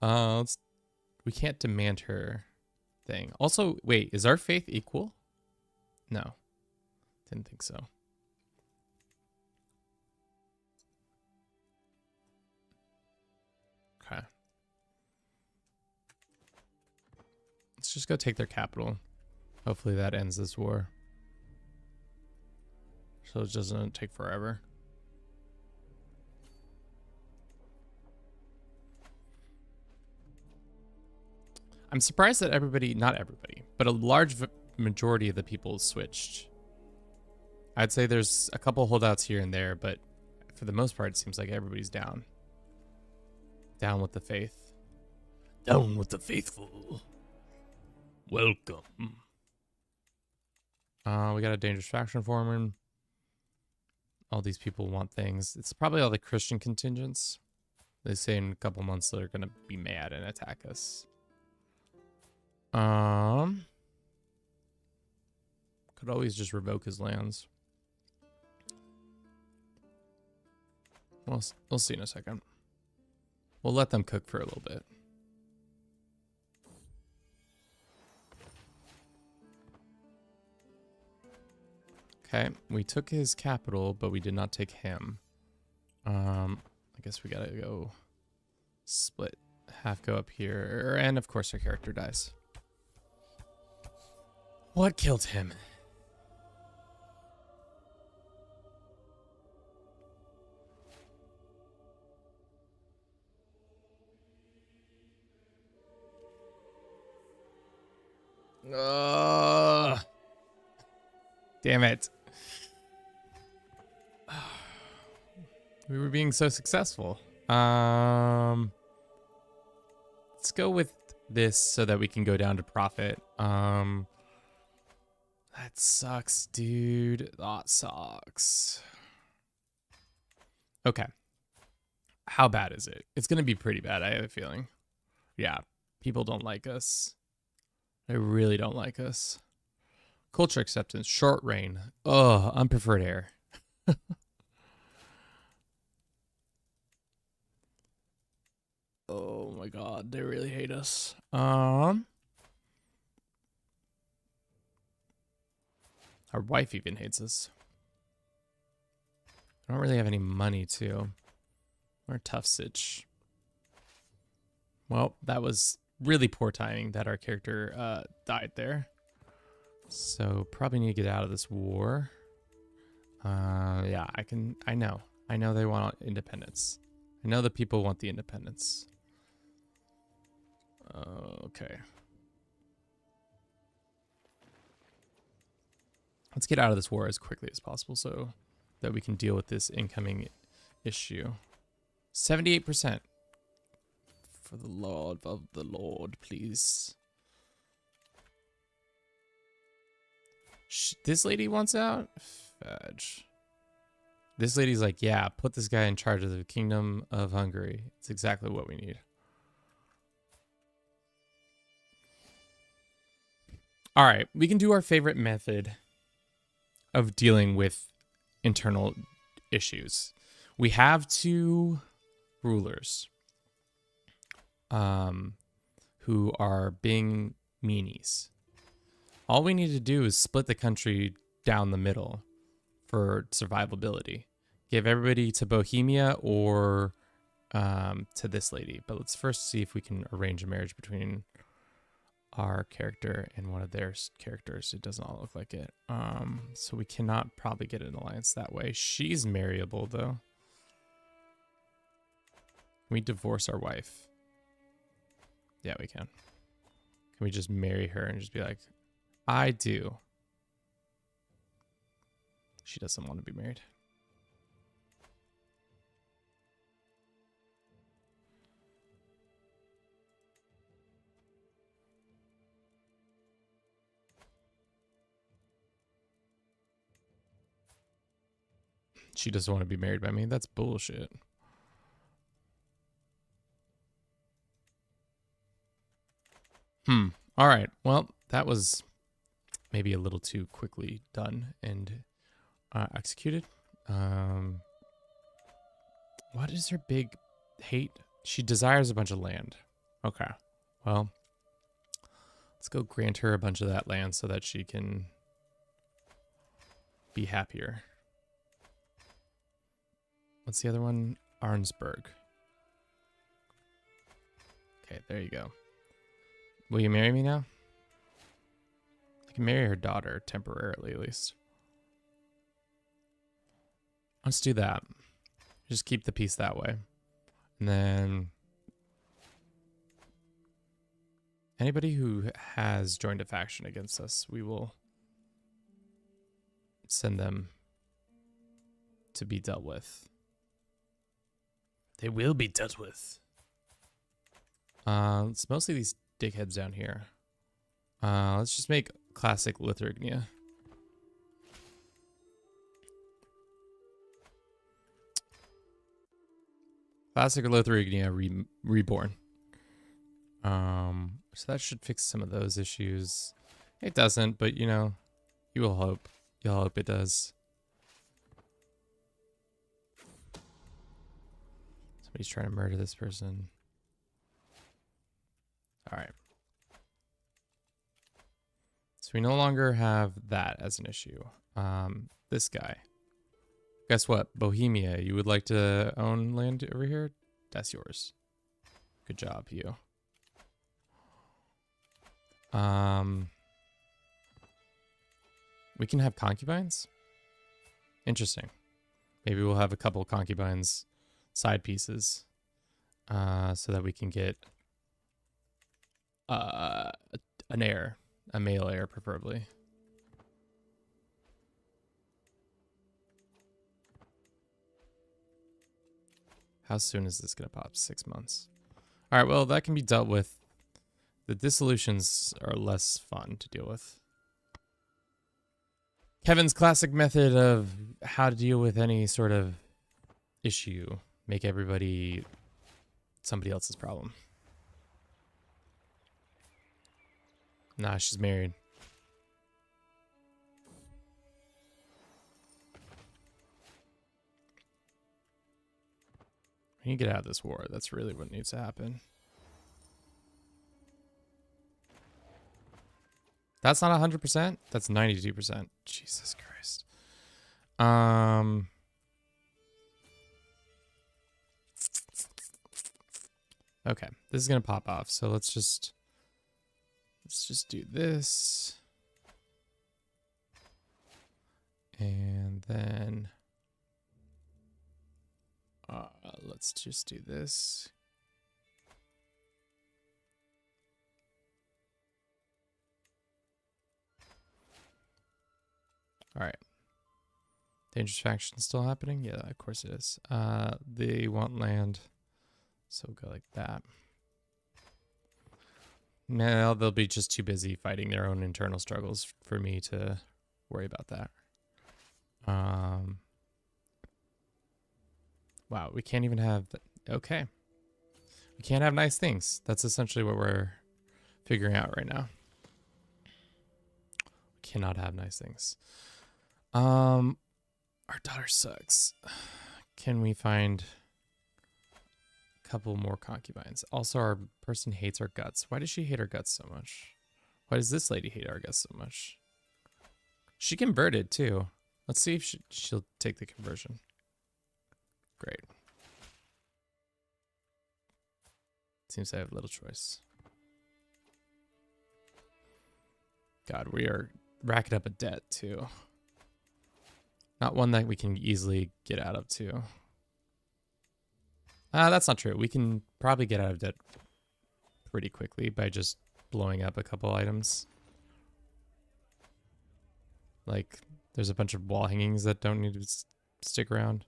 We can't demand her thing. Also, wait, is our faith equal? No. Didn't think so. Okay. Let's just go take their capital. Hopefully that ends this war. So it doesn't take forever. I'm surprised that everybody, not everybody, but a large majority of the people switched. I'd say there's a couple holdouts here and there, but for the most part, it seems like everybody's down. Down with the faith. Down with the faithful. Welcome. We got a dangerous faction forming. All these people want things. It's probably all the Christian contingents. They say in a couple months they're gonna be mad and attack us. Could always just revoke his lands. We'll see in a second. We'll let them cook for a little bit. Okay, we took his capital, but we did not take him. I guess we gotta go split. Half go up here, and of course our character dies. What killed him? Damn it. We were being so successful. It's let's go with this so that we can go down to profit. That sucks, dude. That sucks. Okay. How bad is it? It's going to be pretty bad, I have a feeling. Yeah, people don't like us. They really don't like us. Culture acceptance, short reign. Oh, unpreferred heir. Oh my god, they really hate us. Our wife even hates us. I don't really have any money too. We're a tough sitch. Well, that was really poor timing that our character died there. So probably need to get out of this war. Yeah, I know they want independence. I know the people want the independence. Okay. Let's get out of this war as quickly as possible so that we can deal with this incoming issue. 78%. For the love of the Lord, please. This lady wants out? Fudge. This lady's like, yeah, put this guy in charge of the Kingdom of Hungary. It's exactly what we need. All right, we can do our favorite method of dealing with internal issues. We have two rulers who are being meanies. All we need to do is split the country down the middle for survivability. Give everybody to Bohemia or to this lady. But let's first see if we can arrange a marriage between our character and one of their characters. It doesn't all look like it. So we cannot probably get an alliance that way. She's marryable though. Can we divorce our wife? Yeah, we can. Can we just marry her and just be like, I do? She doesn't want to be married. She doesn't want to be married by me. That's bullshit. All right. Well, that was maybe a little too quickly done and executed. What is her big hate? She desires a bunch of land. Okay. Well, let's go grant her a bunch of that land so that she can be happier. What's the other one? Arnsberg. Okay, there you go. Will you marry me now? I can marry her daughter temporarily, at least. Let's do that. Just keep the peace that way. And then anybody who has joined a faction against us, we will send them to be dealt with. They will be dealt with. It's mostly these dickheads down here. Let's just make classic Lithuania. Classic Lithuania reborn. So that should fix some of those issues. It doesn't, but you know, you will hope. You'll hope it does. Somebody's trying to murder this person. All right. So we no longer have that as an issue. This guy. Guess what? Bohemia, you would like to own land over here? That's yours. Good job, you. We can have concubines? Interesting. Maybe we'll have a couple concubines, side pieces, so that we can get an heir, a male heir preferably. How soon is this gonna pop? 6 months. All right, well, that can be dealt with. The dissolutions are less fun to deal with. Kevin's classic method of how to deal with any sort of issue. Make everybody somebody else's problem. Nah, she's married. We need to get out of this war. That's really what needs to happen. That's not 100%. That's 92%. Jesus Christ. Okay, this is gonna pop off. So let's just do this, and then let's just do this. All right. Dangerous faction still happening? Yeah, of course it is. They want land, so we'll go like that. Now they'll be just too busy fighting their own internal struggles for me to worry about that. Wow, we can't even have... Okay. We can't have nice things. That's essentially what we're figuring out right now. We cannot have nice things. Our daughter sucks. Can we find a couple more concubines? Also, our person hates our guts. Why does she hate our guts so much? Why does this lady hate our guts so much? She converted too. Let's see if she'll take the conversion. Great. Seems I have little choice. God, we are racking up a debt too. Not one that we can easily get out of too. That's not true. We can probably get out of debt pretty quickly by just blowing up a couple items. Like, there's a bunch of wall hangings that don't need to stick around.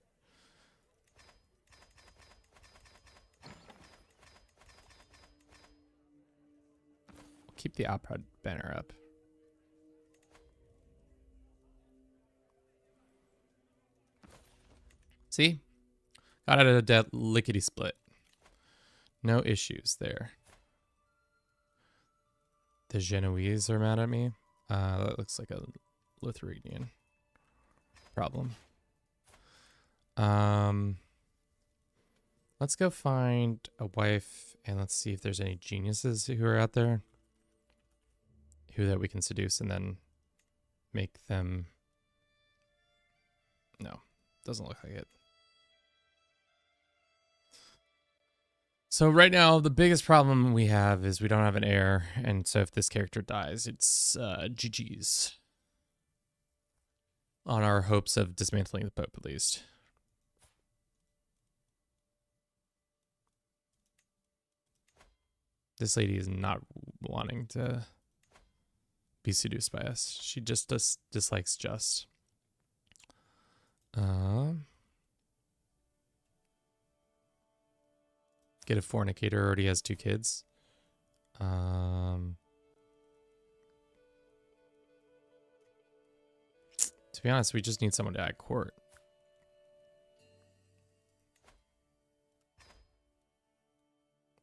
Keep the opera banner up. See? Got out of debt lickety split. No issues there. The Genoese are mad at me. That looks like a Lithuanian problem. Let's go find a wife and let's see if there's any geniuses who are out there who that we can seduce and then make them... No, doesn't look like it. So right now, the biggest problem we have is we don't have an heir, and so if this character dies, it's GG's. On our hopes of dismantling the Pope, at least. This lady is not wanting to be seduced by us. She just dislikes Just. Get a fornicator, already has 2 kids. To be honest, we just need someone to add court.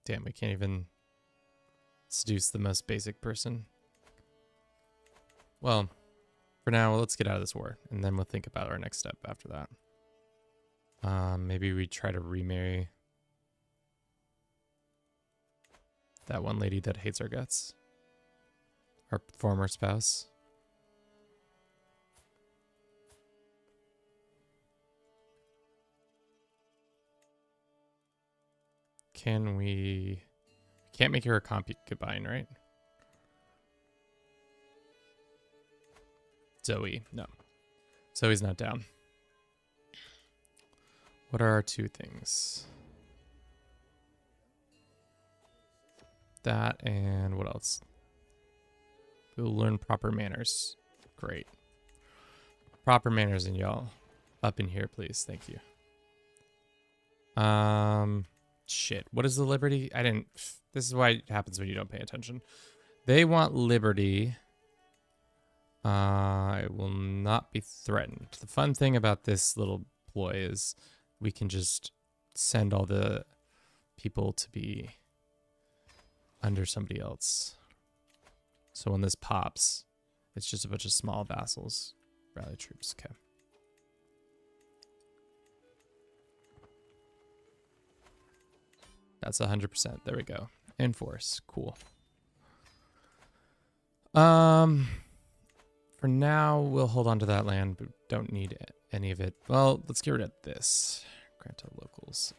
Damn, we can't even seduce the most basic person. Well, for now, let's get out of this war, and then we'll think about our next step after that. Maybe we try to remarry that one lady that hates our guts. Our former spouse. Can we... Can't make her a concubine, right? Zoe. No. Zoe's not down. What are our 2 things? That and what else? We'll learn proper manners. Great. Proper manners and y'all. Up in here, please. Thank you. Shit. What is the liberty? I didn't. This is why it happens when you don't pay attention. They want liberty. It will not be threatened. The fun thing about this little ploy is we can just send all the people to be under somebody else. So when this pops, it's just a bunch of small vassals. Rally troops. Okay. That's 100%. There we go. Enforce. Cool. For now, we'll hold on to that land, but don't need any of it. Well, let's get rid of this. Grant to locals.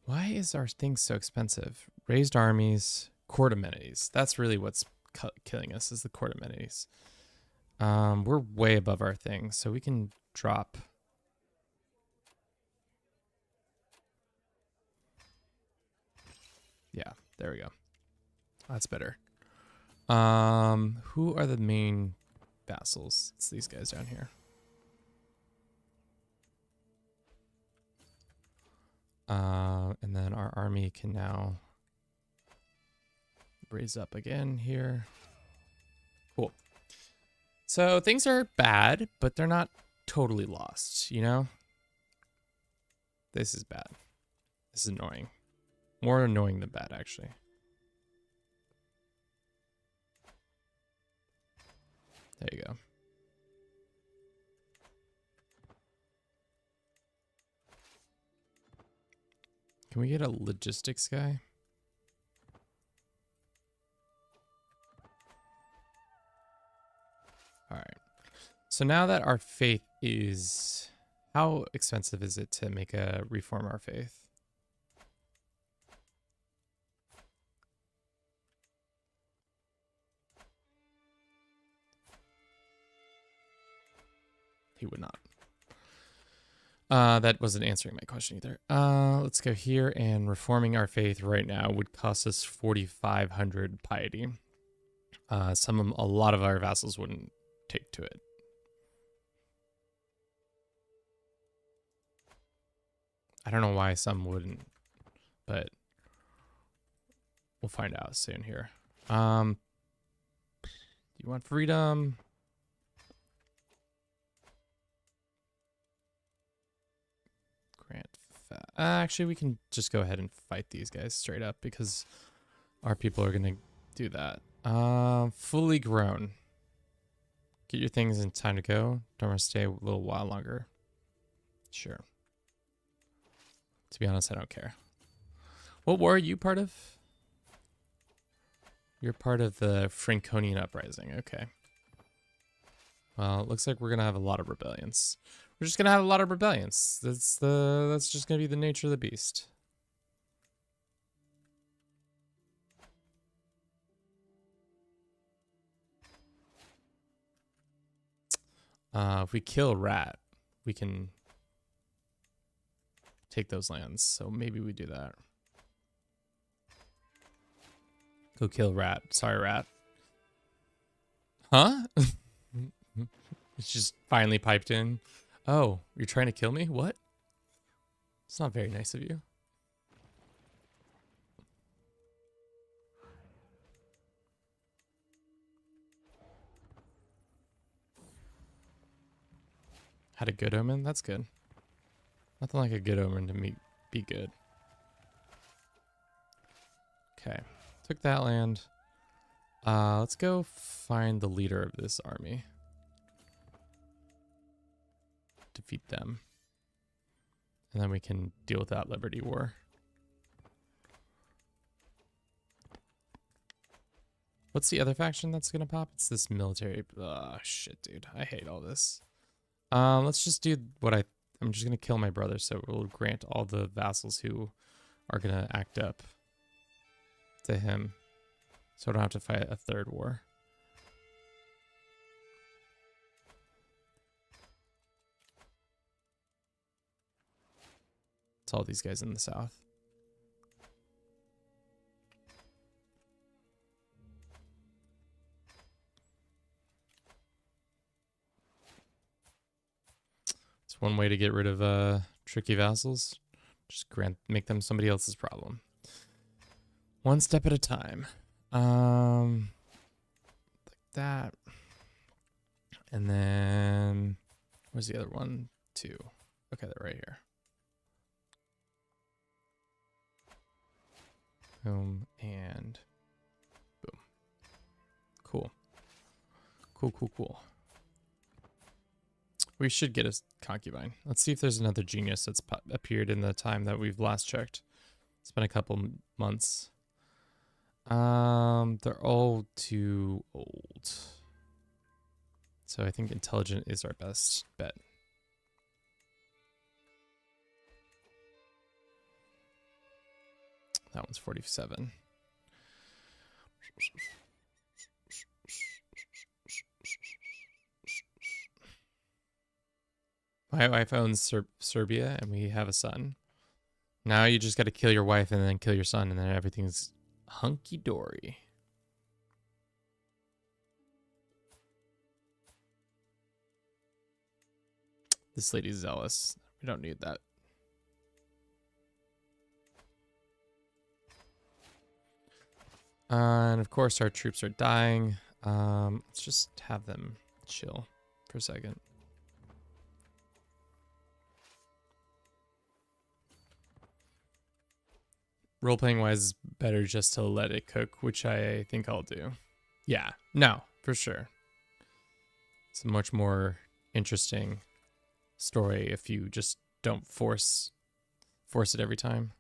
Why is our thing so expensive? Raised armies, court amenities. That's really what's killing us, is the court amenities. We're way above our thing, so we can drop. Yeah, there we go. That's better. Who are the main vassals? It's these guys down here. And then our army can now raise up again here. Cool. So things are bad, but they're not totally lost, you know? This is bad. This is annoying. More annoying than bad, actually. There you go. Can we get a logistics guy? All right. So now that our faith is... How expensive is it to make a reform our faith? He would not. That wasn't answering my question either. Let's go here, and reforming our faith right now would cost us 4,500 piety. A lot of our vassals wouldn't take to it. I don't know why some wouldn't, but we'll find out soon here. You want freedom? Actually, we can just go ahead and fight these guys straight up because our people are going to do that. Fully grown. Get your things in time to go. Don't want to stay a little while longer. Sure. To be honest, I don't care. What war are you part of? You're part of the Franconian Uprising. Okay. Well, it looks like we're going to have a lot of rebellions. We're just gonna have a lot of rebellions. That's just gonna be the nature of the beast. If we kill Rat, we can take those lands. So maybe we do that. Go kill Rat. Sorry, Rat. Huh? It's just finally piped in. Oh, you're trying to kill me? What? It's not very nice of you. Had a good omen? That's good. Nothing like a good omen to be good. Okay. Took that land. Let's go find the leader of this army. Defeat them. And then we can deal with that Liberty War. What's the other faction that's gonna pop? It's this military. Oh, shit, dude. I hate all this. Let's just do what I'm just gonna kill my brother, so we'll grant all the vassals who are gonna act up to him. So I don't have to fight a third war. It's all these guys in the south. It's one way to get rid of tricky vassals. Just make them somebody else's problem. One step at a time. Like that. And then, where's the other one? 2. Okay, they're right here. Boom and boom. Cool. Cool. We should get a concubine. Let's see if there's another genius that's appeared in the time that we've last checked. It's been a couple months. They're all too old. So I think intelligent is our best bet. That one's 47. My wife owns Serbia, and we have a son. Now you just got to kill your wife and then kill your son, and then everything's hunky-dory. This lady's zealous. We don't need that. And of course our troops are dying. Let's just have them chill for a second. Role-playing wise is better just to let it cook, which I think I'll do. Yeah, no, for sure. It's a much more interesting story if you just don't force it every time.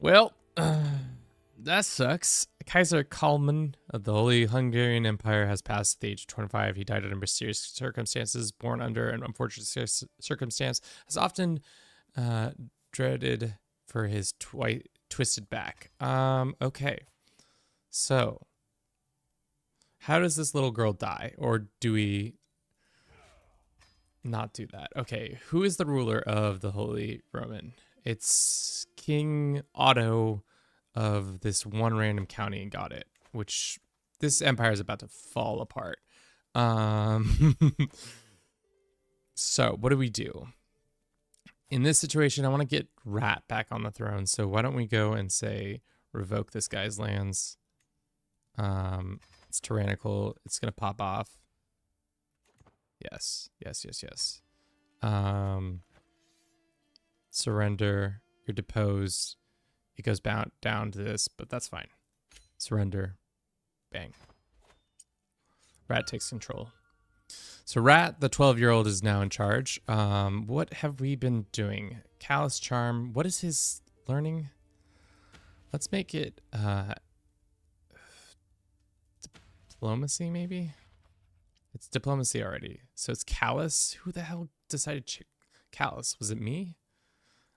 Well, that sucks. Kaiser Kalman of the Holy Hungarian Empire has passed the age of 25. He died under mysterious circumstances, born under an unfortunate circumstance, has often dreaded for his twisted back. Okay. So, how does this little girl die? Or do we not do that? Okay, who is the ruler of the Holy Roman? It's King Otto of this one random county and got it, which this empire is about to fall apart. So what do we do? In this situation, I want to get Rat back on the throne. So why don't we go and say, revoke this guy's lands. It's tyrannical. It's going to pop off. Yes. Surrender. You're deposed. It goes down to this, but that's fine. Surrender. Bang. Rat takes control. So Rat, the 12-year-old, is now in charge. What have we been doing? Callous Charm. What is his learning? Let's make it diplomacy, maybe? It's diplomacy already. So it's Callous. Who the hell decided Callous? Was it me?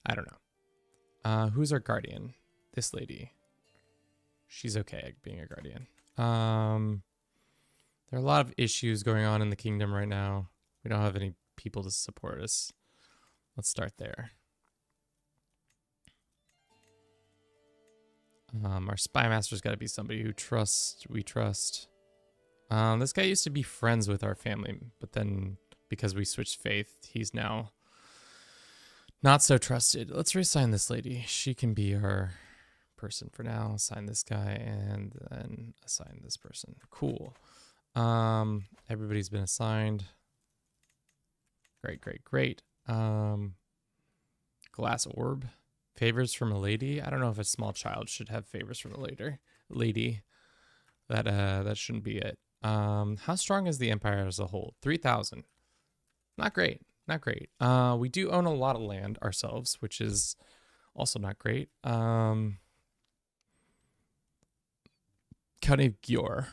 I don't know. Who's our guardian? This lady. She's okay at being a guardian. There are a lot of issues going on in the kingdom right now. We don't have any people to support us. Let's start there. Our spy master's got to be somebody who we trust. This guy used to be friends with our family, but then because we switched faith, he's now not so trusted. Let's reassign this lady. She can be our person for now. Assign this guy and then assign this person. Cool. Everybody's been assigned. Great. Glass orb. Favors from a lady. I don't know if a small child should have favors from a lady. That shouldn't be it. How strong is the empire as a whole? 3,000. Not great. We do own a lot of land ourselves, which is also not great. County of Győr.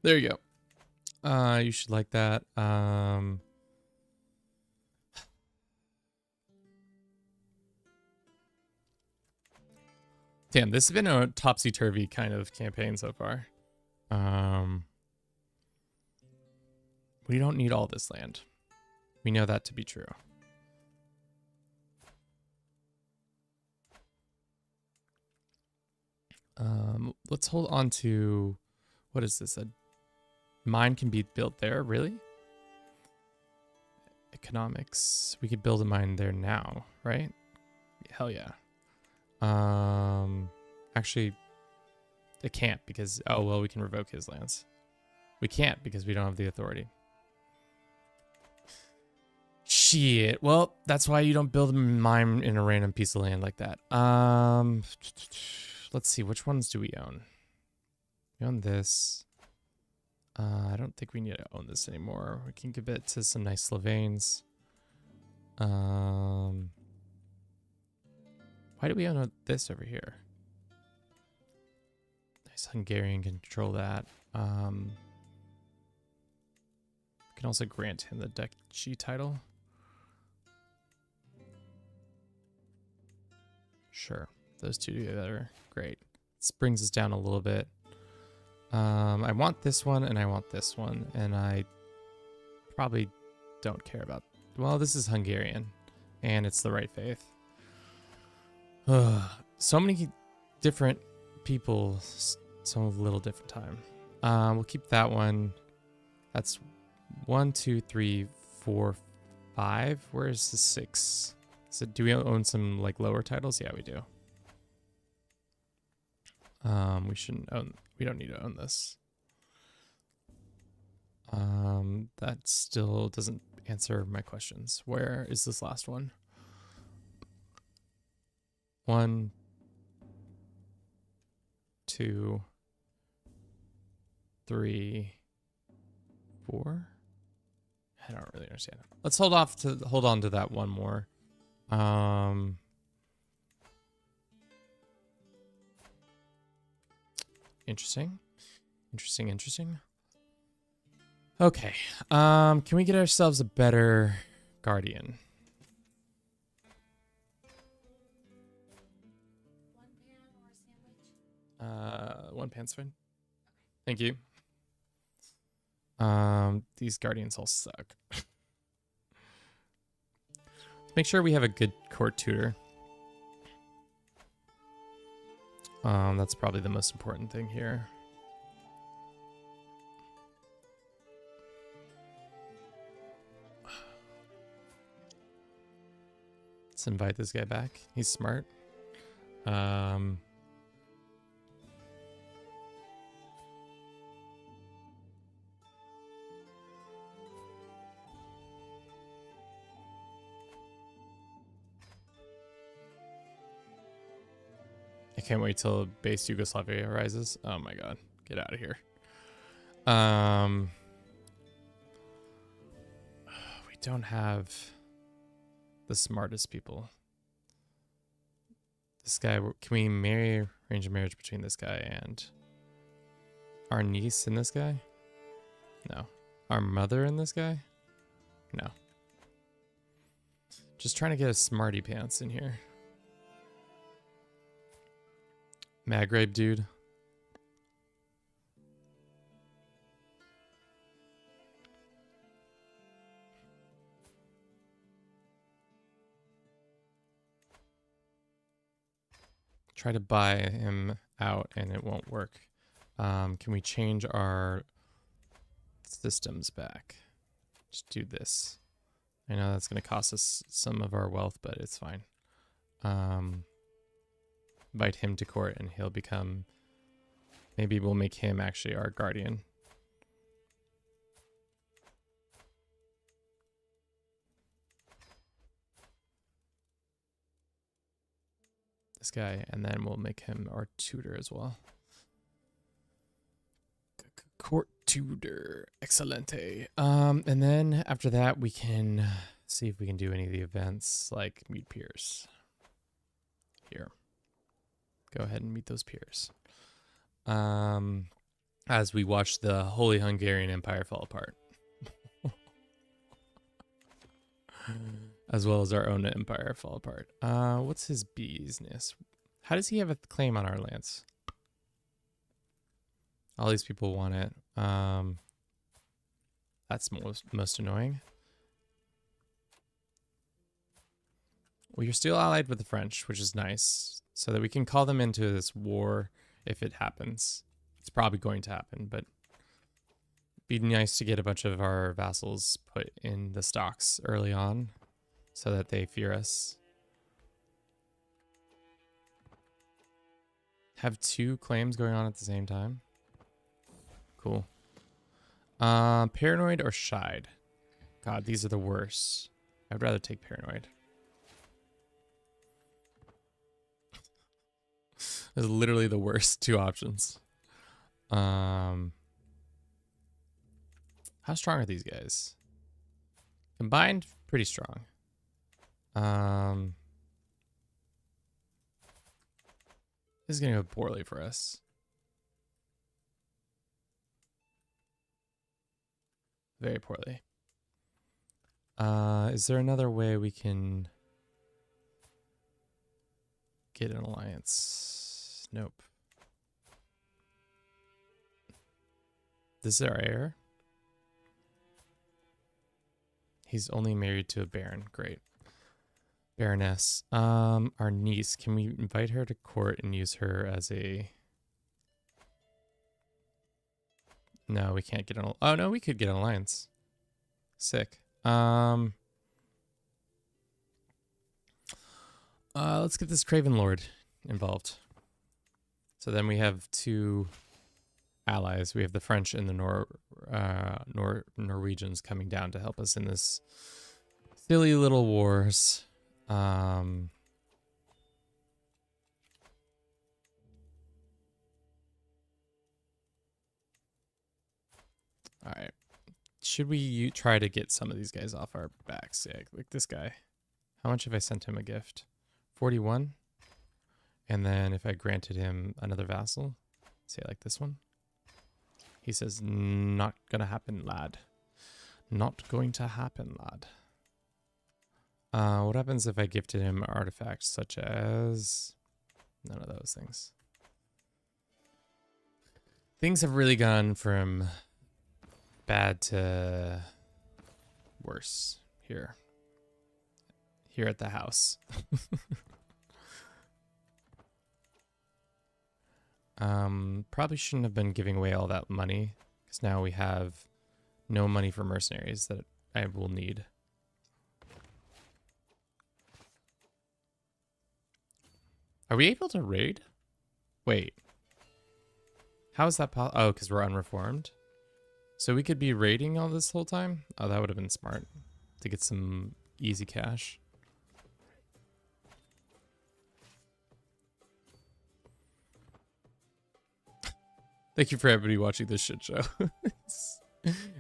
There you go. You should like that. Damn, this has been a topsy-turvy kind of campaign so far. We don't need all this land. We know that to be true. Let's hold on to, what is this? A mine can be built there, really? Economics. We could build a mine there now, right? Hell yeah. Actually, it can't because, oh, well, we can revoke his lands. We can't because we don't have the authority. Shit. Well, that's why you don't build a mine in a random piece of land like that. Let's see. Which ones do we own? We own this. I don't think we need to own this anymore. We can give it to some nice Slovenes. Why do we own this over here? Nice Hungarian can control that. We can also grant him the duchy title. Sure, those two together, great. This brings us down a little bit. I want this one and I want this one, and I probably don't care about. Well, this is Hungarian, and it's the right faith. So many different people, some of a little different time. We'll keep that one. That's 1, 2, 3, 4, 5. Where's the 6? So do we own some like lower titles? Yeah, we do. We shouldn't own. We don't need to own this. That still doesn't answer my questions. Where is this last one? 1, 2, 3, 4. I don't really understand it. Let's hold on to that one more. Interesting. Okay. Can we get ourselves a better guardian? One pan's fine. Thank you. These guardians all suck. Make sure we have a good court tutor. That's probably the most important thing here. Let's invite this guy back. He's smart. I can't wait till base Yugoslavia arises. Oh my god. Get out of here. We don't have the smartest people. This guy, can we arrange a marriage between this guy and our niece and this guy? No. Our mother and this guy? No. Just trying to get a smarty pants in here. Maghreb dude. Try to buy him out and it won't work. Can we change our systems back? Just do this. I know that's going to cost us some of our wealth, but it's fine. Invite him to court and he'll become, maybe we'll make him actually our guardian. This guy, and then we'll make him our tutor as well. Court tutor, excelente. And then after that we can see if we can do any of the events like meet peers. Here. Go ahead and meet those peers. As we watch the Holy Hungarian Empire fall apart. As well as our own empire fall apart. What's his business? How does he have a claim on our lands? All these people want it. That's most annoying. Well, you're still allied with the French, which is nice, so that we can call them into this war if it happens. It's probably going to happen, but it'd be nice to get a bunch of our vassals put in the stocks early on so that they fear us. Have 2 claims going on at the same time. Cool. Paranoid or shied? God, these are the worst. I'd rather take paranoid. Those are literally the worst 2 options. How strong are these guys? Combined, pretty strong. This is gonna go poorly for us. Very poorly. Is there another way we can get an alliance? Nope. This is our heir. He's only married to a baron. Great. Baroness. Our niece. Can we invite her to court and use her as a... No, we can't get an... Oh, no, we could get an alliance. Sick. Let's get this Craven Lord involved. So then we have 2 allies. We have the French and the Norwegians coming down to help us in this silly little wars. All right. Should we try to get some of these guys off our backs? Yeah, like this guy. How much have I sent him a gift? 41. And then if I granted him another vassal, say like this one, he says, not gonna happen, lad. Not going to happen, lad. What happens if I gifted him artifacts such as... None of those things. Things have really gone from bad to worse here. Here at the house. Probably shouldn't have been giving away all that money, because now we have no money for mercenaries that I will need. Are we able to raid? Wait. How is that possible? Oh, because we're unreformed? So we could be raiding all this whole time? Oh, that would have been smart to get some easy cash. Thank you for everybody watching this shit show.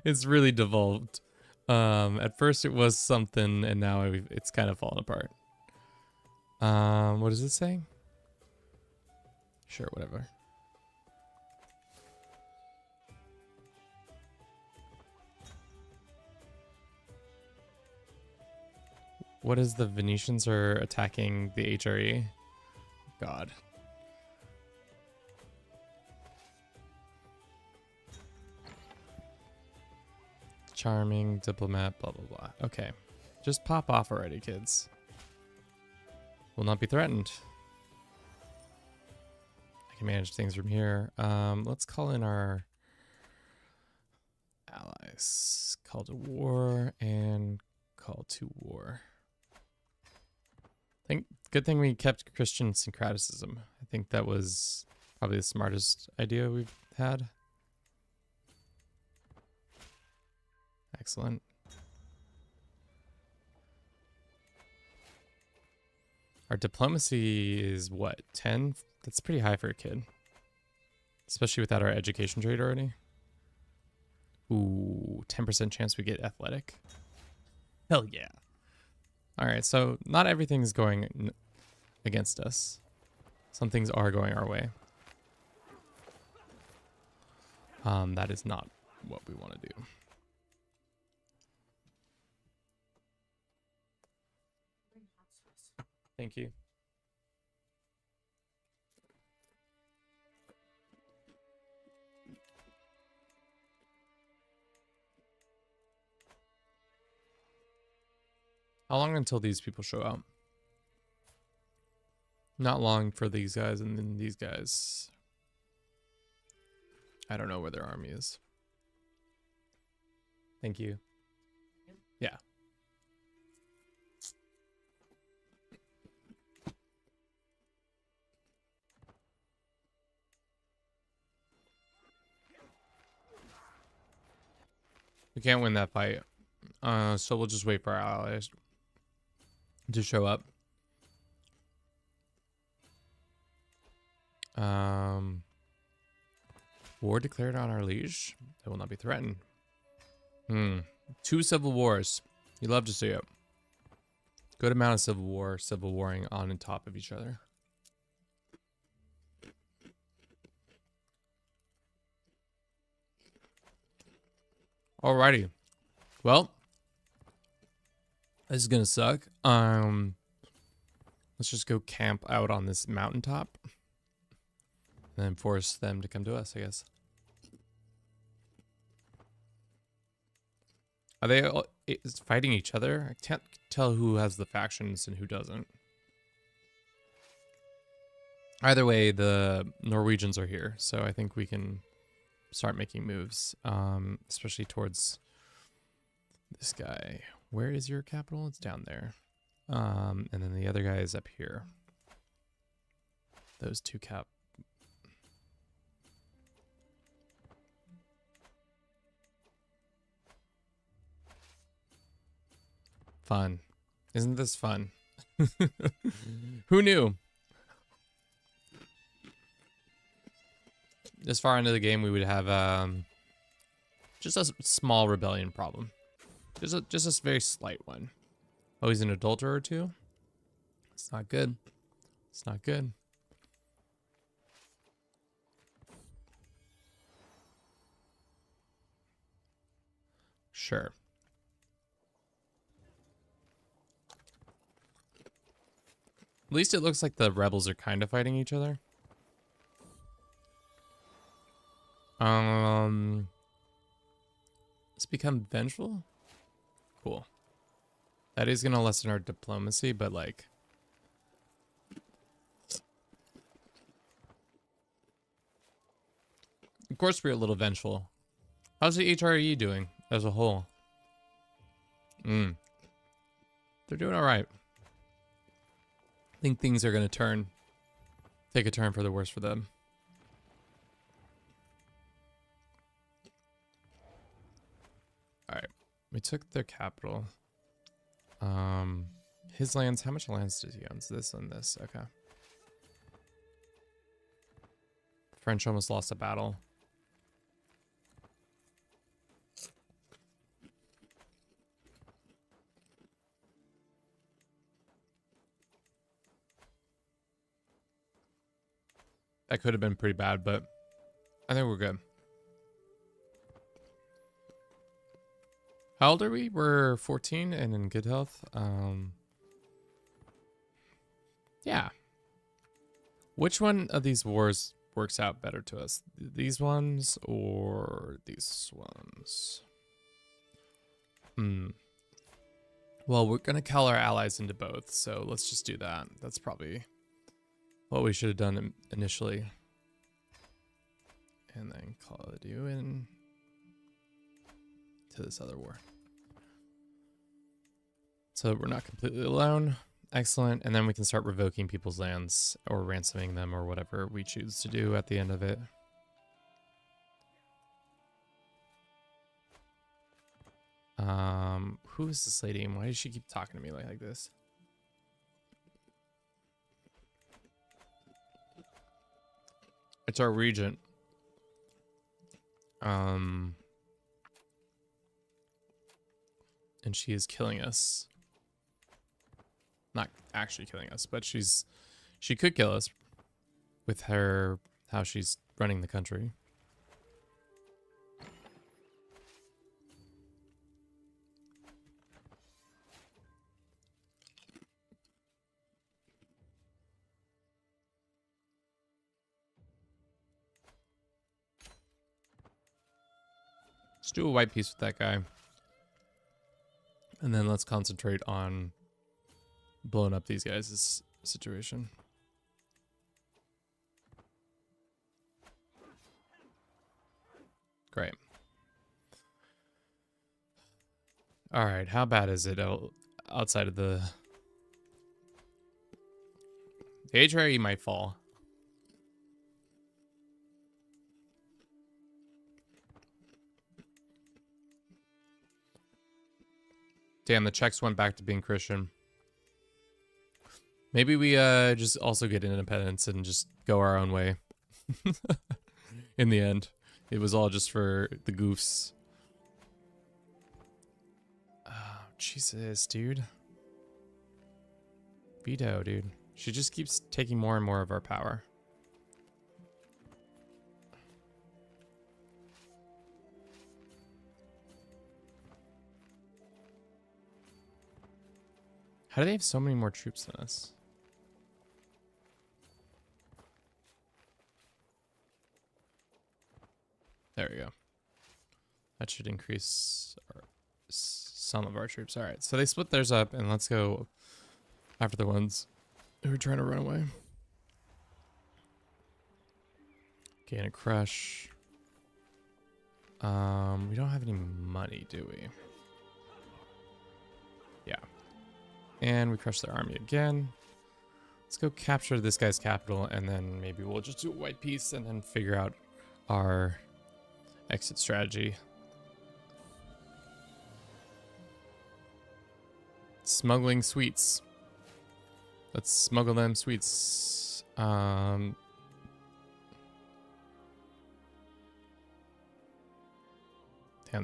It's really devolved. At first it was something, and now it's kind of fallen apart. What is it saying? Sure, whatever. What is the Venetians are attacking the HRE? God. Charming, diplomat, blah, blah, blah. Okay. Just pop off already, kids. Will not be threatened. I can manage things from here. Let's call in our allies. Call to war and call to war. Good thing we kept Christian syncretism. I think that was probably the smartest idea we've had. Excellent. Our diplomacy is what, 10? That's pretty high for a kid. Especially without our education trade already. Ooh, 10% chance we get athletic. Hell yeah. Alright, so not everything's going against us. Some things are going our way. That is not what we want to do. Thank you. How long until these people show up? Not long for these guys, and then these guys. I don't know where their army is. Thank you. Yeah. We can't win that fight. So we'll just wait for our allies to show up. War declared on our liege. They will not be threatened. 2 civil wars. You love to see it. Good amount of civil warring on and top of each other. Alrighty. Well, this is gonna suck. Let's just go camp out on this mountaintop. And then force them to come to us, I guess. Are they all fighting each other? I can't tell who has the factions and who doesn't. Either way, the Norwegians are here, so I think we can start making moves, especially towards this guy. Where is your capital? It's down there. And then the other guy is up here. Those two Fun. Isn't this fun? Who knew? This far into the game, we would have just a small rebellion problem. Just a very slight one. Oh, he's an adulterer too? It's not good. It's not good. Sure. At least it looks like the rebels are kind of fighting each other. Let's become vengeful. Cool. That is gonna lessen our diplomacy, but like, of course we're a little vengeful. How's the HRE doing as a whole? They're doing all right. I think things are gonna take a turn for the worse for them. All right, we took their capital. His lands, how much lands does he own? This and this, okay. French almost lost a battle. That could have been pretty bad, but I think we're good. How old are we? We're 14 and in good health. Yeah. Which one of these wars works out better to us? These ones or these ones? Well, we're going to call our allies into both, so let's just do that. That's probably what we should have done initially. And then call you in to this other war. So we're not completely alone. Excellent. And then we can start revoking people's lands or ransoming them or whatever we choose to do at the end of it. Who is this lady and why does she keep talking to me like this? It's our regent. And she is killing us. Not actually killing us, but she could kill us with her, how she's running the country. Let's do a white piece with that guy. And then let's concentrate on blowing up these guys' situation. Great. All right, how bad is it outside of the HRE might fall. Damn, the Czechs went back to being Christian. Maybe we just also get independence and just go our own way. In the end, it was all just for the goofs. Oh, Jesus, dude. Veto, dude. She just keeps taking more and more of our power. How do they have so many more troops than us? There we go. That should increase some of our troops. All right, so they split theirs up, and let's go after the ones who are trying to run away. Gain a crush. We don't have any money, do we? Yeah. And we crush their army again. Let's go capture this guy's capital, and then maybe we'll just do a white peace and then figure out our exit strategy. Smuggling sweets. Let's smuggle them sweets. Damn,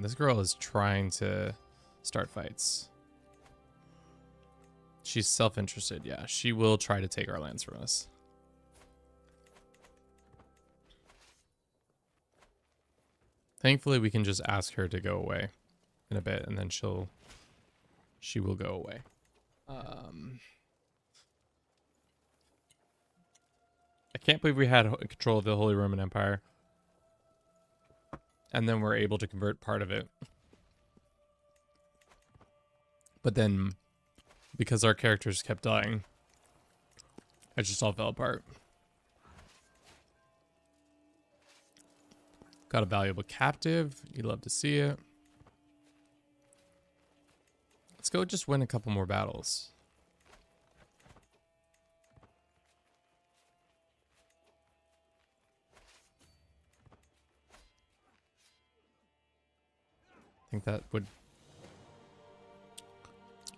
this girl is trying to start fights. She's self-interested. Yeah, she will try to take our lands from us. Thankfully, we can just ask her to go away in a bit, and then she will go away. I can't believe we had control of the Holy Roman Empire, and then we're able to convert part of it. But then, because our characters kept dying, it just all fell apart. Got a valuable captive. You love to see it. Let's go just win a couple more battles. I think that would...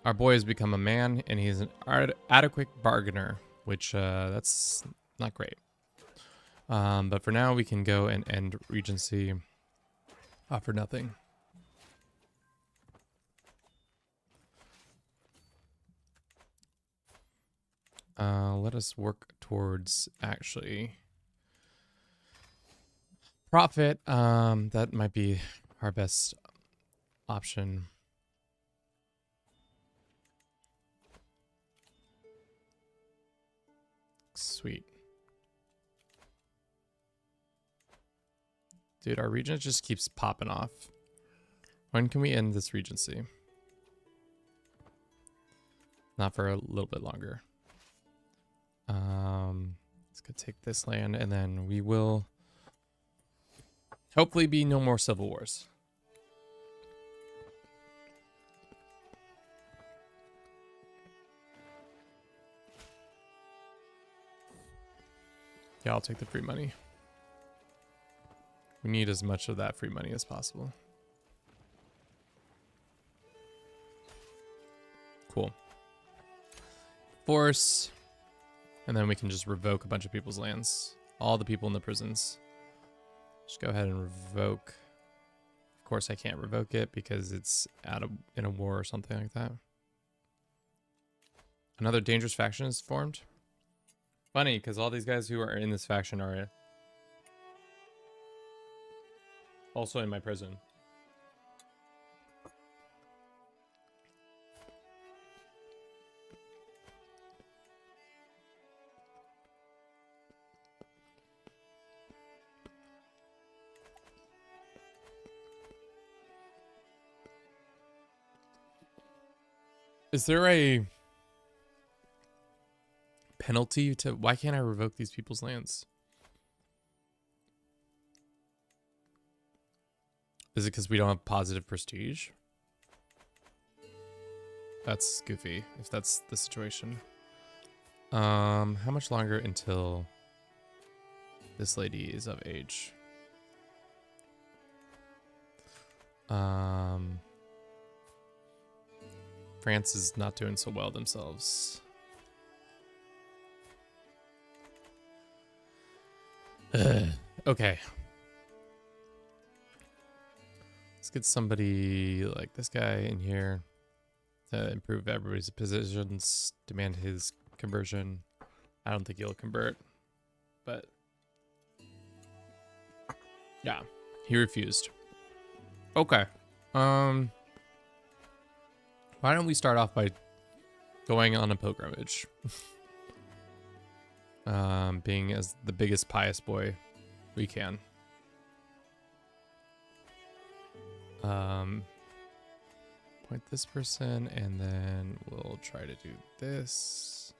Our boy has become a man, and he's an adequate bargainer, which that's not great. But for now, we can go and end Regency for nothing. Let us work towards actually profit. That might be our best option. Sweet. Dude, our regent just keeps popping off. When can we end this regency? Not for a little bit longer. Let's go take this land, and then we will hopefully be no more civil wars. Yeah, I'll take the free money. We need as much of that free money as possible. Cool. Force. And then we can just revoke a bunch of people's lands. All the people in the prisons. Just go ahead and revoke. Of course I can't revoke it because it's in a war or something like that. Another dangerous faction is formed. Funny, because all these guys who are in this faction are also in my prison. Is there a penalty to... Why can't I revoke these people's lands? Is it because we don't have positive prestige? That's goofy, if that's the situation. How much longer until this lady is of age? France is not doing so well themselves. Okay. Let's get somebody like this guy in here to improve everybody's positions, demand his conversion. I don't think he'll convert, but yeah, he refused. Okay. Why don't we start off by going on a pilgrimage? Being as the biggest pious boy we can. Point this person, and then we'll try to do this.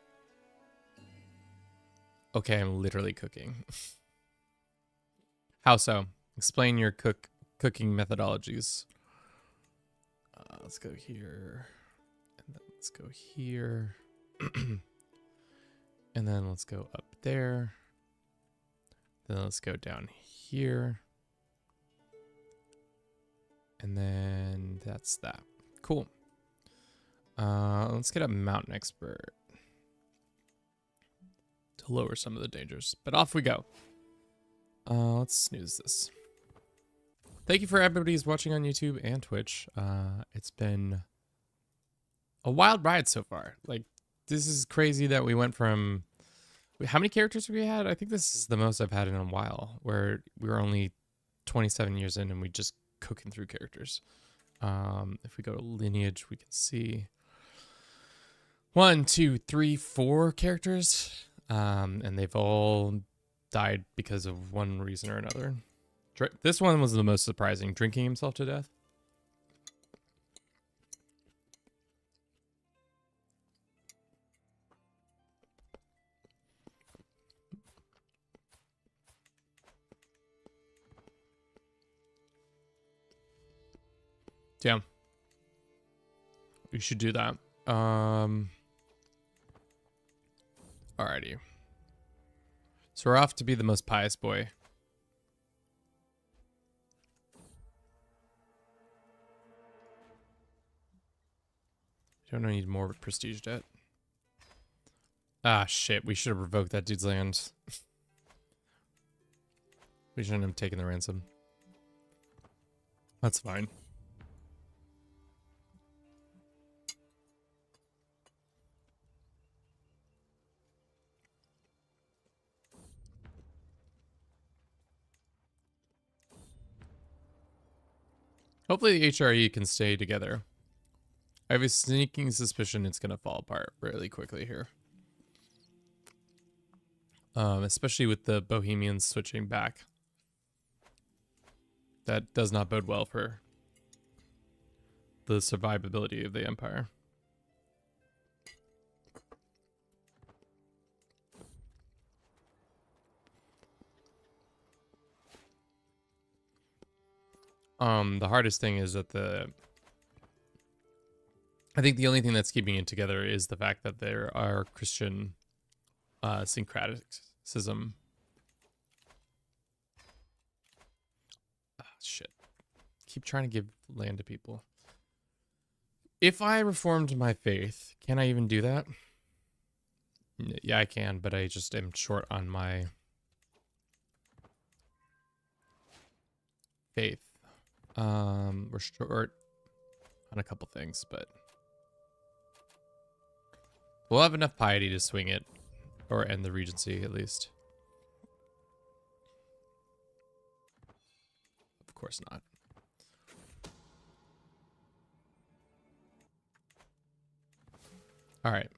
Okay, I'm literally cooking. How so? Explain your cooking methodologies. Let's go here, and then let's go here, and then let's go up there. Then let's go down here. And then that's that. Cool. Let's get a mountain expert to lower some of the dangers. But off we go. Let's snooze this. Thank you for everybody who's watching on YouTube and Twitch. It's been a wild ride so far. Like, this is crazy that we went from... How many characters have we had? I think this is the most I've had in a while, where we were only 27 years in and we just cooking through characters. If we go to lineage, we can see 1, 2, 3, 4 characters, and they've all died because of one reason or another. This one was the most surprising, drinking himself to death. Yeah. We should do that. Alrighty. So we're off to be the most pious boy. Don't need more prestige debt. Ah, shit. We should have revoked that dude's land. We shouldn't have taken the ransom. That's fine. Hopefully the HRE can stay together. I have a sneaking suspicion it's going to fall apart really quickly here. Especially with the Bohemians switching back. That does not bode well for the survivability of the empire. The hardest thing is that I think the only thing that's keeping it together is the fact that there are Christian syncretism. Ah, shit. Keep trying to give land to people. If I reformed my faith, can I even do that? Yeah, I can, but I just am short on my faith. We're short on a couple things, but we'll have enough piety to swing it, or end the regency at least. Of course not. All right.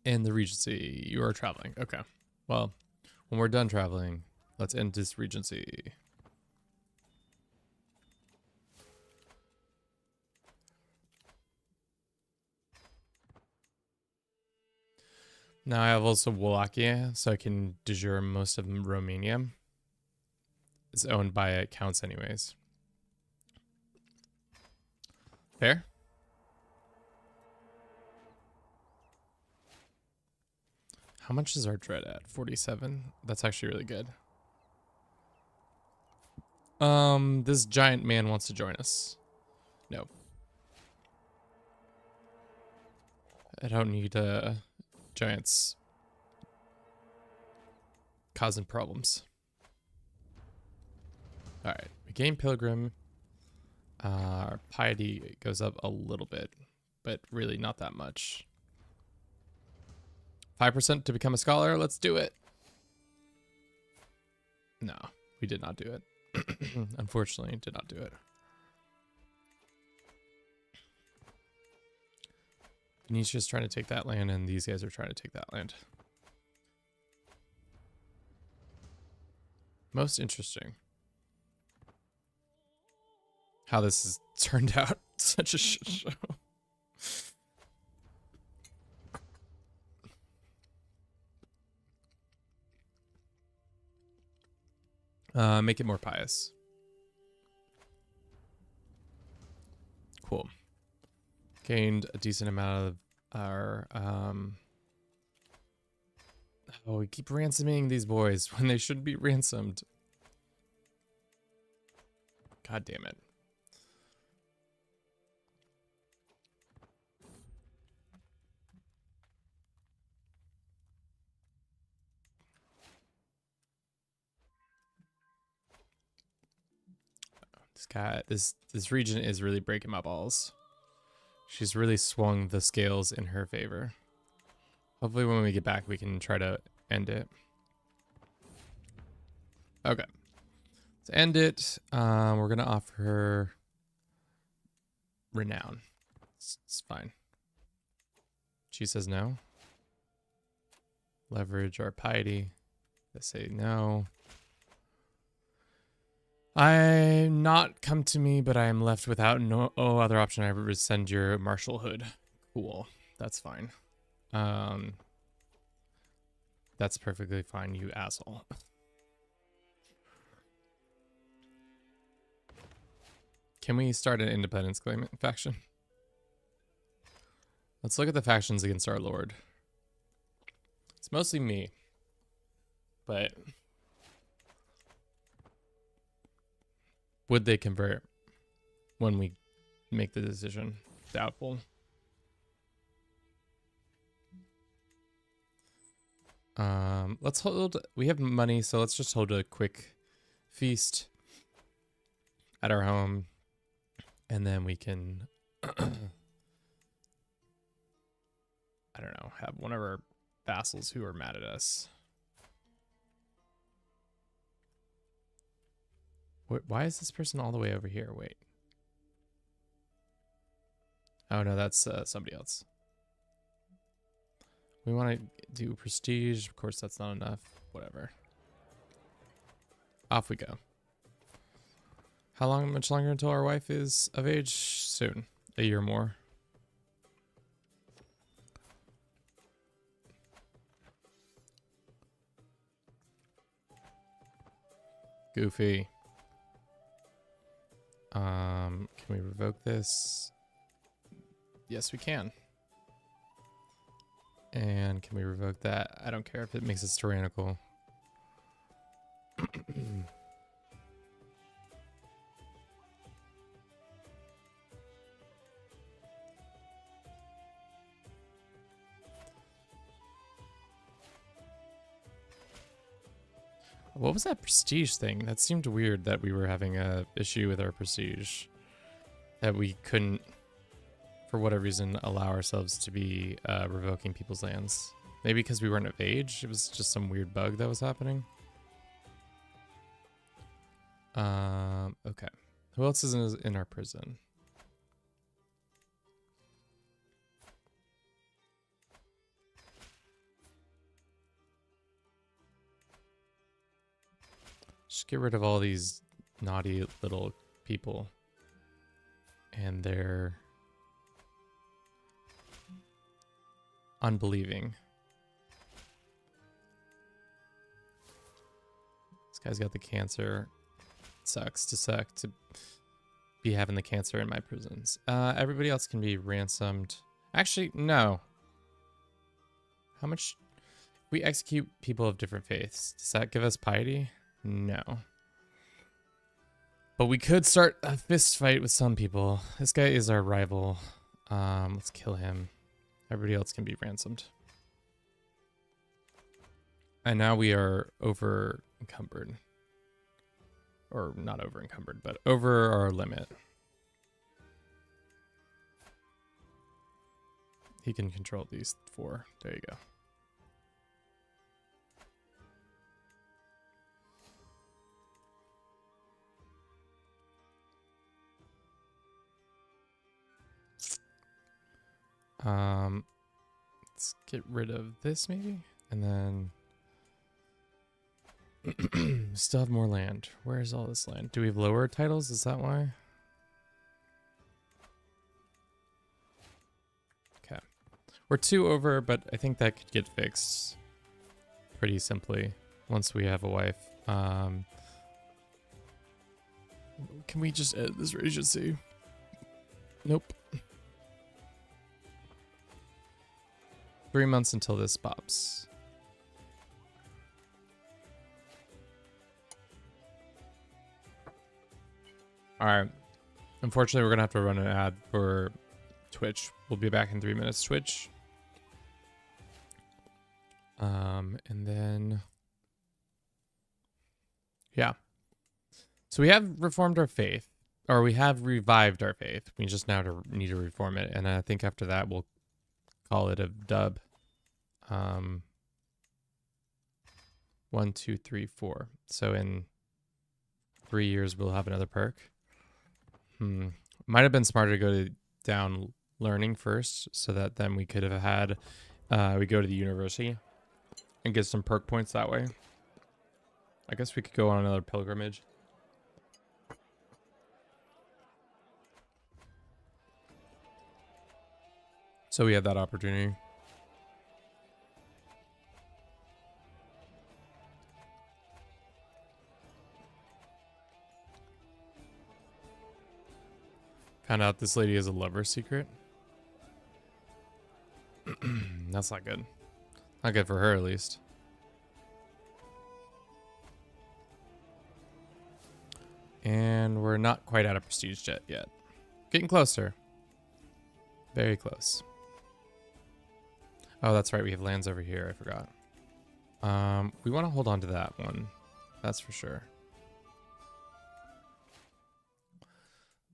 And the regency, you are traveling. Okay. Well, when we're done traveling, let's end this regency. Now I have also Wallachia, so I can de jure most of Romania. It's owned by counts anyways. Fair? How much is our dread at? 47? That's actually really good. This giant man wants to join us. No. I don't need giants causing problems. Alright, we gain Pilgrim. Our piety goes up a little bit, but really not that much. 5% to become a scholar, let's do it. No, we did not do it. Unfortunately, did not do it. Venetia's trying to take that land, and these guys are trying to take that land. Most interesting. How this has turned out such a shit show. Make it more pious. Cool. Gained a decent amount of our oh, we keep ransoming these boys when they shouldn't be ransomed. God damn it. This region is really breaking my balls. She's really swung the scales in her favor. Hopefully when we get back, we can try to end it. Okay. To end it, we're going to offer her renown. It's fine. She says no. Leverage our piety. They say no. I not come to me, but I am left without no other option. I rescind your marshalhood. Cool. That's fine. That's perfectly fine, you asshole. Can we start an independence claimant faction? Let's look at the factions against our lord. It's mostly me, but would they convert when we make the decision? Doubtful. Let's hold, we have money, so let's just hold a quick feast at our home, and then we can, I don't know, have one of our vassals who are mad at us. Why is this person all the way over here? Wait. Oh no, that's somebody else. We want to do prestige. Of course, that's not enough. Whatever. Off we go. How much longer until our wife is of age? Soon. A year more. Goofy. Can we revoke this? Yes, we can. And can we revoke that? I don't care if it makes us tyrannical. What was that prestige thing? That seemed weird that we were having a issue with our prestige. That we couldn't, for whatever reason, allow ourselves to be revoking people's lands. Maybe because we weren't of age? It was just some weird bug that was happening. Okay. Who else is in our prison? Just get rid of all these naughty little people. And their unbelieving. Guy's got the cancer. Sucks to be having the cancer in my prisons. Everybody else can be ransomed. Actually, no. How much? We execute people of different faiths. Does that give us piety? No. But we could start a fist fight with some people. This guy is our rival. Let's kill him. Everybody else can be ransomed. And now we are over encumbered. Or not over encumbered, but over our limit. He can control these 4. There you go. Let's get rid of this maybe, and then still have more land. Where is all this land? Do we have lower titles? Is that why? Okay, we're 2 over, but I think that could get fixed pretty simply once we have a wife. Can we just edit this regency? Nope. 3 months until this pops. Alright. Unfortunately, we're going to have to run an ad for Twitch. We'll be back in 3 minutes, Twitch. And then... yeah. So we have reformed our faith. Or we have revived our faith. We just now need to reform it. And I think after that, we'll call it a dub. 1, 2, 3, 4. So in 3 years, we'll have another perk. Might have been smarter to go down learning first, so that then we could have had, we go to the university and get some perk points that way. I guess we could go on another pilgrimage. So we have that opportunity. Found out this lady has a lover secret. That's not good. Not good for her, at least. And we're not quite out of prestige jet yet. Getting closer. Very close. Oh, that's right. We have lands over here. I forgot. We want to hold on to that one. That's for sure.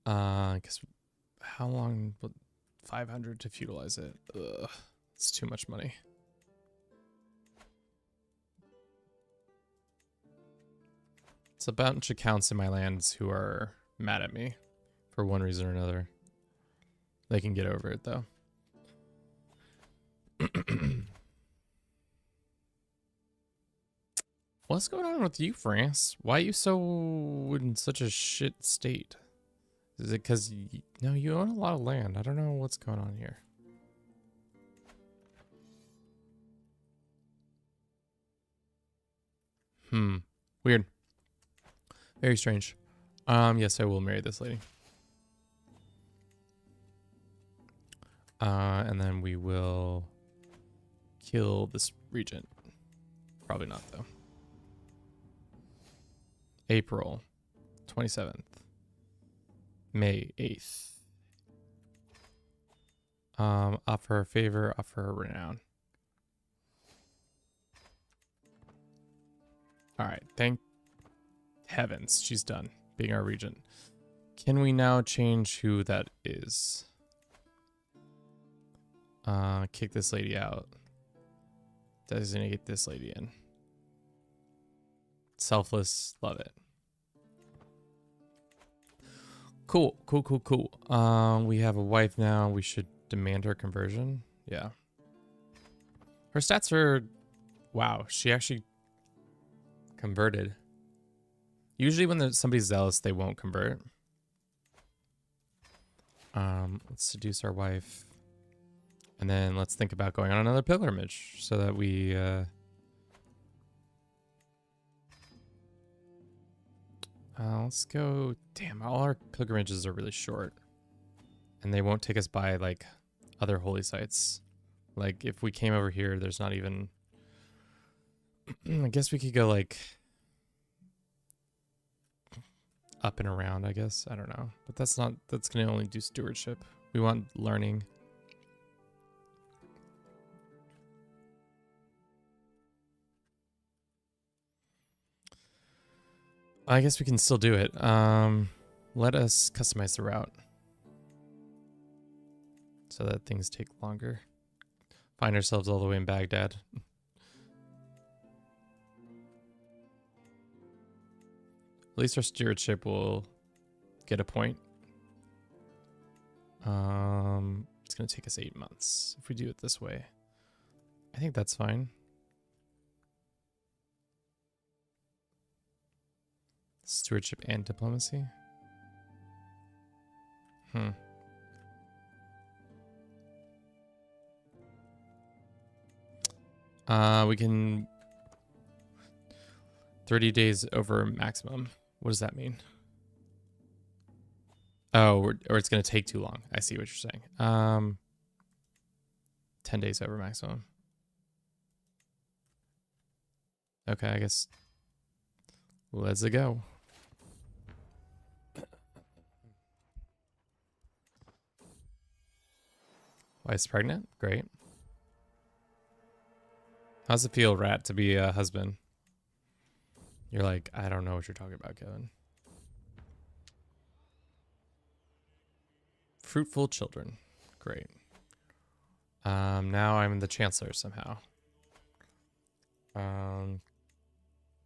Because how long would 500 to feudalize it? Ugh, it's too much money. It's a bunch of counts in my lands who are mad at me for one reason or another. They can get over it though. What's going on with you, France? Why are you so in such a shit state? Is it because no, you own a lot of land? I don't know what's going on here. Weird. Very strange. Yes, I will marry this lady. And then we will kill this regent. Probably not, though. April 27th. May 8th. Offer her favor, offer her renown. Alright, thank heavens she's done being our regent. Can we now change who that is? Kick this lady out. Designate this lady in. Selfless, love it. Cool, cool, cool, cool. We have a wife now. We should demand her conversion. Yeah. Her stats are... wow, she actually converted. Usually when somebody's zealous, they won't convert. Let's seduce our wife. And then let's think about going on another pilgrimage so that we... Let's go. Damn, all our pilgrimages are really short. And they won't take us by, like, other holy sites. Like, if we came over here, there's not even... I guess we could go, like... up and around, I guess. I don't know. But that's not... That's going to only do stewardship. We want learning. I guess we can still do it. Let us customize the route. So that things take longer. Find ourselves all the way in Baghdad. At least our stewardship will get a point. It's going to take us 8 months if we do it this way. I think that's fine. Stewardship and diplomacy. We can 30 days over maximum. What does that mean? Oh, or it's going to take too long. I see what you're saying. 10 days over maximum. Okay, I guess let's go. Wife's pregnant? Great. How's it feel, Rat, to be a husband? You're like, I don't know what you're talking about, Kevin. Fruitful children. Great. Now I'm the Chancellor somehow.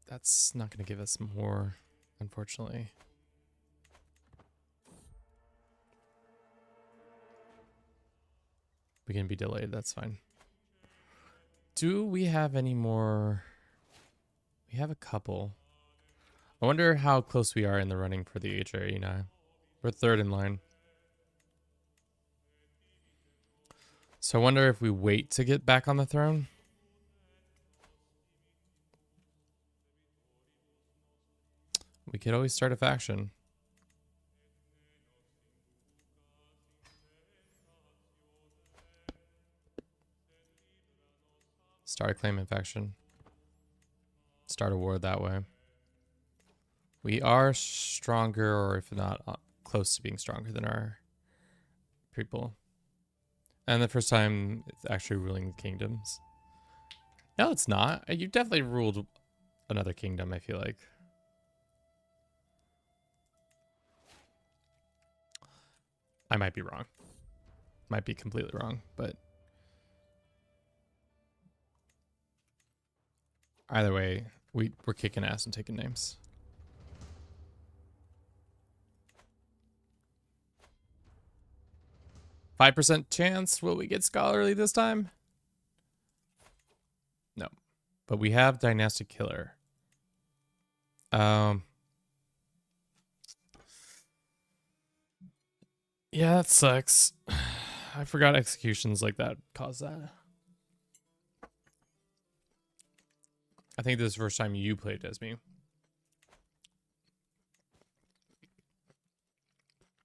That's not going to give us more, unfortunately. We can be delayed, that's fine. Do we have any more? We have a couple. I wonder how close we are in the running for the HRE9. We're third in line. So I wonder if we wait to get back on the throne. We could always start a faction. Start a claimant faction. Start a war that way. We are stronger, or if not, close to being stronger than our people. And the first time it's actually ruling the kingdoms. No, it's not. You definitely ruled another kingdom, I feel like. I might be wrong. Might be completely wrong, but either way, we're kicking ass and taking names. %5 chance. Will we get scholarly this time? No. But we have dynastic killer. Yeah, that sucks. I forgot executions like that cause that. I think this is the first time you played as me.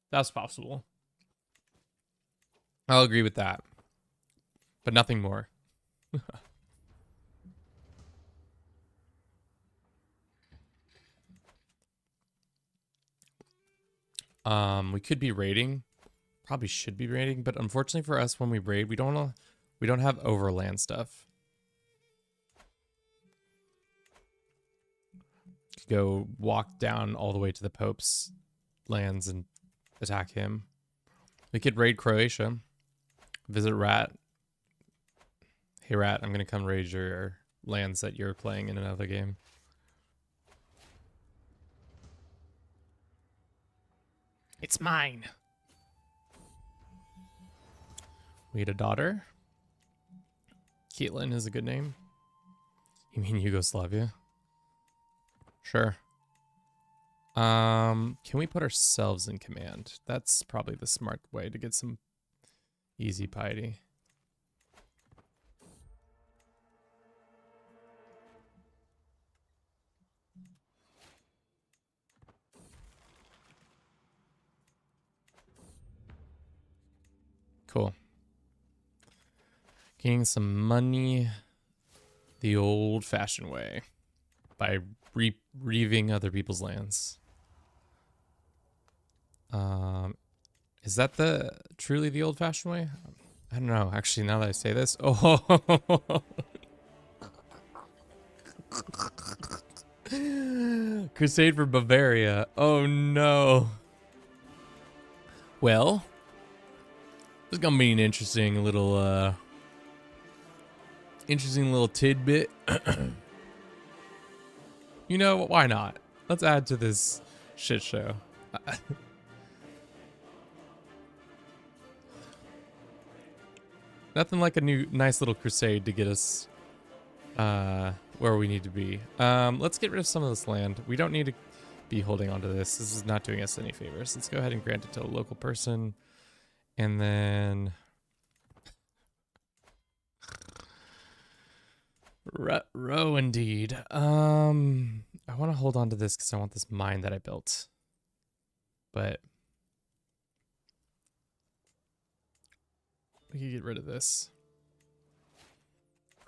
That's possible. I'll agree with that. But nothing more. We could be raiding. Probably should be raiding, but unfortunately for us, when we raid, we don't have overland stuff. Could go walk down all the way to the Pope's lands and attack him. We could raid Croatia. Visit Rat. Hey Rat, I'm gonna come raid your lands that you're playing in another game. It's mine. We had a daughter. Caitlin is a good name. You mean Yugoslavia? Sure. Can we put ourselves in command? That's probably the smart way to get some easy piety. Cool. Getting some money the old-fashioned way by reaving other people's lands. Is that truly the old-fashioned way? I don't know. Actually, now that I say this, oh, Crusade for Bavaria. Oh no. Well, this is gonna be an interesting little tidbit. You know, why not? Let's add to this shit show. Nothing like a nice little crusade to get us where we need to be. Let's get rid of some of this land. We don't need to be holding on to this. This is not doing us any favors. Let's go ahead and grant it to a local person. And then... Row indeed. I want to hold on to this because I want this mine that I built. But... we can get rid of this.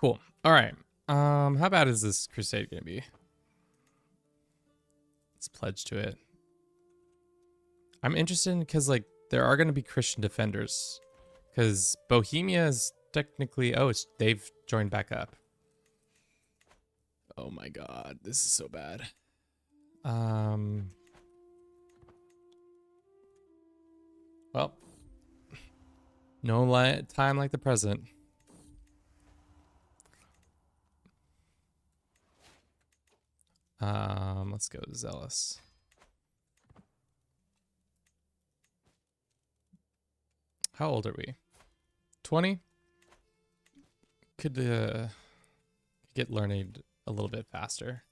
Cool. All right. How bad is this crusade gonna be? Let's pledge to it. I'm interested because like there are gonna be Christian defenders, because Bohemia is technically they've joined back up. Oh my god, this is so bad. Well, no time like the present. Let's go Zealous. How old are we? 20? Could get learned a little bit faster.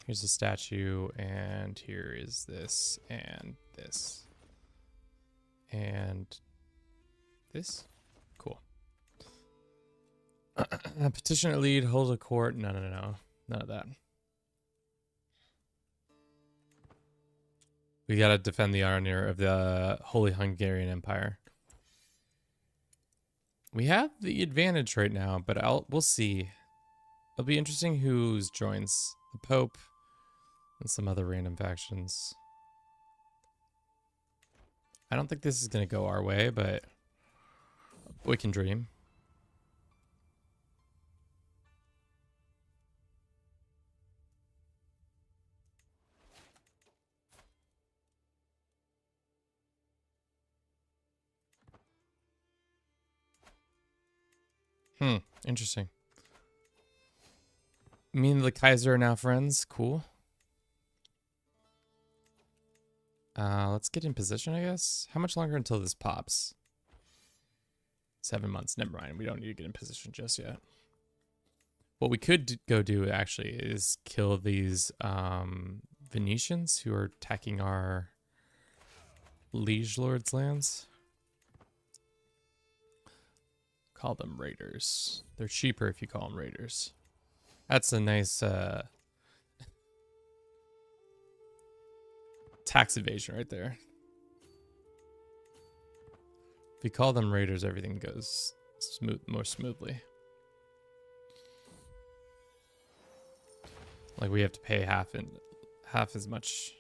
Here's a statue, and here is this, and this. And this? Cool. Petitioner lead, hold a court. No. None of that. We gotta defend the honor of the Holy Hungarian Empire. We have the advantage right now, but we'll see. It'll be interesting who joins. The Pope and some other random factions. I don't think this is gonna go our way, but we can dream. Interesting. Me and the Kaiser are now friends. Cool. Let's get in position, I guess. How much longer until this pops? 7 months. Never mind. We don't need to get in position just yet. What we could go do, actually, is kill these Venetians who are attacking our liege lord's lands. Call them raiders. They're cheaper if you call them raiders. That's a nice tax evasion right there. If you call them raiders, everything goes more smoothly. Like we have to pay half as much.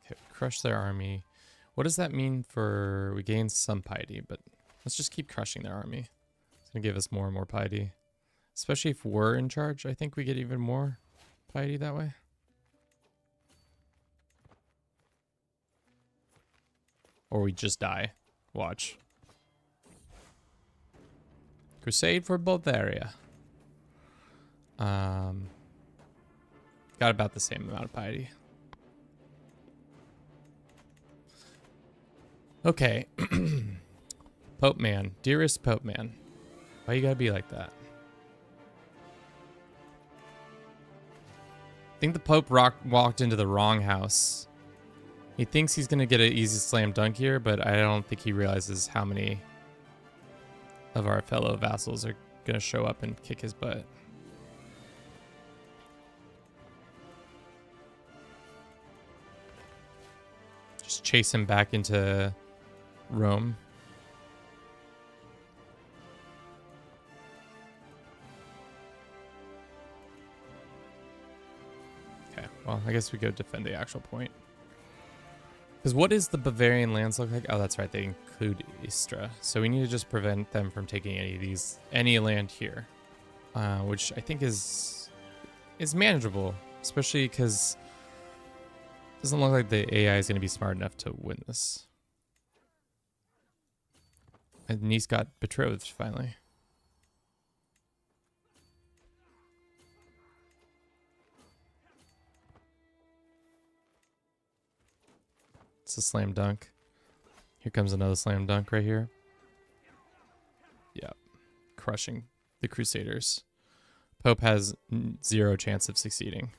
Okay, crush their army. What does that mean for... we gain some piety, but let's just keep crushing their army. It's going to give us more and more piety. Especially if we're in charge, I think we get even more piety that way. Or we just die. Watch. Crusade for Bavaria. Got about the same amount of piety. Okay. Pope man. Dearest Pope man. Why you gotta be like that? I think the Pope walked into the wrong house. He thinks he's gonna get an easy slam dunk here, but I don't think he realizes how many of our fellow vassals are going to show up and kick his butt. Just chase him back into Rome. Okay, well, I guess we go defend the actual point. Because what is the Bavarian lands look like? Oh, that's right. They include Istra. So we need to just prevent them from taking any land here. Which I think is manageable. Especially because it doesn't look like the AI is going to be smart enough to win this. And Nice got betrothed, finally. It's a slam dunk. Here comes another slam dunk right here. Yeah. Crushing the Crusaders. Pope has 0 chance of succeeding.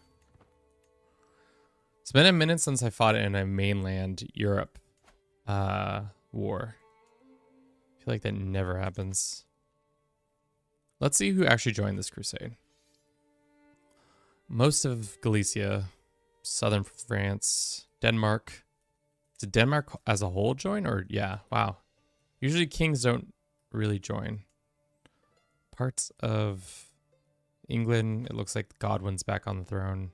It's been a minute since I fought in a mainland Europe war. I feel like that never happens. Let's see who actually joined this crusade. Most of Galicia, southern France, Denmark. Did Denmark as a whole join? Or, yeah, wow. Usually kings don't really join. Parts of England, it looks like Godwin's back on the throne.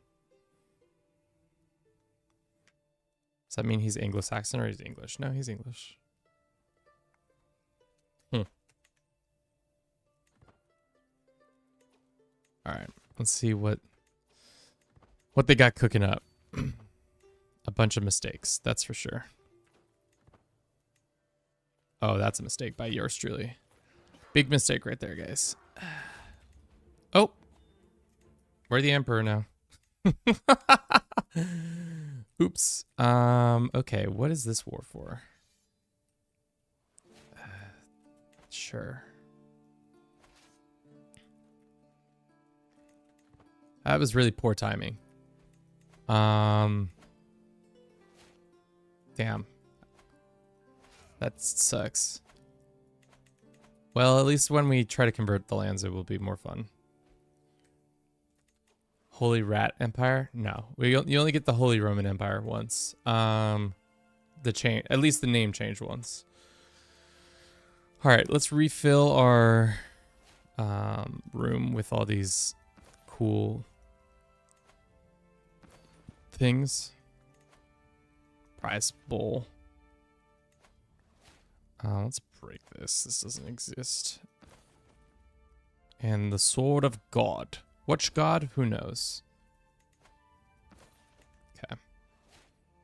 Does that mean he's Anglo-Saxon or he's English? No, he's English. All right, let's see what they got cooking up. A bunch of mistakes, that's for sure. Oh, that's a mistake by yours truly. Big mistake right there, guys. Oh, we're the emperor now. Oops. Okay, what is this war for? Sure. That was really poor timing. Damn. That sucks. Well, at least when we try to convert the lands, it will be more fun. Holy Rat Empire? No. You only get the Holy Roman Empire once. At least the name changed once. Alright, let's refill our room with all these cool things. Prize bowl. Let's break this. This doesn't exist. And the Sword of God. Which god? Who knows? Okay.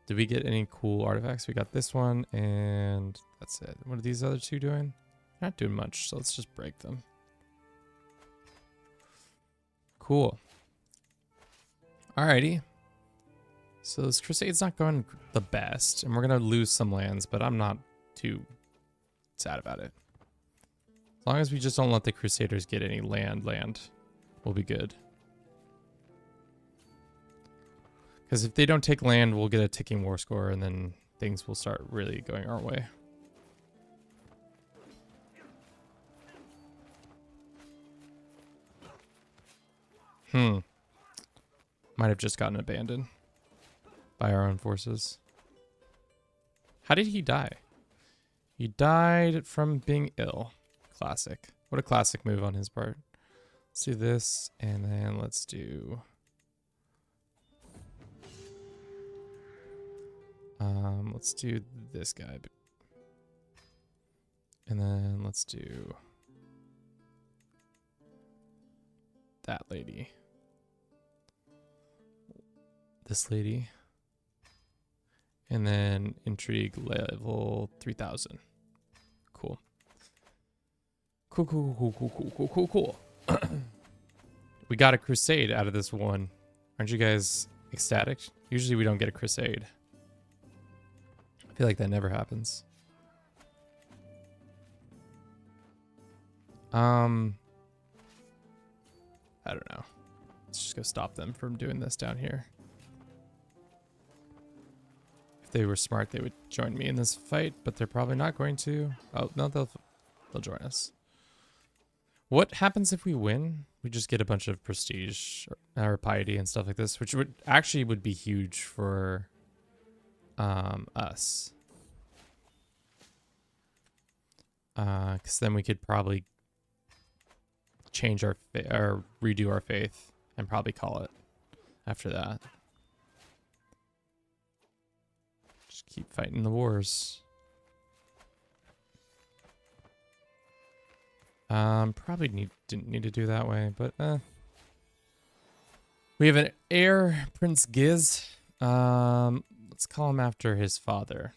Did we get any cool artifacts? We got this one, and that's it. What are these other two doing? Not doing much, so let's just break them. Cool. Alrighty. So this crusade's not going the best, and we're gonna lose some lands, but I'm not too sad about it. As long as we just don't let the Crusaders get any land, we'll be good. Because if they don't take land, we'll get a ticking war score, and then things will start really going our way. Might have just gotten abandoned by our own forces. How did he die? He died from being ill. Classic. What a classic move on his part. Let's do this, and then let's do... let's do this guy. And then let's do... that lady. This lady. And then intrigue level 3000. Cool. Cool. We got a crusade out of this one. Aren't you guys ecstatic? Usually we don't get a crusade. I feel like that never happens. I don't know. Let's just go stop them from doing this down here. If they were smart, they would join me in this fight, but they're probably not going to. Oh, no, they'll join us. What happens if we win? We just get a bunch of prestige or piety and stuff like this, which would be huge for us. Because then we could probably change our or redo our faith and probably call it after that. Just keep fighting the wars. Probably didn't need to do that way, but we have an heir, Prince Giz. Let's call him after his father.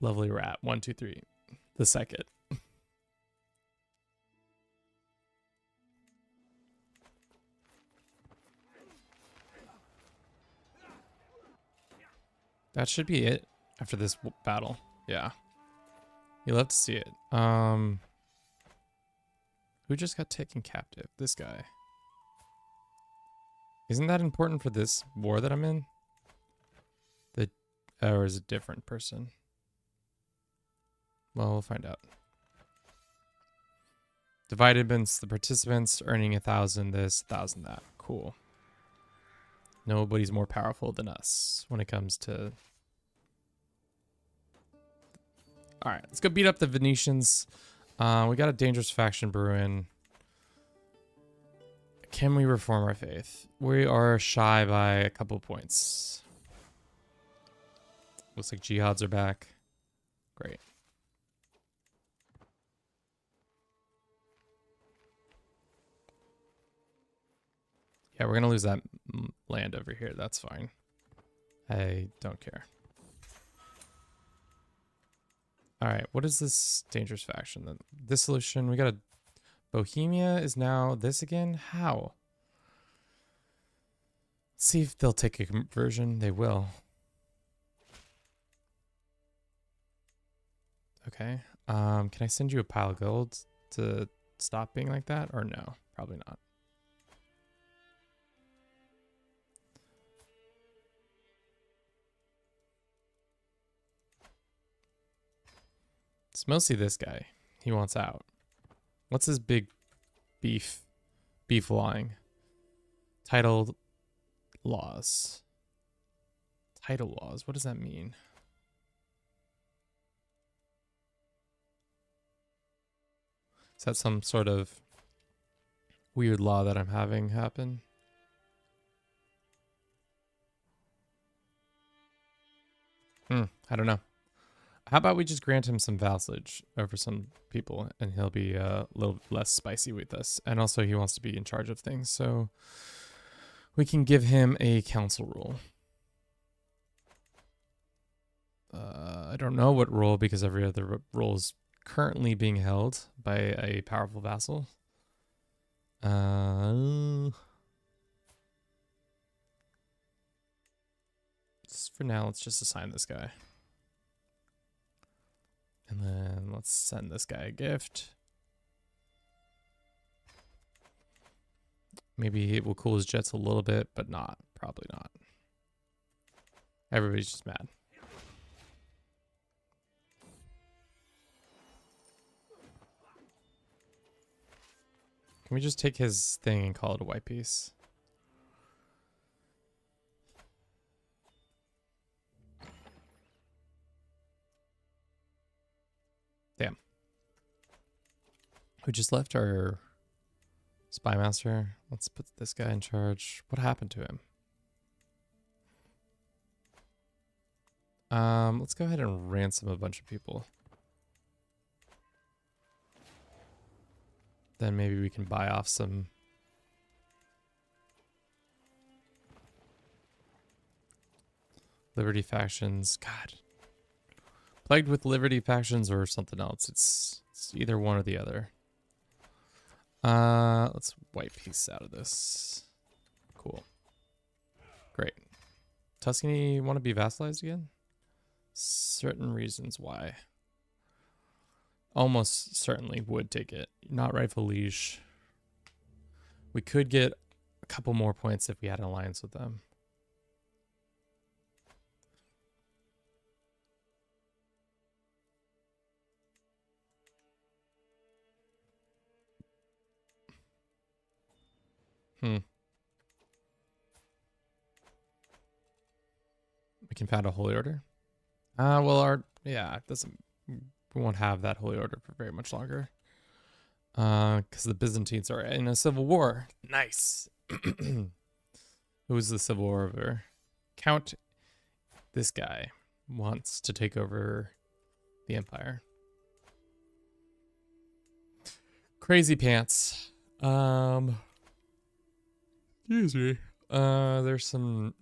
Lovely rat. 1, 2, 3. The second. That should be it after this battle. Yeah. You'll have to see it. Who just got taken captive? This guy. Isn't that important for this war that I'm in? Or is it a different person? Well, we'll find out. Divided amongst the participants, earning 1,000 this, 1,000 that. Cool. Nobody's more powerful than us when it comes to... Alright, let's go beat up the Venetians. We got a dangerous faction brewing. Can we reform our faith? We are shy by a couple points. Looks like jihads are back. Great. Yeah, we're going to lose that land over here. That's fine. I don't care. All right, what is this dangerous faction? The dissolution. We got a... Bohemia is now this again? How? Let's see if they'll take a conversion. They will. Okay. Can I send you a pile of gold to stop being like that? Or no? Probably not. It's mostly this guy. He wants out. What's his big beef lying? Titled laws. Title laws. What does that mean? Is that some sort of weird law that I'm having happen? I don't know. How about we just grant him some vassalage over some people and he'll be a little less spicy with us. And also he wants to be in charge of things, so we can give him a council rule. I don't know what role because every other role is currently being held by a powerful vassal. For now, let's just assign this guy. And then let's send this guy a gift. Maybe it will cool his jets a little bit, but not. Probably not. Everybody's just mad. Can we just take his thing and call it a white piece? Damn. We just left our spy master. Let's put this guy in charge. What happened to him? Let's go ahead and ransom a bunch of people. Then maybe we can buy off some Liberty factions. God. Plagued with Liberty factions or something else. It's either one or the other. Let's white piece out of this. Cool. Great. Tuscany want to be vassalized again? Certain reasons why. Almost certainly would take it. Not rightful liege. We could get a couple more points if we had an alliance with them. We can found a holy order. Well, yeah, it doesn't. We won't have that holy order for very much longer. Because the Byzantines are in a civil war. Nice. Who's the civil war over? Count. This guy wants to take over the empire. Crazy pants. Excuse me. There's some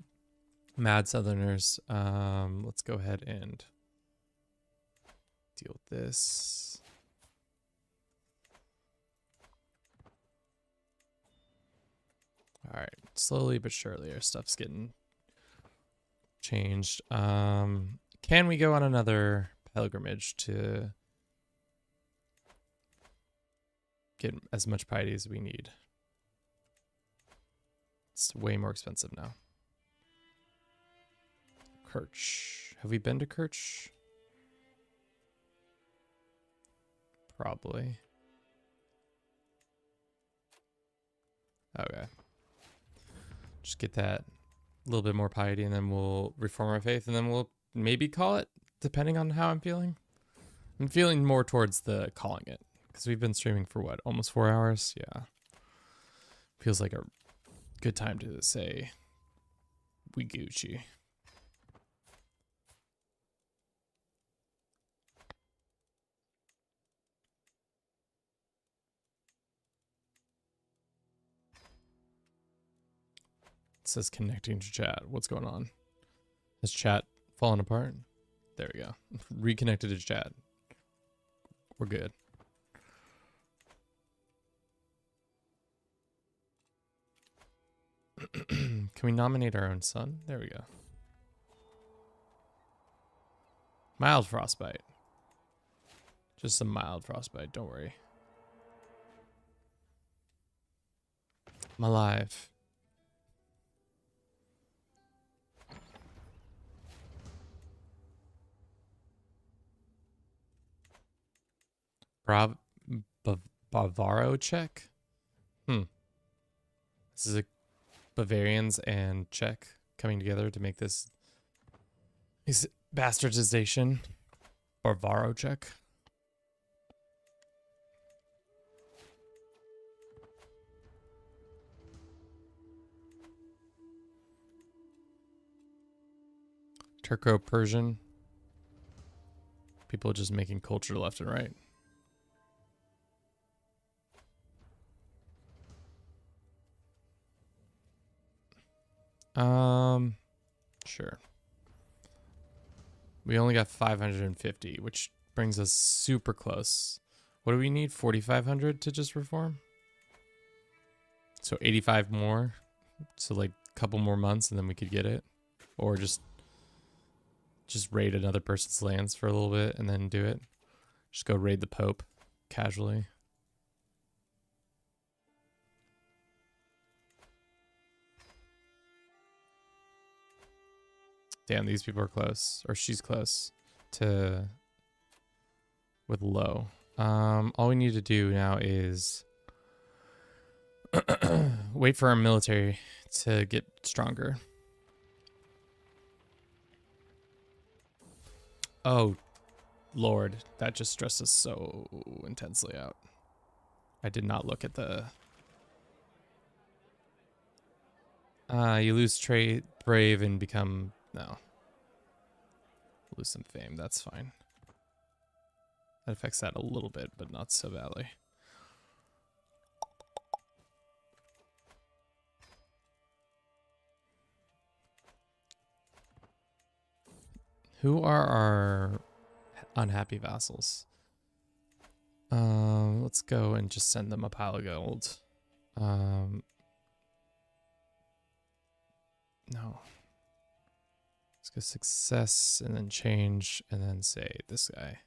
mad southerners. Let's go ahead and deal with this. All right, slowly but surely our stuff's getting changed. Can we go on another pilgrimage to get as much piety as we need? It's way more expensive now. Kirch. Have we been to Kirch? Probably. Okay. Just get that a little bit more piety, and then we'll reform our faith, and then we'll maybe call it, depending on how I'm feeling. I'm feeling more towards the calling it, because we've been streaming for what, almost 4 hours? Yeah. Feels like a good time to say we Gucci. It says connecting to chat. What's going on? Has chat fallen apart? There we go. Reconnected to chat. We're good. Can we nominate our own son? There we go. Mild frostbite. Just some mild frostbite, don't worry. I'm alive. Bavaro Czech? This is a Bavarians and Czech coming together to make this bastardization. Bavaro Czech. Turco-Persian. People just making culture left and right. Sure. We only got 550, which brings us super close. What do we need? 4,500 to just reform? So 85 more. So like a couple more months and then we could get it. Or just raid another person's lands for a little bit and then do it. Just go raid the Pope casually. Damn, these people are close. Or she's close to with low. All we need to do now is wait for our military to get stronger. Oh, Lord. That just stressed us so intensely out. I did not look at the... you lose brave and become... No. Lose some fame. That's fine. That affects that a little bit, but not so badly. Who are our unhappy vassals? Let's go and just send them a pile of gold. No. Let's go success and then change and then say this guy.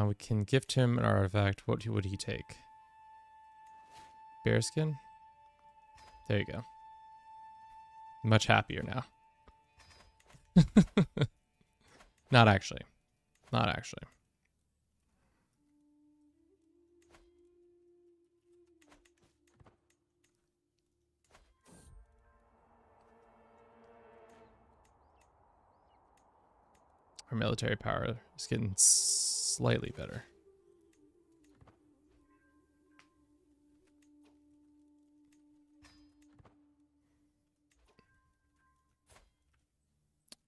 We can gift him an artifact. What would he take? Bearskin? There you go. Much happier now. Not actually. Not actually. Our military power is getting slightly better.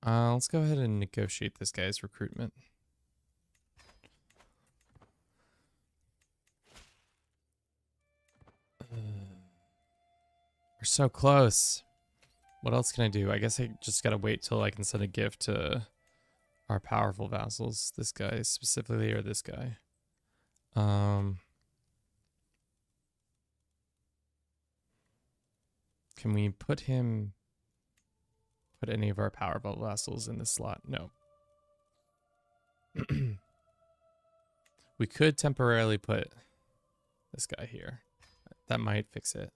Let's go ahead and negotiate this guy's recruitment. We're so close. What else can I do? I guess I just gotta wait till I can send a gift to our powerful vassals. This guy specifically, or this guy. Can we put any of our powerful vassals in this slot? No. We could temporarily put this guy here. That might fix it.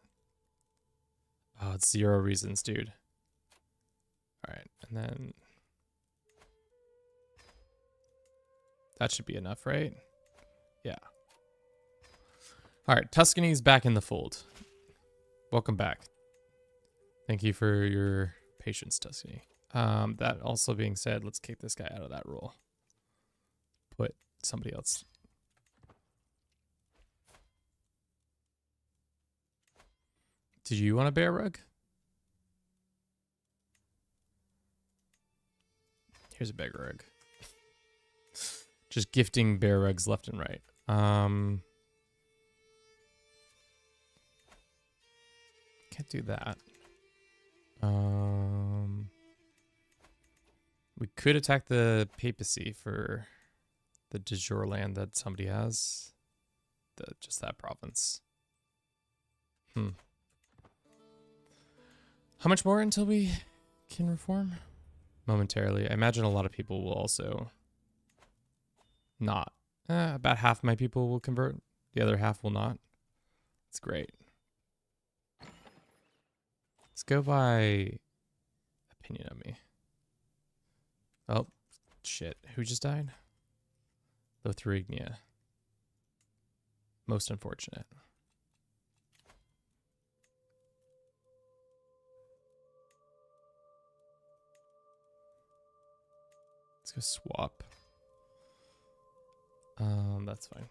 Oh, it's 0 reasons, dude. All right, and then that should be enough, right? Yeah. All right, Tuscany's back in the fold. Welcome back. Thank you for your patience, Tuscany. That also being said, let's kick this guy out of that role. Put somebody else. Did you want a bear rug? Here's a bear rug. Just gifting bear rugs left and right. Can't do that. We could attack the papacy for the de jure land that somebody has. Just that province. How much more until we can reform? Momentarily. I imagine a lot of people will also not. About half my people will convert. The other half will not. It's great. Let's go by opinion of me. Oh, shit. Who just died? Lothringnia. Most unfortunate. Let's go swap. That's fine.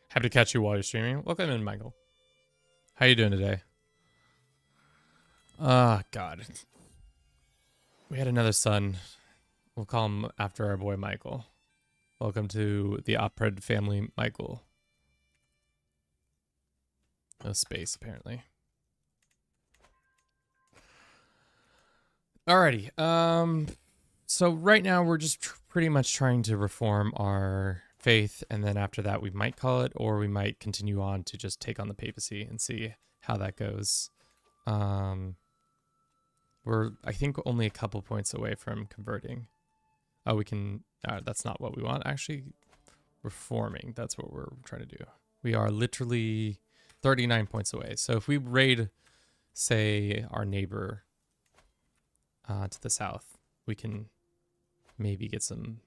Happy to catch you while you're streaming. Welcome in, Michael. How you doing today? Ah, God. We had another son. We'll call him after our boy Michael. Welcome to the Opred family, Michael. No space, apparently. Alrighty. So right now we're just pretty much trying to reform our faith, and then after that we might call it, or we might continue on to just take on the papacy and see how that goes. We're, I think, only a couple points away from converting. Oh, we can, that's not what we want. Actually, reforming, that's what we're trying to do. We are literally 39 points away. So if we raid, say, our neighbor to the south, we can maybe get some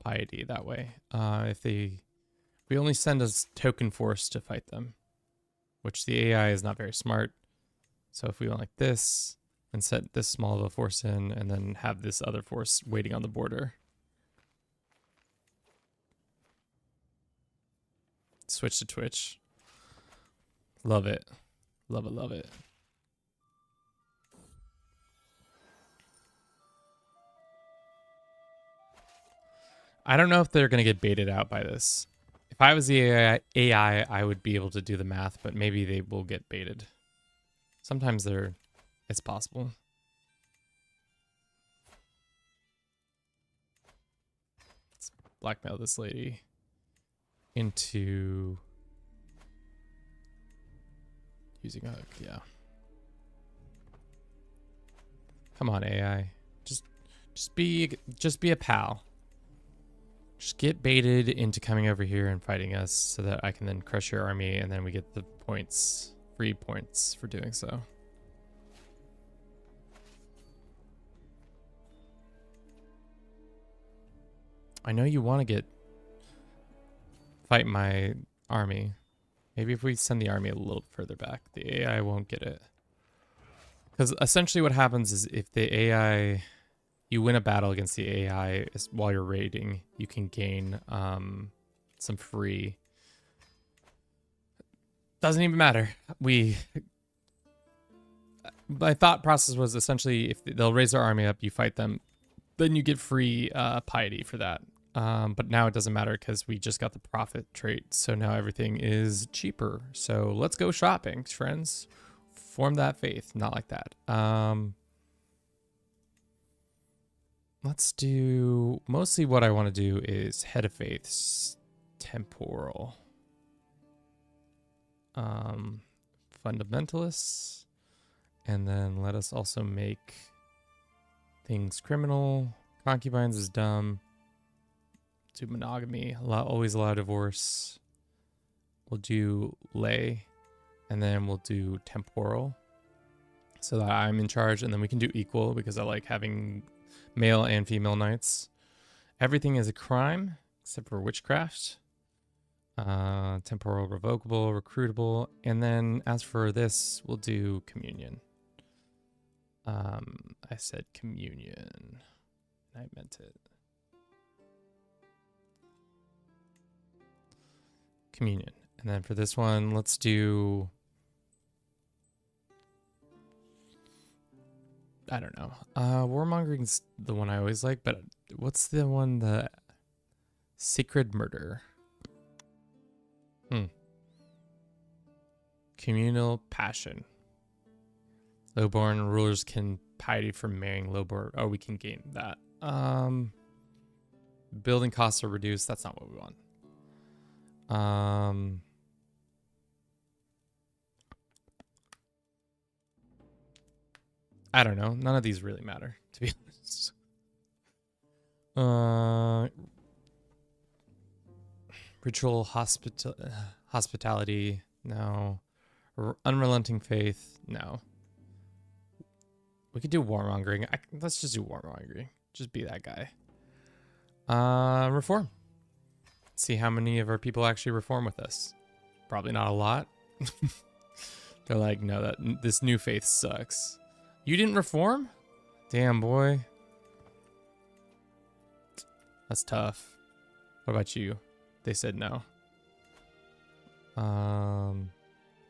piety that way. We only send a token force to fight them, which the AI is not very smart. So if we went like this and set this small of a force in, and then have this other force waiting on the border. Switch to Twitch. Love it. Love it, love it. I don't know if they're going to get baited out by this. If I was the AI, I would be able to do the math, but maybe they will get baited. Sometimes it's possible. Let's blackmail this lady into using a hook, yeah. Come on, AI. Just be a pal. Just get baited into coming over here and fighting us so that I can then crush your army, and then we get the points, free points for doing so. I know you want to fight my army. Maybe if we send the army a little further back, the AI won't get it. Because essentially what happens is if the AI, you win a battle against the AI while you're raiding, you can gain some free. Doesn't even matter. My thought process was essentially if they'll raise their army up, you fight them, then you get free piety for that. But now it doesn't matter because we just got the profit trait. So now everything is cheaper. So let's go shopping, friends. Form that faith. Not like that. Let's do, mostly what I want to do is head of faiths, temporal. Fundamentalists. And then let us also make things criminal. Concubines is dumb. Do monogamy. Always allow divorce. We'll do lay. And then we'll do temporal. So that I'm in charge. And then we can do equal because I like having male and female knights. Everything is a crime except for witchcraft. Temporal revocable, recruitable. And then as for this, we'll do communion. I said communion. I meant it. Communion. And then for this one, let's do, I don't know. Warmongering's the one I always like, but what's the one, the sacred murder? Communal passion. Lowborn rulers can piety from marrying lowborn. Oh, we can gain that. Building costs are reduced. That's not what we want. I don't know. None of these really matter, to be honest. Ritual hospitality. No. Unrelenting faith. No. We could do warmongering. Let's just do warmongering. Just be that guy. Reform. See how many of our people actually reform with us. Probably not a lot. They're like, no, this new faith sucks. You didn't reform? Damn, boy. That's tough. What about you? They said no.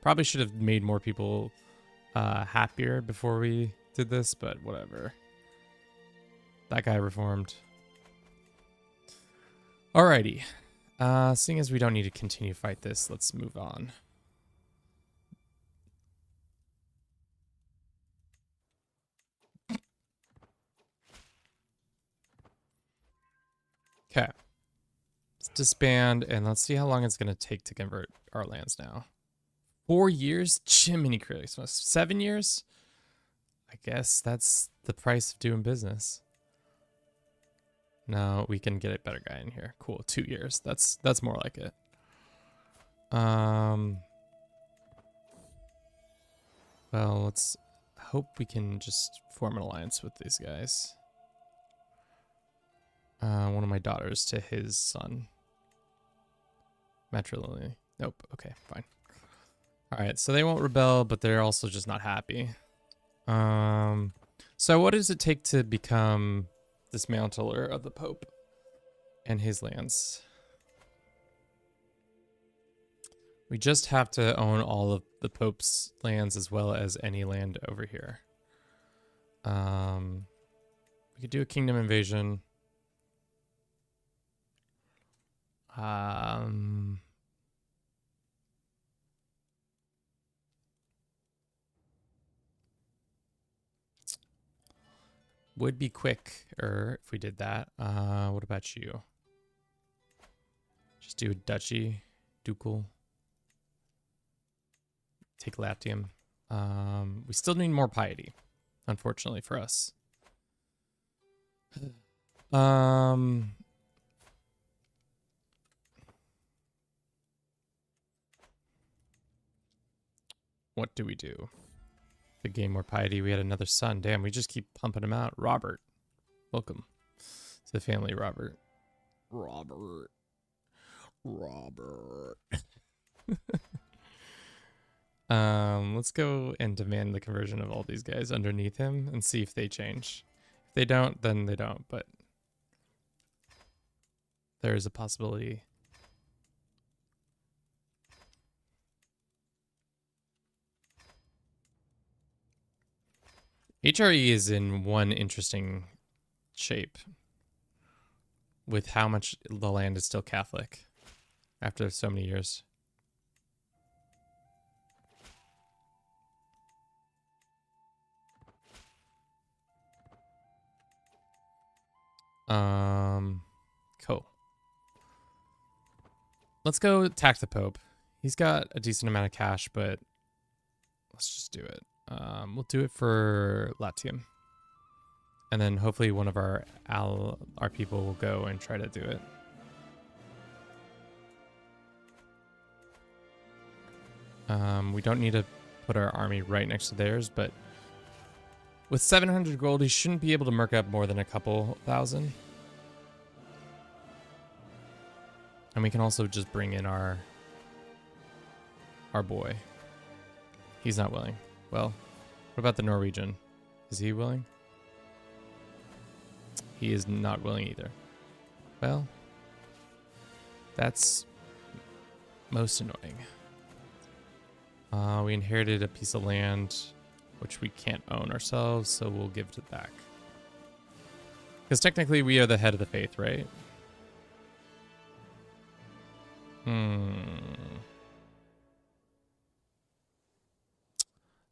Probably should have made more people happier before we did this, but whatever. That guy reformed. Alrighty. Seeing as we don't need to continue to fight this, let's move on. Okay. Let's disband and let's see how long it's going to take to convert our lands now. 4 years? Jiminy Christmas. 7 years? I guess that's the price of doing business. No, we can get a better guy in here. Cool. 2 years. That's more like it. Well, let's hope we can just form an alliance with these guys. One of my daughters to his son. Matrilineally. Nope. Okay, fine. Alright, so they won't rebel, but they're also just not happy. So what does it take to become dismantler of the Pope and his lands? We just have to own all of the Pope's lands as well as any land over here. We could do a kingdom invasion. Would be quicker if we did that. What about you? Just do a duchy, ducal. Take Latium. We still need more piety, unfortunately for us. What do we do? To gain more piety, we had another son. Damn, we just keep pumping him out. Robert. Welcome to the family, Robert. Robert. Let's go and demand the conversion of all these guys underneath him and see if they change. If they don't, then they don't, but there is a possibility. HRE is in one interesting shape with how much the land is still Catholic after so many years. Cool. Let's go attack the Pope. He's got a decent amount of cash, but let's just do it. We'll do it for Latium. And then hopefully one of our people will go and try to do it. We don't need to put our army right next to theirs, but with 700 gold, he shouldn't be able to mark up more than a couple thousand. And we can also just bring in our boy. He's not willing. Well, what about the Norwegian? Is he willing? He is not willing either. Well, that's most annoying. We inherited a piece of land which we can't own ourselves, so we'll give it back. Because technically we are the head of the faith, right?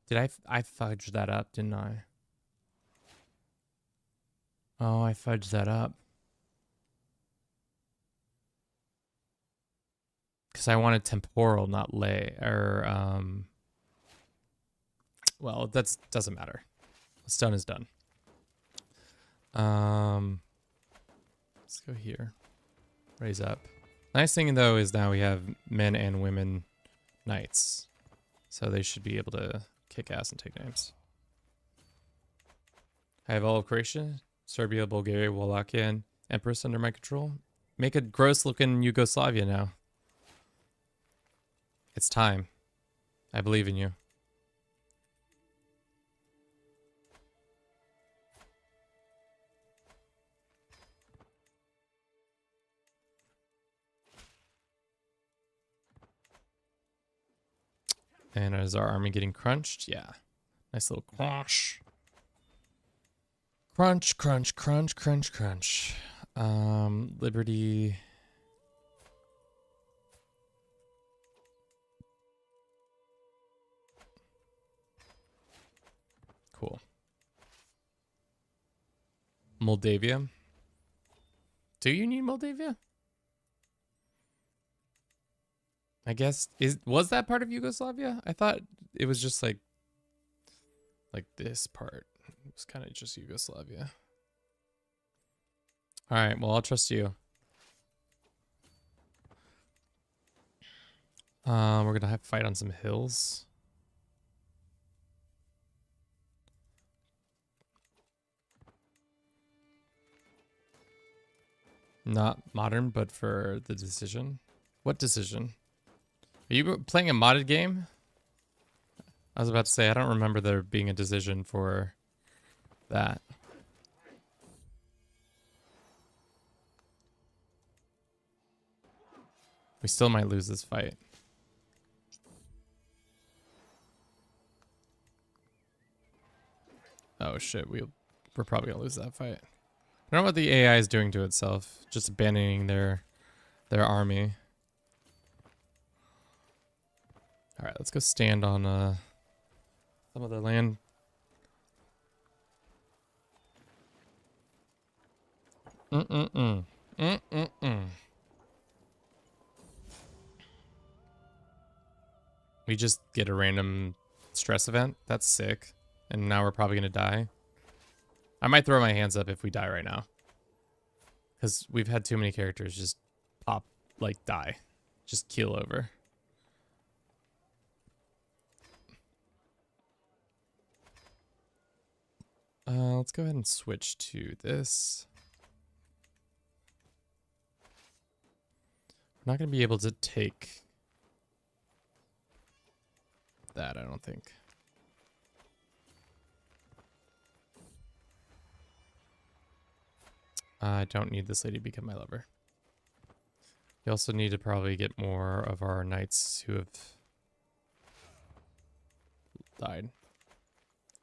Did I fudge that up, didn't I? Oh, I fudged that up. Because I wanted temporal, not lay, or, well, that doesn't matter. What's done is done. Let's go here. Raise up. Nice thing, though, is now we have men and women knights. So they should be able to kick ass and take names. I have all of Croatia, Serbia, Bulgaria, Wallachia, and Empress under my control. Make a gross-looking Yugoslavia now. It's time. I believe in you. And is our army getting crunched? Yeah. Nice little crunch. Crunch, crunch, crunch, crunch, crunch. Liberty. Cool. Moldavia. Do you need Moldavia? I guess was that part of Yugoslavia? I thought it was just like this part. It was kind of just Yugoslavia. All right, well, I'll trust you. We're gonna have to fight on some hills. Not modern, but for the decision. What decision? Are you playing a modded game? I was about to say, I don't remember there being a decision for that. We still might lose this fight. Oh shit, we're probably gonna lose that fight. I don't know what the AI is doing to itself. Just abandoning their army. Alright, let's go stand on some of the land. We just get a random stress event. That's sick. And now we're probably gonna die. I might throw my hands up if we die right now. Because we've had too many characters just pop, like, die. Just keel over. Let's go ahead and switch to this. We're not going to be able to take that, I don't think. I don't need this lady to become my lover. We also need to probably get more of our knights who have died.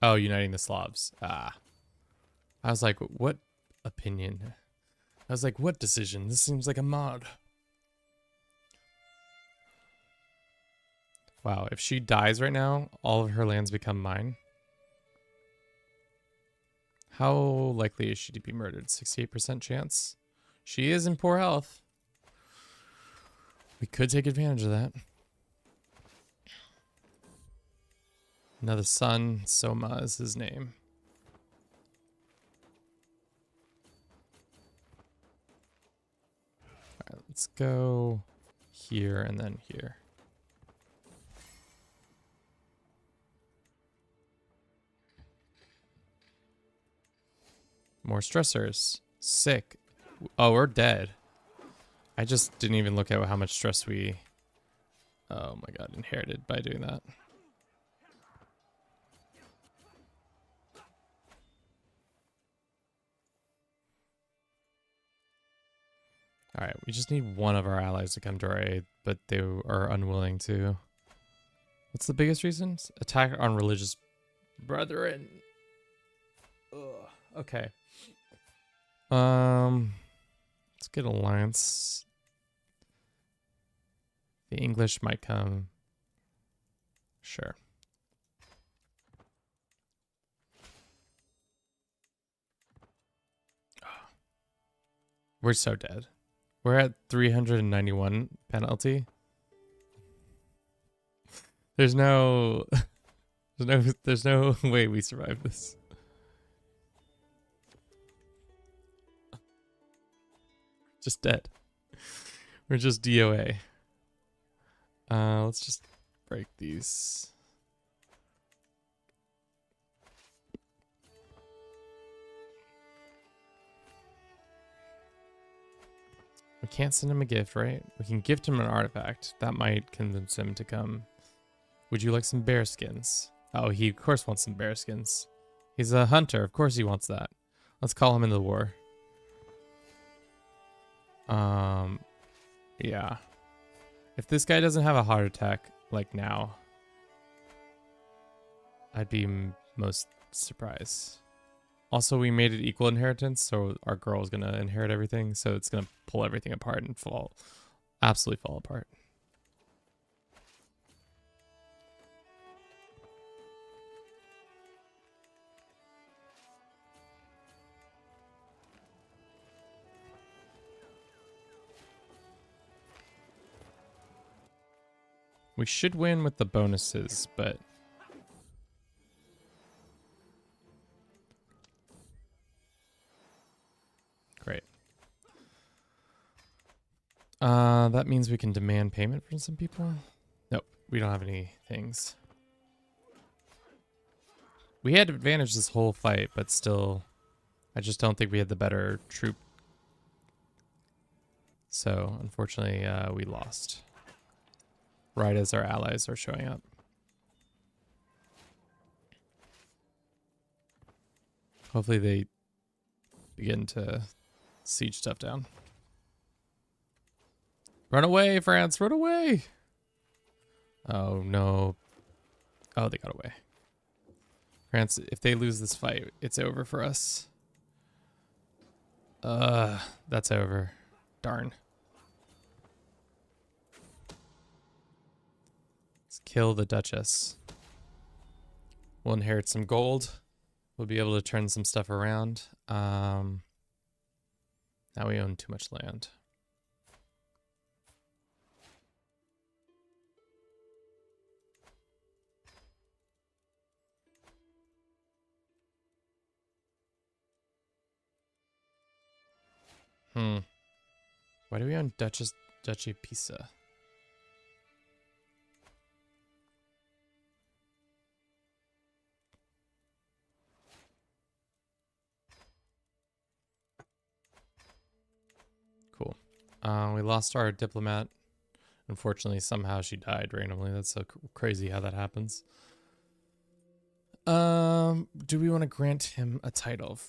Oh, uniting the Slavs. Ah. I was like, what opinion? I was like, what decision? This seems like a mod. Wow, if she dies right now, all of her lands become mine. How likely is she to be murdered? 68% chance? She is in poor health. We could take advantage of that. Another son, Soma is his name. Alright, let's go here and then here. More stressors. Sick. Oh, we're dead. I just didn't even look at how much stress we, oh my god, inherited by doing that. Alright, we just need one of our allies to come to our aid, but they are unwilling to. What's the biggest reasons? Attack on religious brethren. Ugh. Okay. Let's get alliance. The English might come. Sure. We're so dead. We're at 391 penalty. There's no way we survive this. Just dead. We're just DOA. Let's just break these. We can't send him a gift, right? We can gift him an artifact. That might convince him to come. Would you like some bear skins? Oh, he of course wants some bear skins. He's a hunter. Of course he wants that. Let's call him into the war. Yeah. If this guy doesn't have a heart attack, like now, I'd be most surprised. Also, we made it equal inheritance, so our girl is gonna inherit everything, so it's gonna pull everything apart and absolutely fall apart. We should win with the bonuses, but great. That means we can demand payment from some people. Nope, we don't have any things. We had advantage this whole fight, but still, I just don't think we had the better troop. So, unfortunately, we lost. Right as our allies are showing up. Hopefully they begin to siege stuff down. Run away, France, run away! Oh, no. Oh, they got away. France, if they lose this fight, it's over for us. That's over. Darn. Let's kill the Duchess. We'll inherit some gold. We'll be able to turn some stuff around. Now we own too much land. Why do we own Duchy Pisa? Cool. We lost our diplomat. Unfortunately, somehow she died randomly. That's so crazy how that happens. Do we want to grant him a title?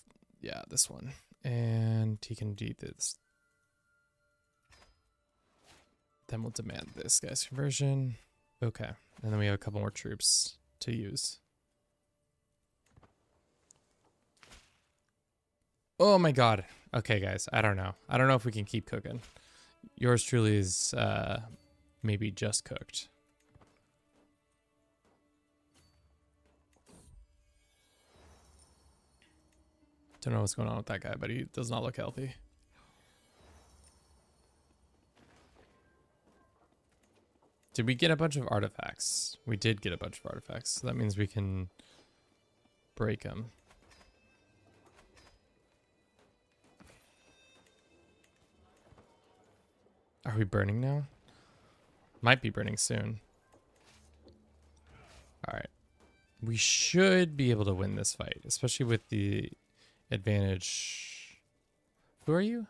Yeah, this one. And he can do this. Then we'll demand this guy's conversion. Okay. And then we have a couple more troops to use. Oh my god. Okay, guys. I don't know. I don't know if we can keep cooking. Yours truly is maybe just cooked. Don't know what's going on with that guy, but he does not look healthy. Did we get a bunch of artifacts? We did get a bunch of artifacts. So that means we can break them. Are we burning now? Might be burning soon. Alright. We should be able to win this fight, especially with the advantage. Who are you?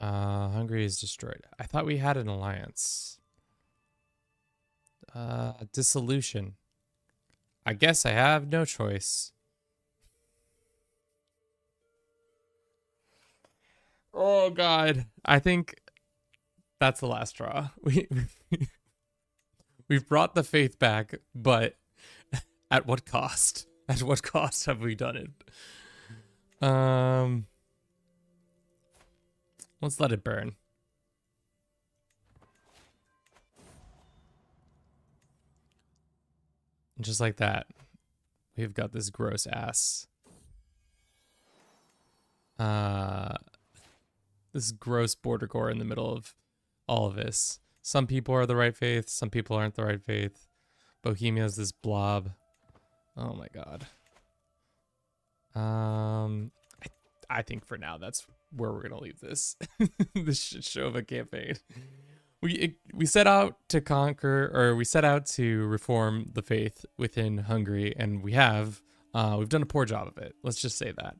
Hungary is destroyed. I thought we had an alliance. Dissolution. I guess I have no choice. Oh god. I think that's the last straw. We've brought the faith back, but at what cost? At what cost have we done it? Let's let it burn. And just like that, we've got this gross ass. This gross border gore in the middle of all of this. Some people are the right faith, some people aren't the right faith. Bohemia is this blob. Oh my god. I think for now that's where we're gonna leave this. This shit show of a campaign. We set out to conquer, or we set out to reform the faith within Hungary, and we have. We've done a poor job of it. Let's just say that.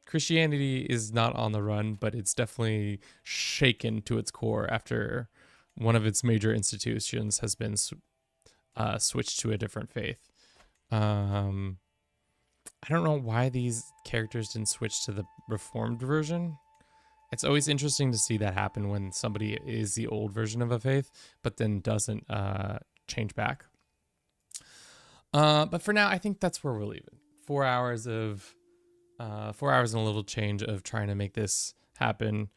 Christianity is not on the run, but it's definitely shaken to its core after one of its major institutions has been switched to a different faith. I don't know why these characters didn't switch to the reformed version. It's always interesting to see that happen when somebody is the old version of a faith, but then doesn't change back. But for now, I think that's where we'll leave it. 4 hours and a little change of trying to make this happen.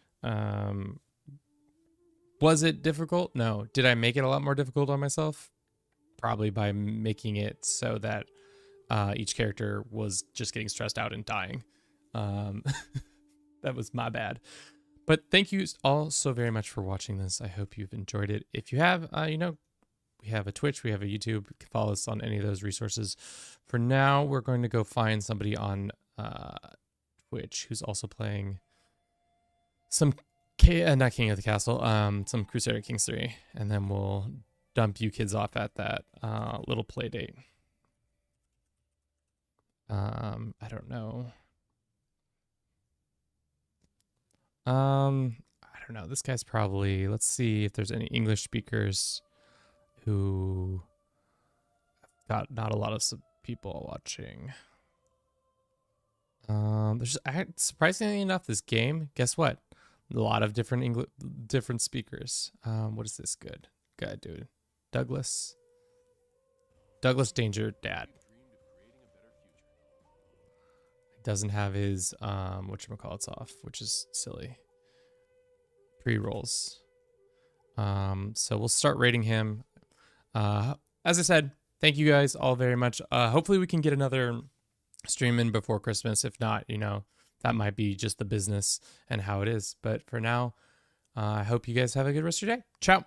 Was it difficult? No. Did I make it a lot more difficult on myself? Probably by making it so that each character was just getting stressed out and dying. That was my bad. But thank you all so very much for watching this. I hope you've enjoyed it. If you have, we have a Twitch, we have a YouTube. You can follow us on any of those resources. For now, we're going to go find somebody on Twitch who's also playing some, not King of the Castle, some Crusader Kings 3. And then we'll dump you kids off at that little play date. I don't know. I don't know. This guy's probably, let's see if there's any English speakers who got not a lot of people watching. There's surprisingly enough, this game, guess what? A lot of different speakers. What is this good guy, dude? Douglas Danger Dad. Doesn't have his whatchamacallits off, which is silly. Pre-rolls. So we'll start rating him. As I said, thank you guys all very much. Hopefully we can get another stream in before Christmas. If not, that might be just the business and how it is. But for now, I hope you guys have a good rest of your day. Ciao.